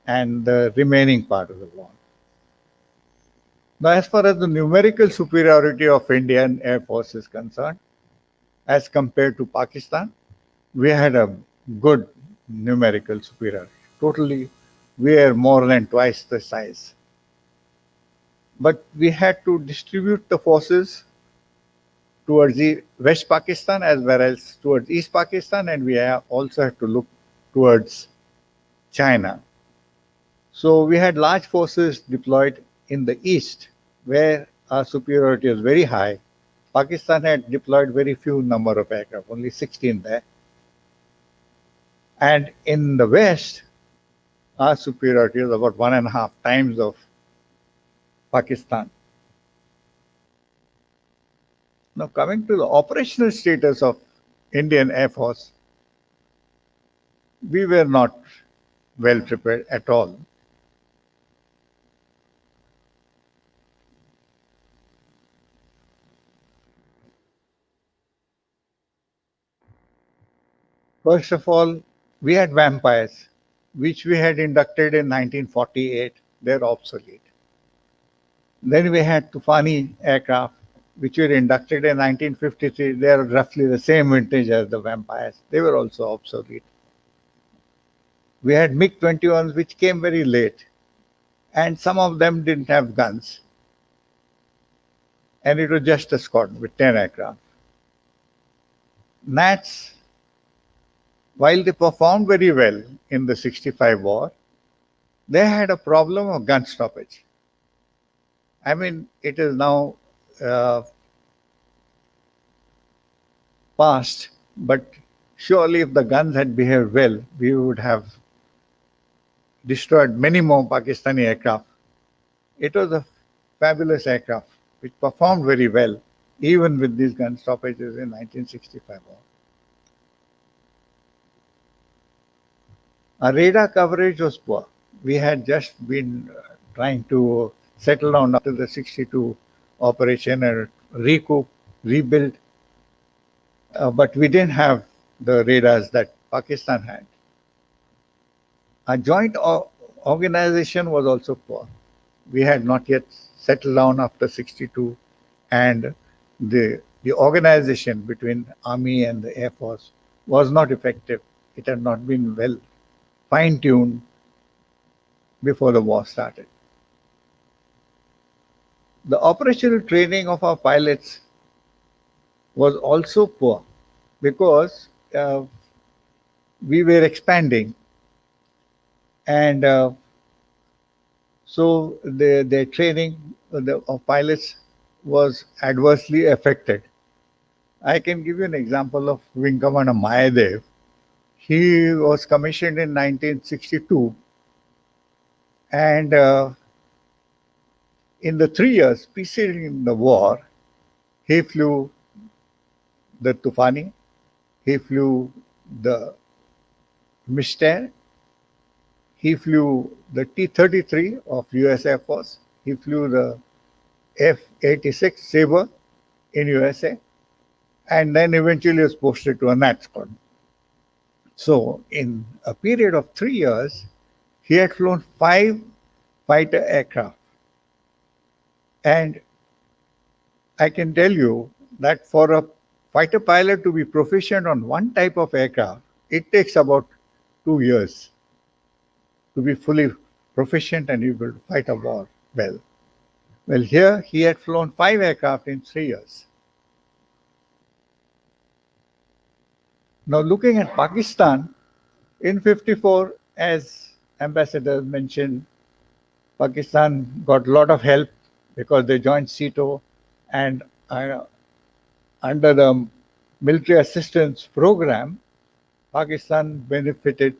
and the remaining part of the war. Now, as far as the numerical superiority of Indian Air Force is concerned, as compared to Pakistan, we had a good numerical superiority. Totally, we are more than twice the size. But we had to distribute the forces towards the West Pakistan as well as towards East Pakistan, and we also had to look towards China. So we had large forces deployed in the East, where our superiority was very high. Pakistan had deployed very few number of aircraft, only 16 there. And in the West, our superiority is about 1.5 times of Pakistan. Now, coming to the operational status of Indian Air Force, we were not well prepared at all. First of all, we had vampires, which we had inducted in 1948. They're obsolete. Then we had Tufani aircraft, which were inducted in 1953. They are roughly the same vintage as the vampires. They were also obsolete. We had MiG-21s, which came very late, and some of them didn't have guns. And it was just a squadron with 10 aircraft. Nats, while they performed very well in the 65 war, they had a problem of gun stoppage. I mean, it is now past, but surely if the guns had behaved well, we would have destroyed many more Pakistani aircraft. It was a fabulous aircraft which performed very well even with these gun stoppages in 1965 war. Our radar coverage was poor. We had just been trying to settle down after the 62 operation and recoup, rebuild, but we didn't have the radars that Pakistan had. Our joint organization was also poor. We had not yet settled down after 62, and the organization between Army and the Air Force was not effective. It had not been well fine-tuned before the war started. The operational training of our pilots was also poor because we were expanding, and so their training of pilots was adversely affected. I can give you an example of Wing Commander Mahadev. He was commissioned in 1962, and in the 3 years preceding the war, he flew the Tufani, he flew the Mystère, he flew the T-33 of US Air Force, he flew the F-86 Sabre in USA, and then eventually was posted to a Nat squadron. So in a period of 3 years, he had flown 5 fighter aircraft. And I can tell you that for a fighter pilot to be proficient on one type of aircraft, it takes about 2 years to be fully proficient and able to fight a war well. Well, here he had flown 5 aircraft in 3 years. Now, looking at Pakistan, in 54, as Ambassador mentioned, Pakistan got a lot of help because they joined CETO, and under the military assistance program, Pakistan benefited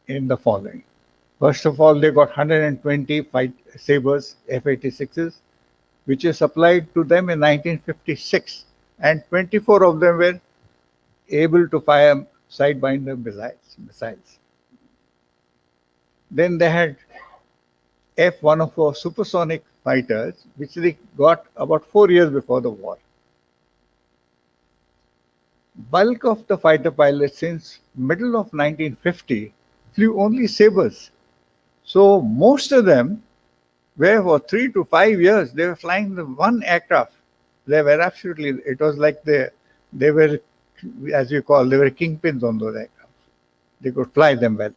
in the following. First of all, they got 120 Sabres, F-86s, which is supplied to them in 1956, and 24 of them were able to fire sidewinder missiles. Then they had F-104 supersonic fighters, which they got about 4 years before the war. Bulk of the fighter pilots since middle of 1950 flew only Sabres. So most of them were for 3 to 5 years, they were flying the one aircraft. They were absolutely, it was like they were, as you call, they were kingpins on those aircraft. They could fly them well.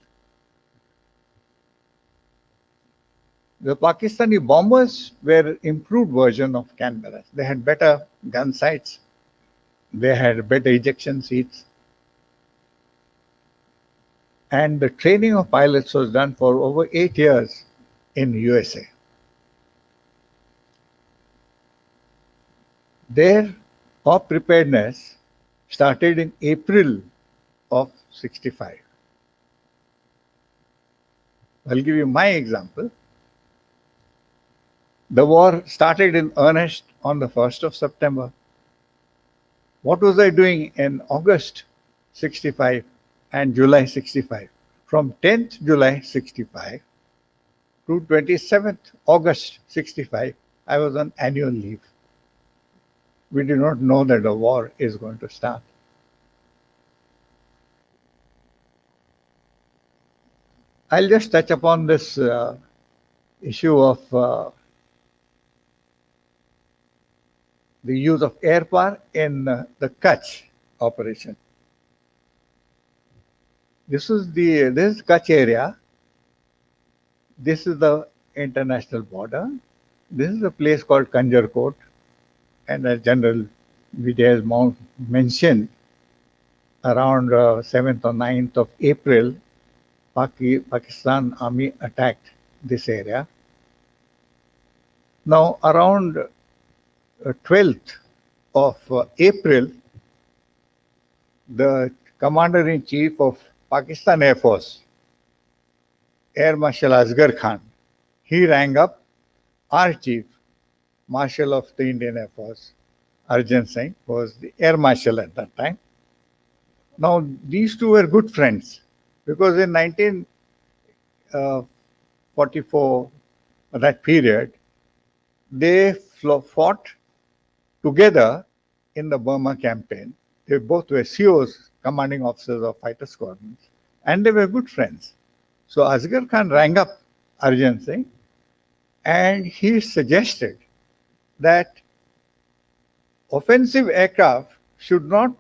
The Pakistani bombers were improved version of Canberra. They had better gun sights. They had better ejection seats. And the training of pilots was done for over 8 years in USA. Their op preparedness started in April of 65. I'll give you my example. The war started in earnest on the 1st of September. What was I doing in August 65 and July 65? From 10th July 65 to 27th August 65, I was on annual leave. We did not know that the war is going to start. I'll just touch upon this issue of the use of air power in the Kutch operation. This is Kutch area. This is the international border. This is a place called Kanjarkot, and as General Vijay has mentioned, around 7th or 9th of April, Pakistan army attacked this area. Now, around 12th of April, the Commander-in-Chief of Pakistan Air Force, Air Marshal Asghar Khan, he rang up our Chief Marshal of the Indian Air Force, Arjan Singh, who was the Air Marshal at that time. Now, these two were good friends because in 1944, that period, they fought together in the Burma campaign. They both were COs, commanding officers of fighter squadrons, and they were good friends. So Asghar Khan rang up Arjan Singh and he suggested that offensive aircraft should not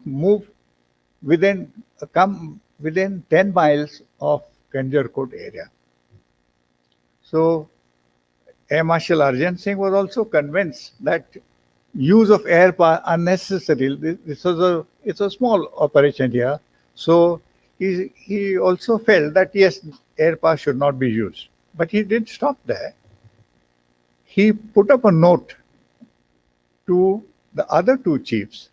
come within 10 miles of Kanjarkot area. So Air Marshal Arjan Singh was also convinced that use of air power unnecessary. It's a small operation here, so he also felt that yes, air power should not be used. But he didn't stop there. He put up a note to the other two chiefs,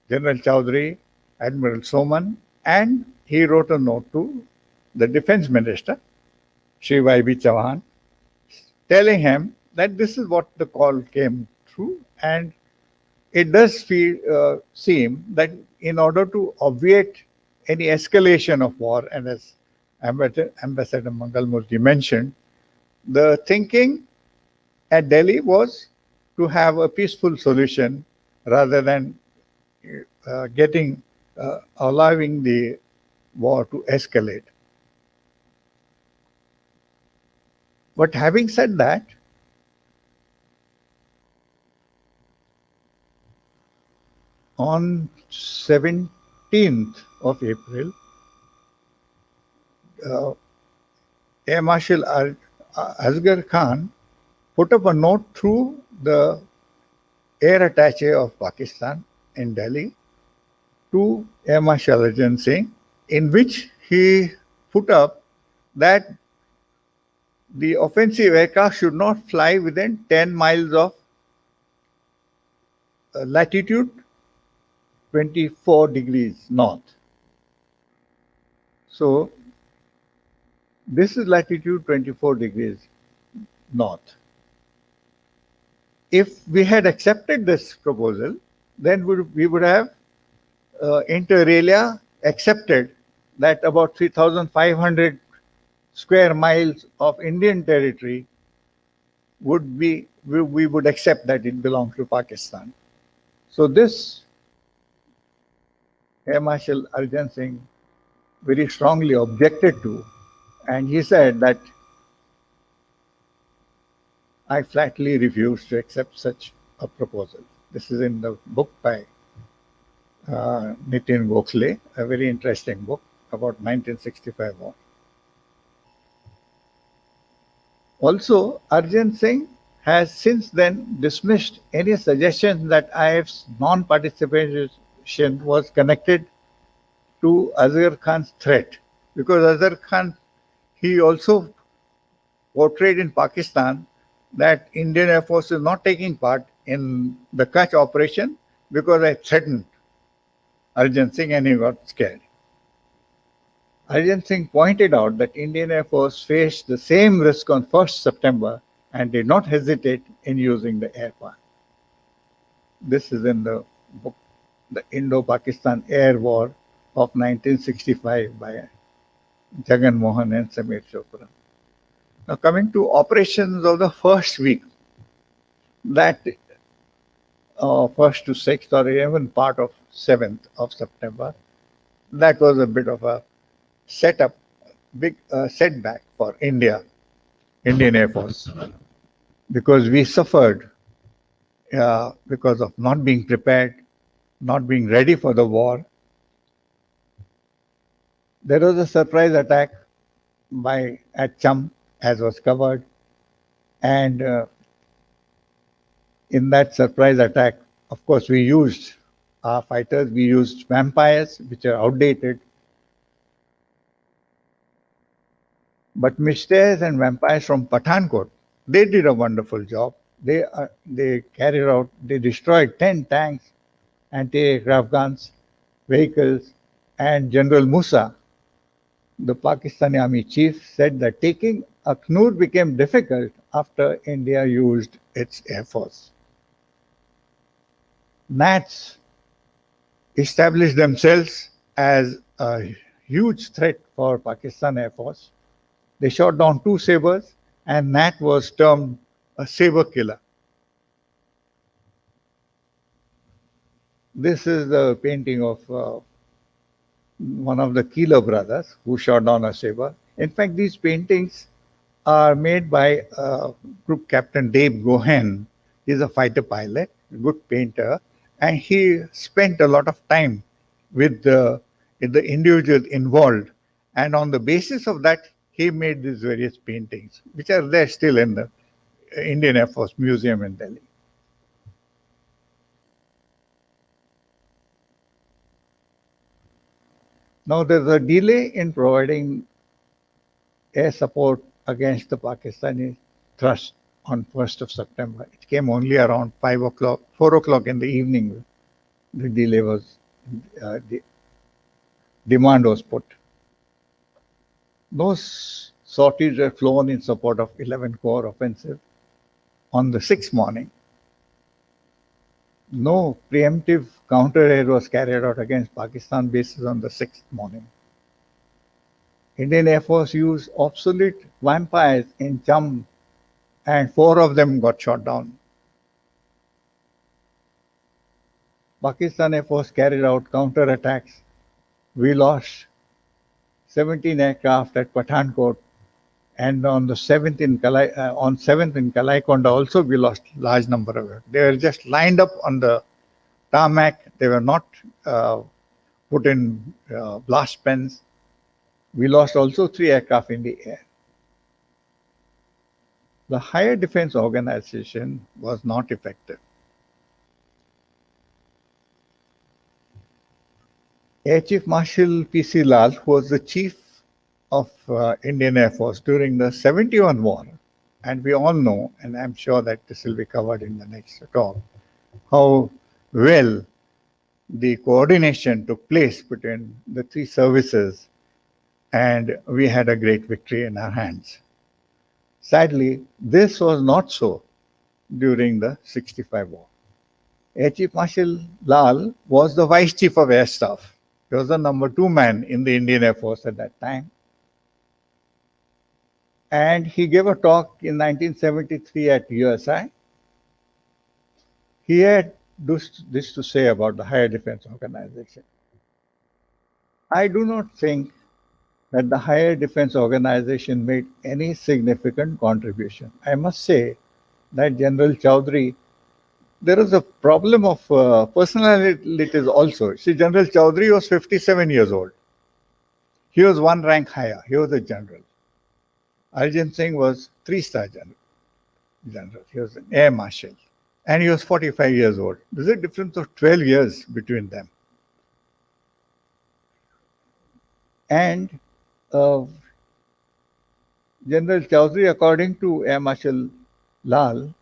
General Chaudhary, Admiral Soman, and he wrote a note to the Defense Minister, Shri Y.B. Chauhan, telling him that this is what the call came through, and it does seem that in order to obviate any escalation of war, and as Ambassador Mangalmurthy mentioned, the thinking at Delhi was to have a peaceful solution rather than allowing the war to escalate. But having said that, on 17th of April, Air Marshal Asghar Khan put up a note through the Air Attaché of Pakistan in Delhi to Air Marshal Arjan Singh, in which he put up that the offensive aircraft should not fly within 10 miles of latitude 24 degrees north. So, this is latitude 24 degrees north. If we had accepted this proposal, then we would have inter alia accepted that about 3,500 square miles of Indian territory we would accept that it belongs to Pakistan. So this Air Marshal Arjan Singh very strongly objected to, and he said that I flatly refuse to accept such a proposal. This is in the book by Nitin Gokhale, a very interesting book about 1965 war. Also, Arjan Singh has since then dismissed any suggestion that IF's non-participation was connected to Asghar Khan's threat, because Asghar Khan, he also portrayed in Pakistan that Indian Air Force is not taking part in the Kutch operation because I threatened Arjan Singh and he got scared. Arjun Singh pointed out that Indian Air Force faced the same risk on 1st September and did not hesitate in using the air power. This is in the book, The Indo-Pakistan Air War of 1965 by Jagan Mohan and Samir Chopra. Now coming to operations of the first week, that 1st to 6th or even part of 7th of September, that was a bit of a setup, big setback for Indian Air Force, because we suffered because of not being prepared, not being ready for the war. There was a surprise attack at Cham, as was covered, and in that surprise attack, of course, we used our fighters, we used vampires, which are outdated. But Mishtays and vampires from Pathankot, they did a wonderful job. They destroyed 10 tanks, anti-aircraft guns, vehicles, and General Musa, the Pakistani army chief, said that taking Akhnur became difficult after India used its air force. Nats established themselves as a huge threat for Pakistan Air Force. They shot down 2 sabers, and Nat was termed a saber killer. This is the painting of one of the Keeler brothers who shot down a saber. In fact, these paintings are made by Group Captain Dave Gohen. He's a fighter pilot, a good painter, and he spent a lot of time with the individuals involved. And on the basis of that, he made these various paintings, which are there still in the Indian Air Force Museum in Delhi. Now, there's a delay in providing air support against the Pakistani thrust on 1st of September. It came only around 5 o'clock, 4 o'clock in the evening. The delay was, the demand was put. Those sorties were flown in support of 11 Corps offensive on the 6th morning. No preemptive counter-air was carried out against Pakistan bases on the 6th morning. Indian Air Force used obsolete vampires in Cham, and 4 of them got shot down. Pakistan Air Force carried out counter-attacks. We lost 17 aircraft at Pathankot, and on the 7th in Kalaikonda also we lost large number of them. They were just lined up on the tarmac. They were not put in blast pens. We lost also 3 aircraft in the air. The Higher Defense Organization was not effective. Air Chief Marshal P.C. Lal, who was the chief of Indian Air Force during the 71 war, and we all know, and I'm sure that this will be covered in the next talk, how well the coordination took place between the 3 services, and we had a great victory in our hands. Sadly, this was not so during the 65 war. Air Chief Marshal Lal was the Vice Chief of Air Staff. He was the number 2 man in the Indian Air Force at that time. And he gave a talk in 1973 at USI. He had this to say about the Higher Defense Organization. I do not think that the Higher Defense Organization made any significant contribution. I must say that General Chaudhry, there is a problem of personalities also. See, General Chaudhry was 57 years old. He was 1 rank higher. He was a general. Arjun Singh was 3-star general. He was an air marshal. And he was 45 years old. There's a difference of 12 years between them. And General Chaudhry, according to Air Marshal Lal,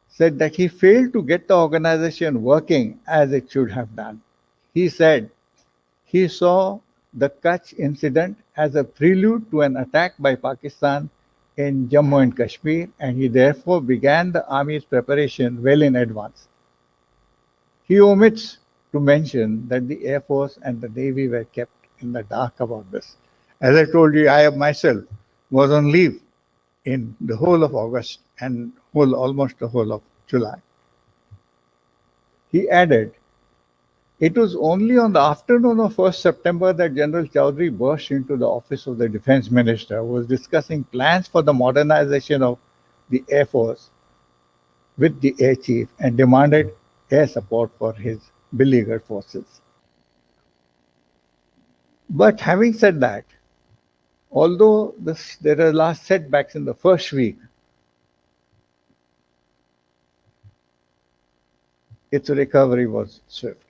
said that he failed to get the organization working as it should have done. He said he saw the Kutch incident as a prelude to an attack by Pakistan in Jammu and Kashmir, and he therefore began the army's preparation well in advance. He omits to mention that the Air Force and the Navy were kept in the dark about this. As I told you, I myself was on leave in the whole of August and almost the whole of July. He added, it was only on the afternoon of 1st September that General Chowdhury burst into the office of the Defense Minister, who was discussing plans for the modernization of the Air Force with the Air Chief and demanded air support for his beleaguered forces. But having said that, although there are last setbacks in the first week, its recovery was swift.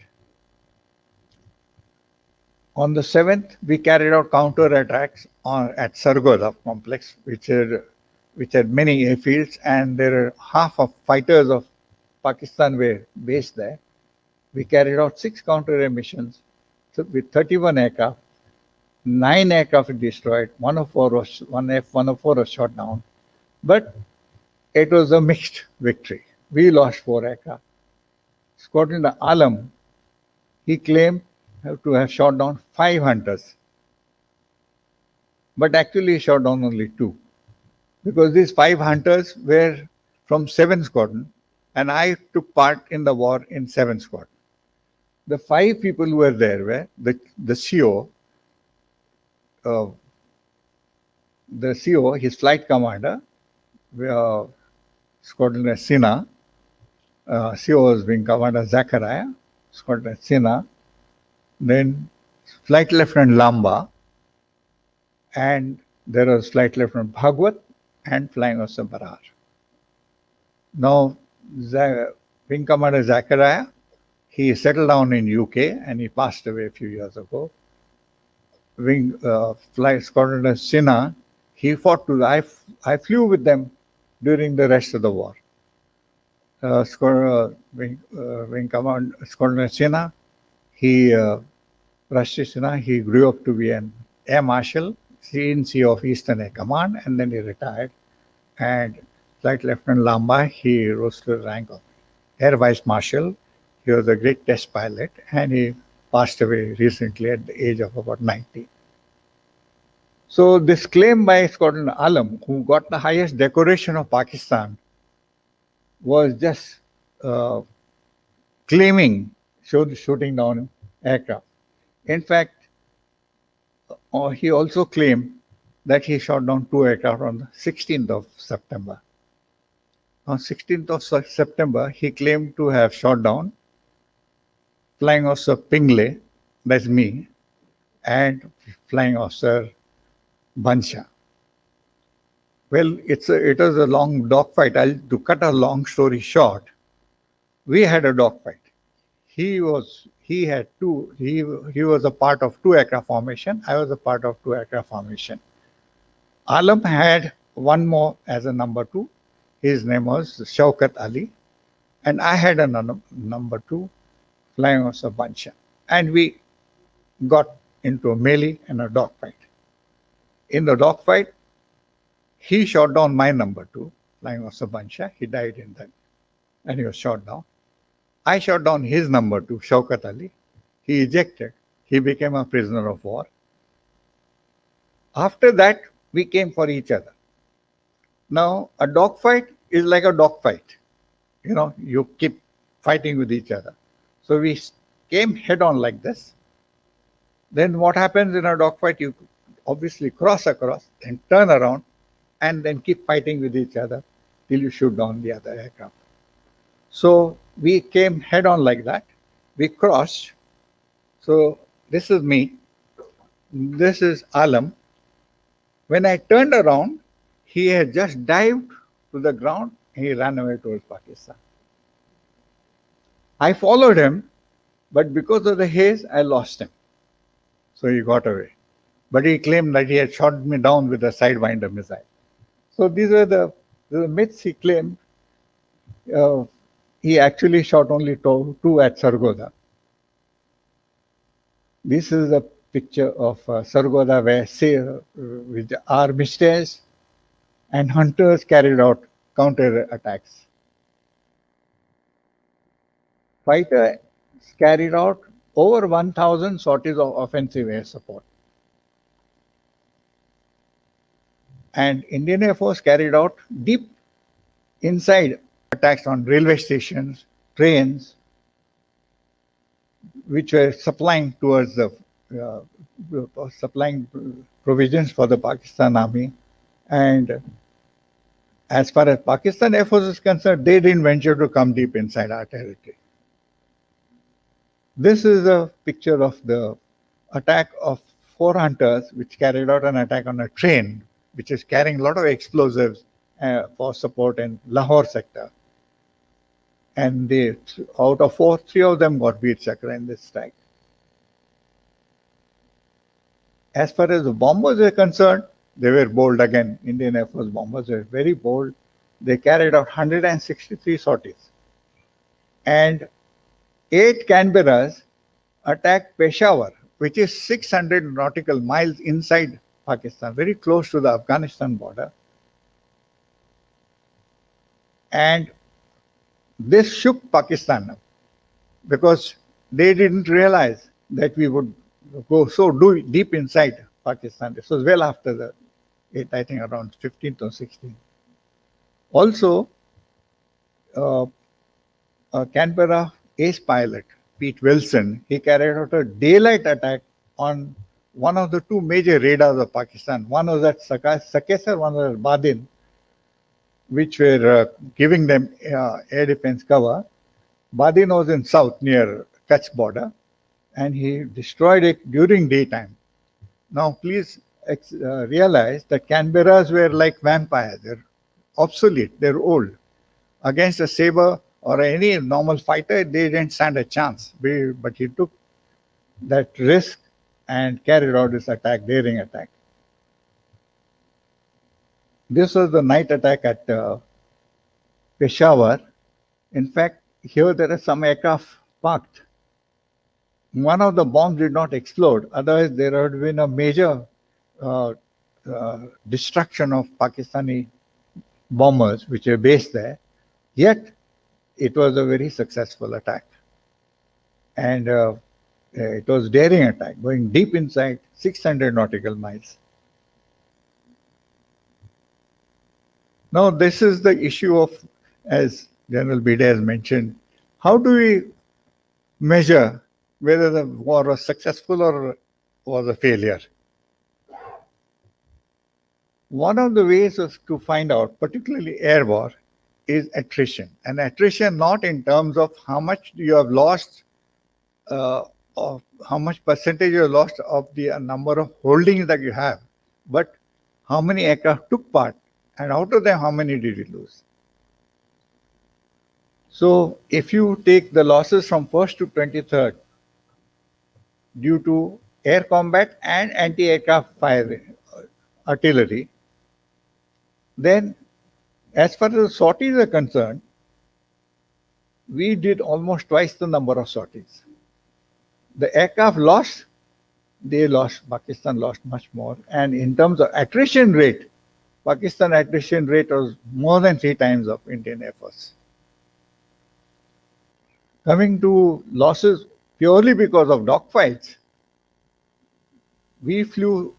On the 7th, we carried out counter-attacks at Sargodha complex, which had many airfields, and there are half of fighters of Pakistan were based there. We carried out 6 counter-air missions with 31 aircraft. 9 aircraft destroyed, one F-104 was shot down, but it was a mixed victory. We lost 4 aircraft. Squadron Alam, he claimed to have shot down 5 hunters, but actually he shot down only 2, because these 5 hunters were from 7th Squadron, and I took part in the war in 7th Squadron. The 5 people who were there were the CO, his flight commander, Squadron Sinha, CO was Wing Commander Zachariah, Squadron Sinha, then Flight Lieutenant Lamba, and there was Flight Lieutenant Bhagwat and Flying Officer Barar. Now, Wing Commander Zachariah, he settled down in UK and he passed away a few years ago. Flight Squadron Sinha, he fought I flew with them during the rest of the war. Wing Commander Squadron Sinha, Rashtriya Sinha, he grew up to be an Air Marshal, CNC of Eastern Air Command, and then he retired. And Flight Lieutenant Lamba, he rose to the rank of Air Vice Marshal. He was a great test pilot, and he passed away recently at the age of about 90. So this claim by Squadron Alam, who got the highest decoration of Pakistan, was just claiming shooting down aircraft. In fact, he also claimed that he shot down 2 aircraft on the 16th of September. On 16th of September, he claimed to have shot down Flying Officer Pingle, that's me, and Flying Officer Bansha. Well, it was a long dogfight. To cut a long story short, we had a dogfight. He was a part of 2 aircraft formation. I was a part of 2 aircraft formation. Alam had one more as a number 2. His name was Shaukat Ali, and I had a number 2, Flying Officer Bansha, and we got into a melee and a dogfight. In the dogfight, he shot down my number 2, Flying Officer Bansha. He died in that, and he was shot down. I shot down his number 2, Shaukat Ali. He ejected. He became a prisoner of war. After that, we came for each other. Now, a dogfight is like a dogfight. You keep fighting with each other. So we came head on like this. Then what happens in a dogfight? You obviously cross across and turn around and then keep fighting with each other till you shoot down the other aircraft. So we came head on like that. We crossed. So this is me. This is Alam. When I turned around, he had just dived to the ground and he ran away towards Pakistan. I followed him, but because of the haze, I lost him. So he got away. But he claimed that he had shot me down with a Sidewinder missile. So these were the myths he claimed. He actually shot only 2 at Sargodha. This is a picture of Sargodha where with the armistice and hunters carried out counter attacks. Fighters carried out over 1,000 sorties of offensive air support. And Indian Air Force carried out deep inside attacks on railway stations, trains, which were supplying towards the supplying provisions for the Pakistan Army. And as far as Pakistan Air Force is concerned, they didn't venture to come deep inside our territory. This is a picture of the attack of 4 hunters which carried out an attack on a train which is carrying a lot of explosives for support in Lahore sector. And they, out of 4, 3 of them got Veer Chakra in this strike. As far as the bombers are concerned, they were bold again. Indian Air Force bombers were very bold. They carried out 163 sorties. And 8 Canberras attacked Peshawar, which is 600 nautical miles inside Pakistan, very close to the Afghanistan border. And this shook Pakistan because they didn't realize that we would go so deep inside Pakistan. This was well after the, I think around 15th or 16th. Also, a Canberra ace pilot, Pete Wilson, he carried out a daylight attack on one of the 2 major radars of Pakistan. One was at Sakesar, one was at Badin, which were giving them air defense cover. Badin was in south near Kutch border, and he destroyed it during daytime. Now, please realize that Canberras were like vampires. They're obsolete, they're old. Against a saber or any normal fighter, they didn't stand a chance. But he took that risk and carried out this attack, daring attack. This was the night attack at Peshawar. In fact, here there are some aircraft parked. One of the bombs did not explode. Otherwise, there would have been a major destruction of Pakistani bombers which were based there. Yet, it was a very successful attack. And it was daring attack, going deep inside 600 nautical miles. Now, this is the issue of, as General Bide has mentioned, how do we measure whether the war was successful or was a failure? One of the ways to find out, particularly air war, is attrition. And attrition not in terms of how much you have lost, or how much percentage you have lost of the number of holdings that you have, but how many aircraft took part, and out of them, how many did you lose? So, if you take the losses from 1st to 23rd due to air combat and anti-aircraft fire artillery, then as far as the sorties are concerned, we did almost twice the number of sorties. The aircraft lost, Pakistan lost much more. And in terms of attrition rate, Pakistan attrition rate was more than 3 times of Indian Air Force. Coming to losses purely because of dogfights, we flew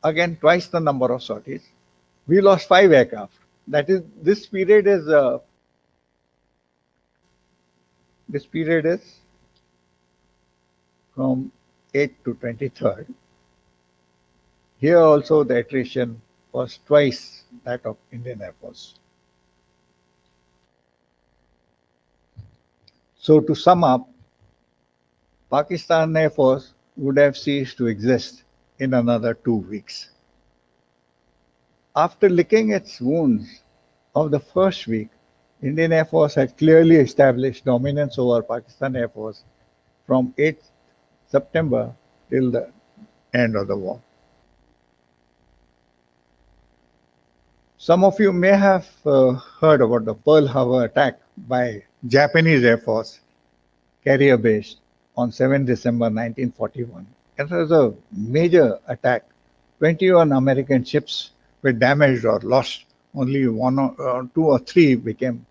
again twice the number of sorties. We lost 5 aircraft. That is, this period is from 8th to 23rd. Here also the attrition was twice that of Indian Air Force. So to sum up, Pakistan Air Force would have ceased to exist in another 2 weeks. After licking its wounds of the first week, Indian Air Force had clearly established dominance over Pakistan Air Force from 8th September till the end of the war. Some of you may have heard about the Pearl Harbor attack by Japanese Air Force, carrier based, on 7 December 1941. It was a major attack. 21 American ships were damaged or lost. Only two or three became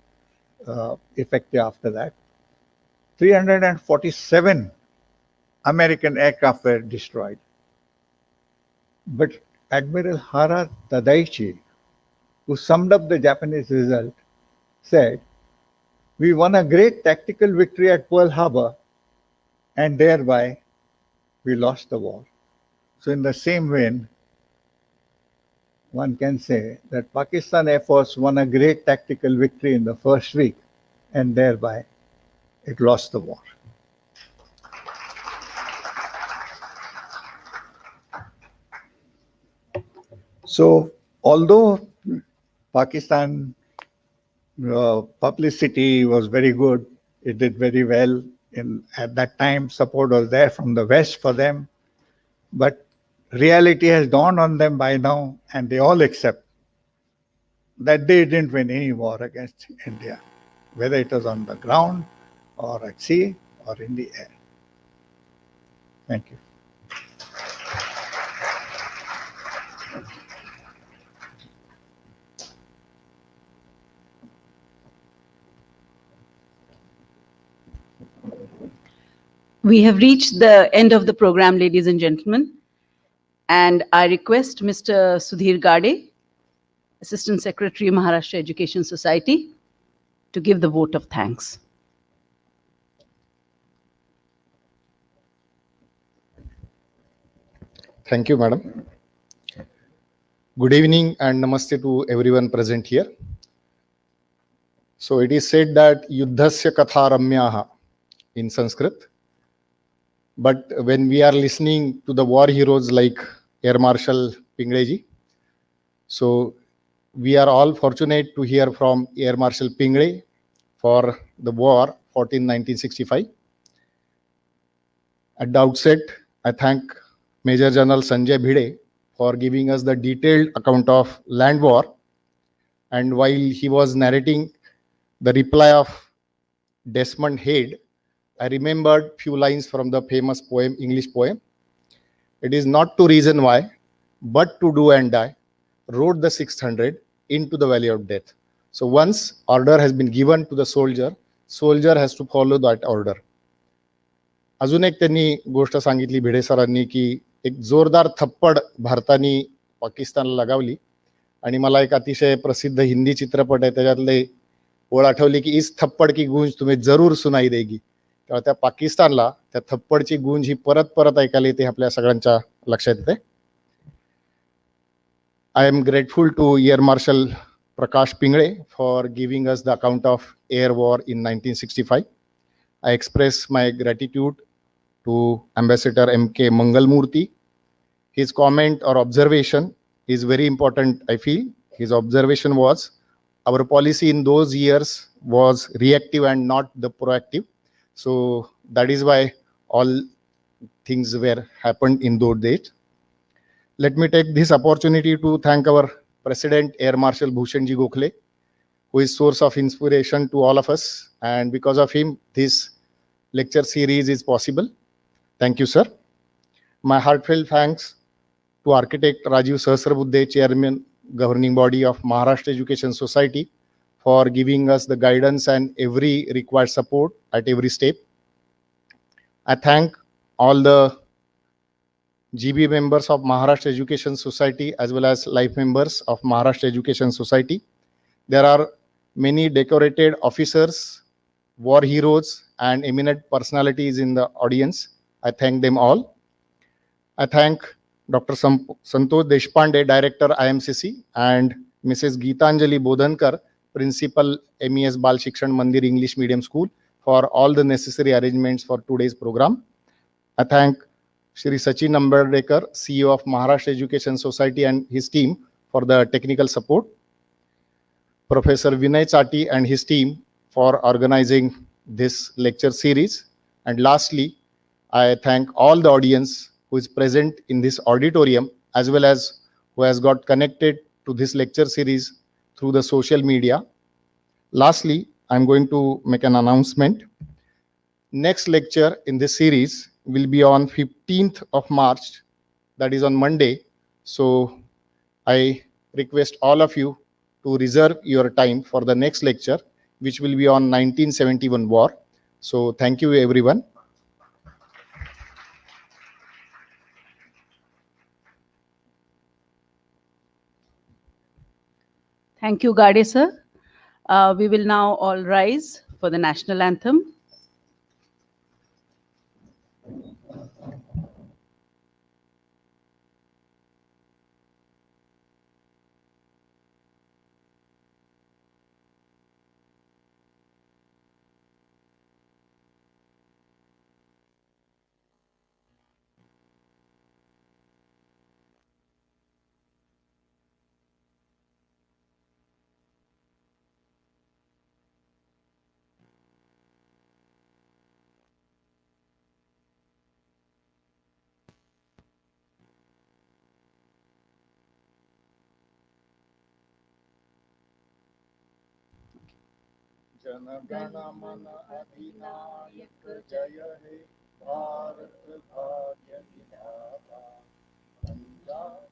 effective after that. 347 American aircraft were destroyed. But Admiral Hara Tadaichi, who summed up the Japanese result, said, "We won a great tactical victory at Pearl Harbor, and thereby we lost the war." So in the same vein, one can say that Pakistan Air Force won a great tactical victory in the first week, and thereby it lost the war. So although Pakistan publicity was very good, it did very well. At that time, support was there from the West for them, but reality has dawned on them by now, and they all accept that they didn't win any war against India, whether it was on the ground or at sea or in the air. Thank you. We have reached the end of the program, ladies and gentlemen. And I request Mr. Sudhir Gade, Assistant Secretary, Maharashtra Education Society, to give the vote of thanks. Thank you, madam. Good evening and namaste to everyone present here. So it is said that Yuddhasya Katha Ramyaha in Sanskrit. But when we are listening to the war heroes like Air Marshal Pingleji, so we are all fortunate to hear from Air Marshal Pingle for the war 1965. At the outset, I thank Major General Sanjay Bhide for giving us the detailed account of land war. And while he was narrating the reply of Desmond Head, I remembered few lines from the famous poem, English poem. It is not to reason why, but to do and die, rode the 600 into the valley of death. So once order has been given to the soldier, soldier has to follow that order. अजून एक त्यांनी गोष्ट सांगितली भिडे सरांनी की एक जोरदार थप्पड भारताने पाकिस्तानला लगावली आणि मला एक अतिशय प्रसिद्ध हिंदी चित्रपट आहे त्याच्यातले ओळ आठवली की इस थप्पड की गूंज तुम्हें जरूर सुनाई देगी. तेव्हा त्या पाकिस्तानला त्या थप्पडची गूंज ही परत परत ऐकायला येते आपल्या सगळ्यांच्या लक्षात येते. I am grateful to Air Marshal Prakash Pingle for giving us the account of air war in 1965. I express my gratitude to Ambassador M.K. Mangalmurthy. His comment or observation is very important, I feel. His observation was, our policy in those years was reactive and not the proactive. So that is why all things were happened in those days. Let me take this opportunity to thank our President Air Marshal Bhushanji Gokhale, who is source of inspiration to all of us. And because of him, this lecture series is possible. Thank you, sir. My heartfelt thanks to Architect Rajiv Sahasrabuddhe, Chairman, Governing Body of Maharashtra Education Society, for giving us the guidance and every required support at every step. I thank all the GB members of Maharashtra Education Society as well as life members of Maharashtra Education Society. There are many decorated officers, war heroes, and eminent personalities in the audience. I thank them all. I thank Dr. Santosh Deshpande, Director IMCC, and Mrs. Geetanjali Bodhankar, Principal MES Bal Shikshan Mandir English Medium School, for all the necessary arrangements for today's program. I thank Shri Sachin Amberdekar, CEO of Maharashtra Education Society, and his team for the technical support. Professor Vinay Chati and his team for organizing this lecture series. And lastly, I thank all the audience who is present in this auditorium as well as who has got connected to this lecture series through the social media. Lastly, I'm going to make an announcement. Next lecture in this series will be on 15th of March, that is on Monday. So I request all of you to reserve your time for the next lecture, which will be on 1971 war. So thank you, everyone. Thank you, Gade sir. We will now all rise for the national anthem. Jana Gana मन अधिनायक जय हे भारत भाग्य विधाता पंजाब